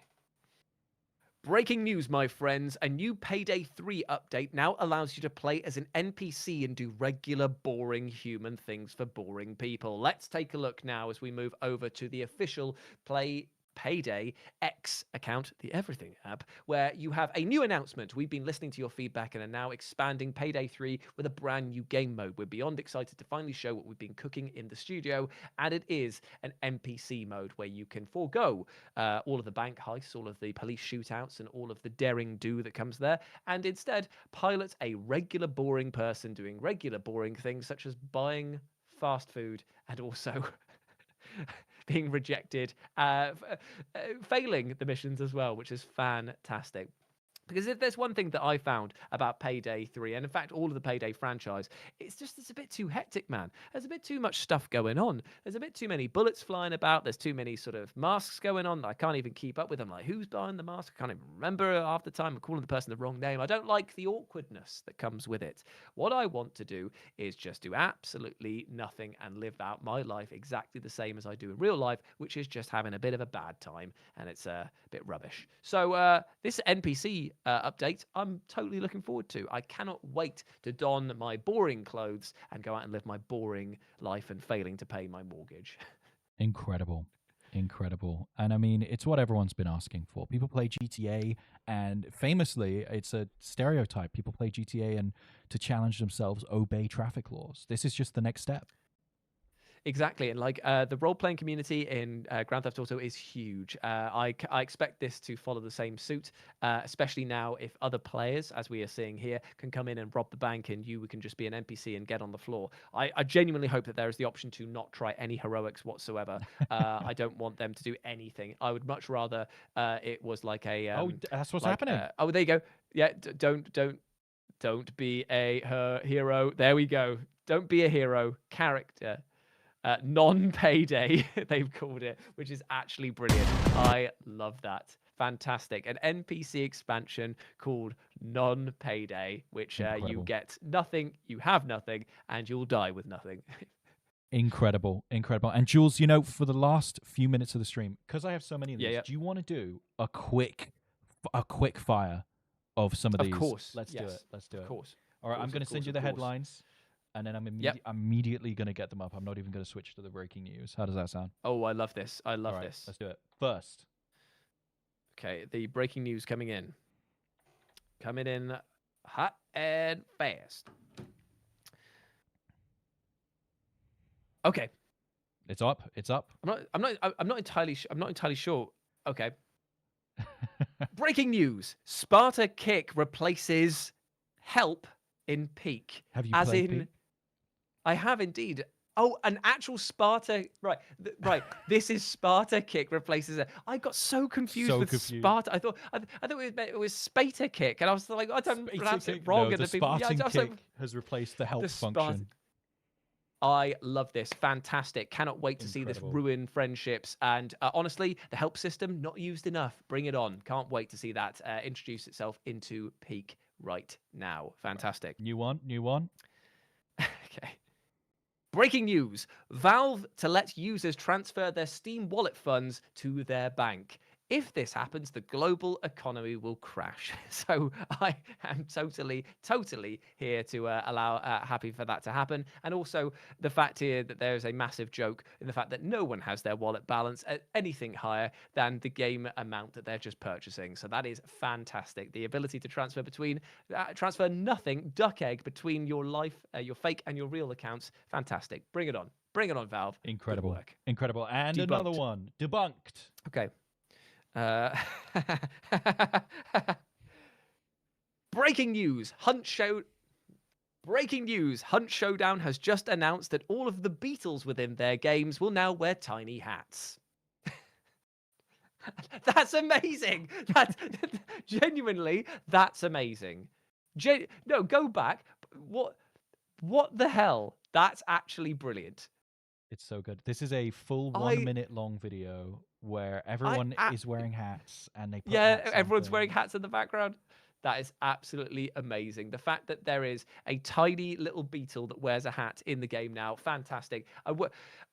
Breaking news, my friends. A new Payday 3 update now allows you to play as an NPC and do regular, boring human things for boring people. Let's take a look now as we move over to the official Payday X account, the Everything app, where you have a new announcement. We've been listening to your feedback and are now expanding Payday 3 with a brand new game mode. We're beyond excited to finally show what we've been cooking in the studio, and it is an NPC mode where you can forego all of the bank heists, all of the police shootouts, and all of the daring do that comes there, and instead pilot a regular, boring person doing regular, boring things such as buying fast food and also being rejected, failing the missions as well, which is fantastic. Because if there's one thing that I found about Payday 3, and in fact all of the Payday franchise, it's a bit too hectic, man. There's a bit too much stuff going on. There's a bit too many bullets flying about. There's too many sort of masks going on. I can't even keep up with them. Like, who's buying the mask? I can't even remember half the time. I'm calling the person the wrong name. I don't like the awkwardness that comes with it. What I want to do is just do absolutely nothing and live out my life exactly the same as I do in real life, which is just having a bit of a bad time, and it's a bit rubbish. So this NPC update, I'm totally looking forward to. I cannot wait to don my boring clothes and go out and live my boring life and failing to pay my mortgage. Incredible. Incredible. And I mean, it's what everyone's been asking for. People play GTA, and famously, it's a stereotype. People play GTA and to challenge themselves, obey traffic laws. This is just the next step. Exactly, and like the role-playing community in Grand Theft Auto is huge. I expect this to follow the same suit, especially now if other players, as we are seeing here, can come in and rob the bank, and you can just be an NPC and get on the floor. I genuinely hope that there is the option to not try any heroics whatsoever. I don't want them to do anything. I would much rather it was like a that's what's like, happening. oh, there you go. Yeah, don't be a hero. There we go. Don't be a hero character. Non-payday, they've called it, which is actually brilliant. I love that. Fantastic. An NPC expansion called Non-Payday, which you get nothing, you have nothing, and you'll die with nothing. Incredible. And Jules, for the last few minutes of the stream, because I have so many of these, do you want to do a quick fire of some of these? Of course. Let's do it. Of course. All right, I'm going to send you the headlines. And then I'm immediately going to get them up. I'm not even going to switch to the breaking news. How does that sound? Oh, I love this. I love this. Let's do it. First. Okay, the breaking news coming in. Coming in hot and fast. Okay. It's up. I'm not entirely sure. Okay. Breaking news. Sparta Kick replaces Help in Peak. Have you played Peak? I have indeed. Oh, an actual Sparta. Right. This is Sparta Kick replaces it. I got so confused with Sparta. I thought it was Spata Kick, and I was like, I don't pronounce it wrong. No, the Spartan Kick has replaced the help function. I love this. Fantastic. Cannot wait to see this ruin friendships. And honestly, the help system, not used enough. Bring it on. Can't wait to see that introduce itself into Peak right now. Fantastic. New one. Okay. Breaking news. Valve to let users transfer their Steam wallet funds to their bank. If this happens, the global economy will crash. So I am totally here to happy for that to happen. And also the fact here that there is a massive joke in the fact that no one has their wallet balance at anything higher than the game amount that they're just purchasing. So that is fantastic. The ability to transfer nothing, duck egg, between your your fake and your real accounts. Fantastic. Bring it on. Bring it on, Valve. Incredible. And Debunked. Another one. Debunked. Okay. Breaking news. Hunt Showdown has just announced that all of the Beatles within their games will now wear tiny hats. That's amazing. Genuinely, that's amazing. No, go back. What the hell? That's actually brilliant. It's so good. This is a full 1 minute long video where everyone is wearing hats and they put hats everyone's on wearing hats in the background. That is absolutely amazing. The fact that there is a tiny little beetle that wears a hat in the game now, fantastic. I'm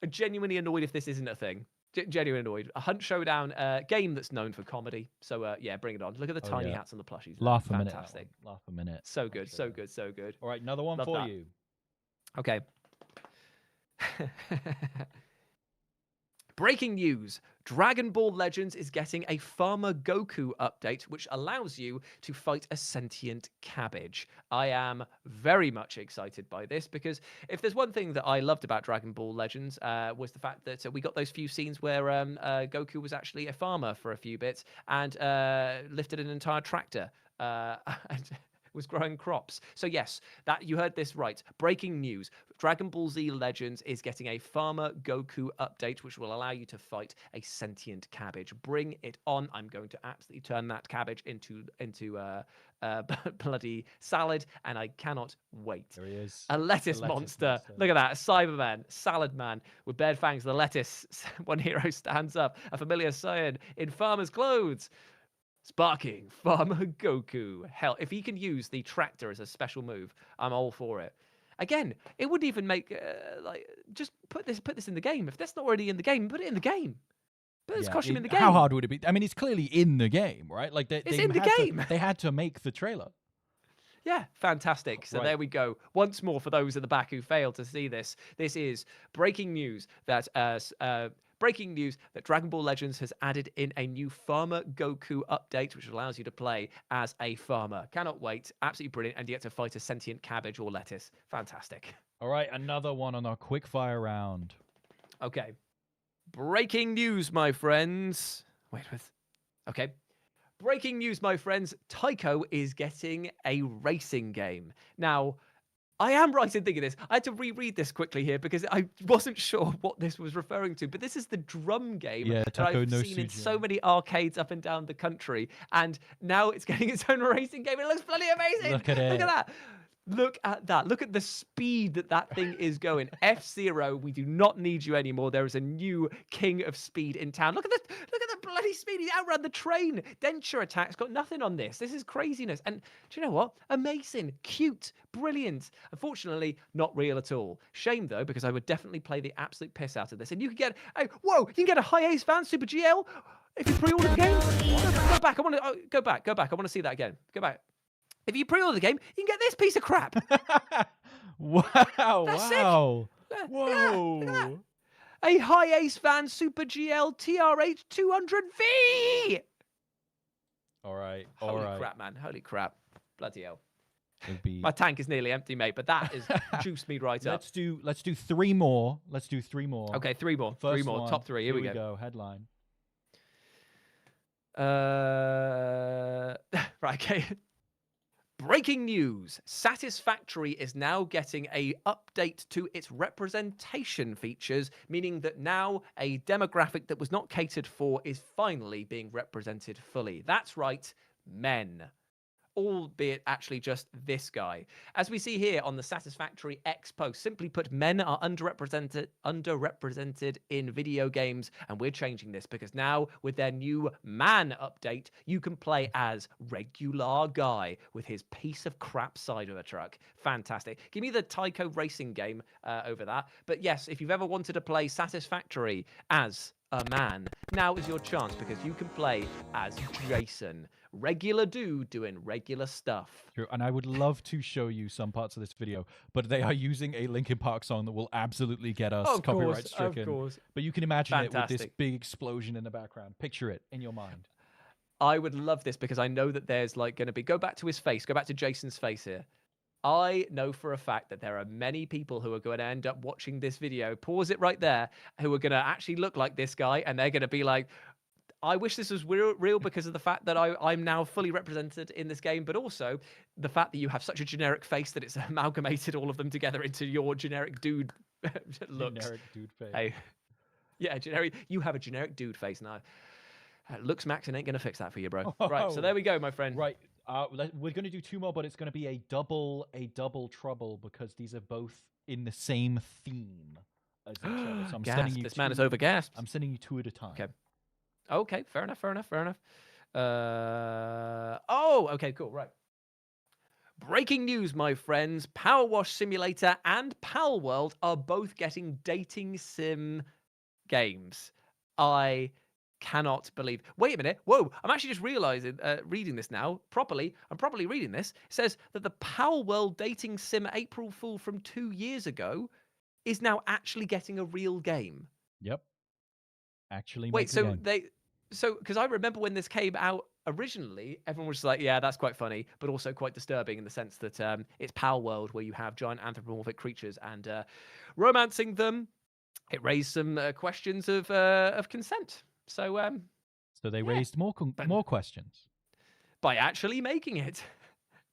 genuinely annoyed if this isn't a thing. Genuinely annoyed. A Hunt Showdown game that's known for comedy. So yeah, bring it on. Look at the tiny hats on the plushies. Laugh a fantastic. Minute. Laugh a minute. So good, so good, so good. All right, another one for you. Okay. Breaking news. Dragon Ball Legends is getting a Farmer Goku update, which allows you to fight a sentient cabbage. I am very much excited by this because if there's one thing that I loved about Dragon Ball Legends was the fact that we got those few scenes where Goku was actually a farmer for a few bits and lifted an entire tractor and was growing crops. So yes, that you heard this right. Breaking news. Dragon Ball Z Legends is getting a Farmer Goku update, which will allow you to fight a sentient cabbage. Bring it on. I'm going to absolutely turn that cabbage into bloody salad, and I cannot wait. There he is. A lettuce monster. Look at that. A Cyberman, Salad Man with bared fangs. The lettuce. One hero stands up. A familiar Saiyan in farmer's clothes. Sparking Farmer Goku. Hell, if he can use the tractor as a special move, I'm all for it. Again, it wouldn't even make just put this in the game. If that's not already in the game, put it in the game. Put this costume in the game. How hard would it be? I mean, it's clearly in the game, right? Like it's in the game. They had to make the trailer. Yeah, fantastic. So there we go. Once more, for those at the back who failed to see this, this is breaking news that breaking news that Dragon Ball Legends has added in a new Farmer Goku update, which allows you to play as a farmer. Cannot wait. Absolutely brilliant. And you get to fight a sentient cabbage or lettuce. Fantastic. All right, another one on our quick fire round. Okay. Breaking news, my friends. Okay. Breaking news, my friends. Tycho is getting a racing game. Now, I am right in thinking this. I had to reread this quickly here because I wasn't sure what this was referring to. But this is the drum game that I've seen in so many arcades up and down the country. And now it's getting its own racing game. It looks bloody amazing. Look at it. Look at that. Look at that. Look at the speed that thing is going. F-Zero, we do not need you anymore. There is a new king of speed in town. Look at the bloody speed. He outran the train. Denture Attack's got nothing on this. This is craziness. And do you know what? Amazing. Cute. Brilliant. Unfortunately, not real at all. Shame, though, because I would definitely play the absolute piss out of this. And you can get you can get a High Ace Fan Super GL if you pre-order the game. Go back. I want to go back. I want to see that again. Go back. If you pre-order the game, you can get this piece of crap. Wow! That's Wow! sick. Whoa! Look at that. A High Ace Fan Super GL TRH 200V. All right. Holy crap, man. Holy crap. Bloody hell. Be... My tank is nearly empty, mate, but that is juiced me right up. Let's do 3 more. Let's do 3 more. Okay, 3 more. First 3 more. One. Top 3. Here we go. Headline. Right, okay. Breaking news. Satisfactory is now getting a update to its representation features, meaning that now a demographic that was not catered for is finally being represented fully. That's right, men. Albeit actually just this guy. As we see here on the Satisfactory X post, simply put, men are underrepresented in video games, and we're changing this because now with their new man update, you can play as regular guy with his piece of crap side of a truck. Fantastic. Give me the Tycho racing game over that. But yes, if you've ever wanted to play Satisfactory as a man, now is your chance because you can play as Jason. Regular dude doing regular stuff. True, and I would love to show you some parts of this video, but they are using a Linkin Park song that will absolutely get us copyright stricken. Of course. But you can imagine it with this big explosion in the background. Picture it in your mind. I would love this because I know that there's like going to be... Go back to his face. Go back to Jason's face here. I know for a fact that there are many people who are going to end up watching this video, pause it right there, who are going to actually look like this guy, and they're going to be like, I wish this was real because of the fact that I'm now fully represented in this game, but also the fact that you have such a generic face that it's amalgamated all of them together into your generic dude looks. Generic dude face. Hey, yeah, generic. You have a generic dude face now. Looks Max and ain't gonna fix that for you, bro. Oh. Right, so there we go, my friend. Right, we're gonna do 2 more, but it's gonna be a double trouble because these are both in the same theme as each other. So I'm sending you. This man is overgassed. I'm sending you 2 at a time. Okay, fair enough. Okay, cool, right. Breaking news, my friends. Power Wash Simulator and Pal World are both getting dating sim games. I cannot believe... Wait a minute. Whoa, I'm actually just realizing, reading this now, properly. I'm properly reading this. It says that the Pal World dating sim April Fool from 2 years ago is now actually getting a real game. Yep. Actually, wait, so because I remember when this came out originally, everyone was like, yeah, that's quite funny, but also quite disturbing in the sense that it's Pal World where you have giant anthropomorphic creatures and romancing them. It raised some questions of consent. So they raised more questions by actually making it,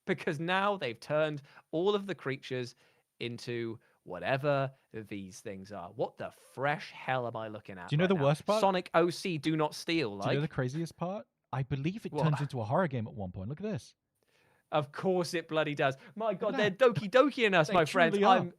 because now they've turned all of the creatures into whatever these things are. What the fresh hell am I looking at? Do you know the worst part? Sonic OC Do Not Steal. Do you know the craziest part? I believe it turns into a horror game at one point. Look at this. Of course it bloody does. My God, they're Doki Doki in us, my friends. No.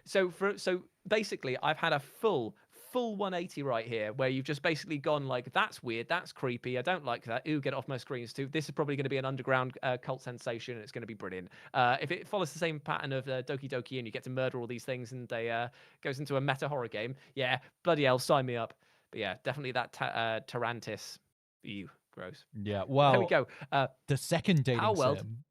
So basically, I've had a full 180 right here, where you've just basically gone like, that's weird, that's creepy, I don't like that, ooh, get off my screens too. This is probably going to be an underground cult sensation, and it's going to be brilliant. If it follows the same pattern of Doki Doki and you get to murder all these things and they goes into a meta horror game, yeah, bloody hell, sign me up. But yeah, definitely that Tarantis. Ew, gross. Yeah, well, there we go. The second dating Our World. sim.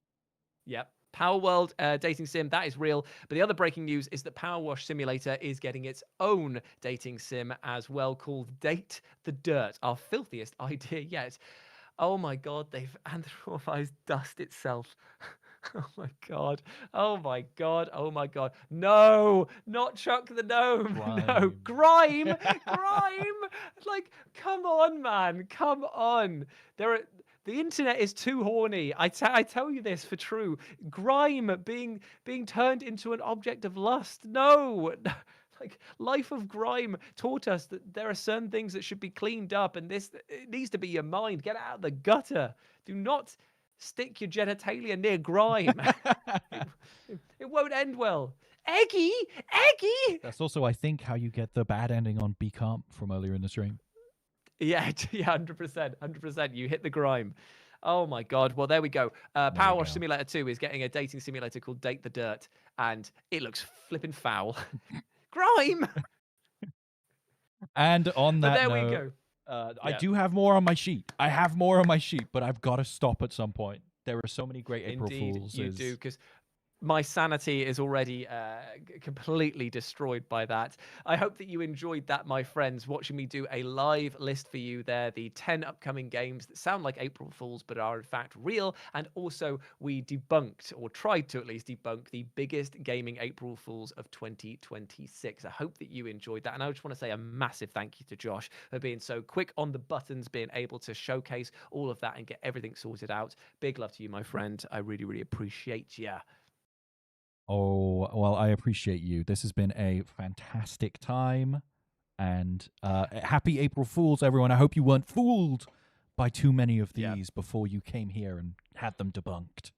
Yep. Power World dating sim, that is real. But the other breaking news is that Power Wash Simulator is getting its own dating sim as well, called Date the Dirt, our filthiest idea yet. Oh my God, they've anthropomorphized dust itself. Oh my God. Oh my God. Oh my God. No, not Chuck the Gnome. No, grime. Grime. Like, come on, man. Come on. The internet is too horny. I tell you this for true. Grime being turned into an object of lust. No. Like, Life of Grime taught us that there are certain things that should be cleaned up, and it needs to be your mind. Get out of the gutter. Do not stick your genitalia near grime. it won't end well. Eggy! Eggy! That's also, I think, how you get the bad ending on Be Calm from earlier in the stream. Yeah, 100%. 100%. You hit the grime. Oh my God. Well, there we go. Power Wash Simulator 2 is getting a dating simulator called Date the Dirt, and it looks flipping foul. Grime! And on that there note, we go. I do have more on my sheet. I have more on my sheet, but I've got to stop at some point. There are so many great April Fools. You do, because my sanity is already completely destroyed by that. I hope that you enjoyed that, my friends, watching me do a live list for you there, the 10 upcoming games that sound like April Fools but are in fact real. And also we debunked, or tried to at least debunk, the biggest gaming April Fools of 2026. I hope that you enjoyed that. And I just want to say a massive thank you to Josh for being so quick on the buttons, being able to showcase all of that and get everything sorted out. Big love to you, my friend. I really, really appreciate you. Oh, well, I appreciate you. This has been a fantastic time. And happy April Fools, everyone. I hope you weren't fooled by too many of these before you came here and had them debunked.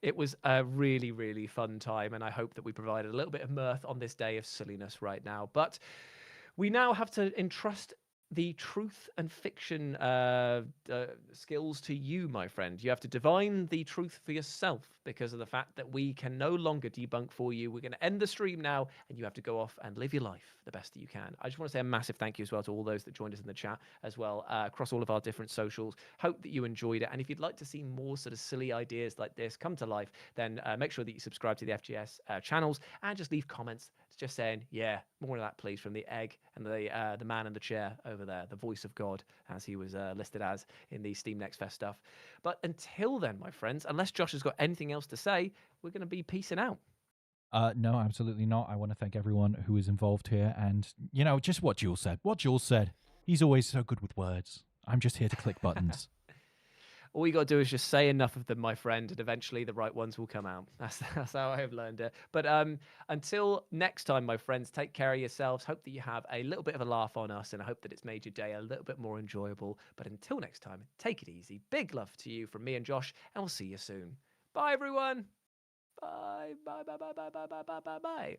It was a really, really fun time, and I hope that we provided a little bit of mirth on this day of silliness right now. But we now have to entrust the truth and fiction skills to you, my friend. You have to divine the truth for yourself because of the fact that we can no longer debunk for you. We're going to end the stream now, and you have to go off and live your life the best that you can. I just want to say a massive thank you as well to all those that joined us in the chat as well, across all of our different socials. Hope that you enjoyed it. And if you'd like to see more sort of silly ideas like this come to life, then make sure that you subscribe to the FGS channels and just leave comments just saying, yeah, more of that, please, from the egg and the man in the chair over there, the voice of God, as he was listed as in the Steam Next Fest stuff. But until then, my friends, unless Josh has got anything else to say, we're going to be peacing out. No, absolutely not. I want to thank everyone who is involved here. And, you know, just what Jules said. What Jules said. He's always so good with words. I'm just here to click buttons. All you got to do is just say enough of them, my friend, and eventually the right ones will come out. That's how I have learned it. But until next time, my friends, take care of yourselves. Hope that you have a little bit of a laugh on us, and I hope that it's made your day a little bit more enjoyable. But until next time, take it easy. Big love to you from me and Josh, and we'll see you soon. Bye, everyone. Bye, bye, bye, bye, bye, bye, bye, bye, bye.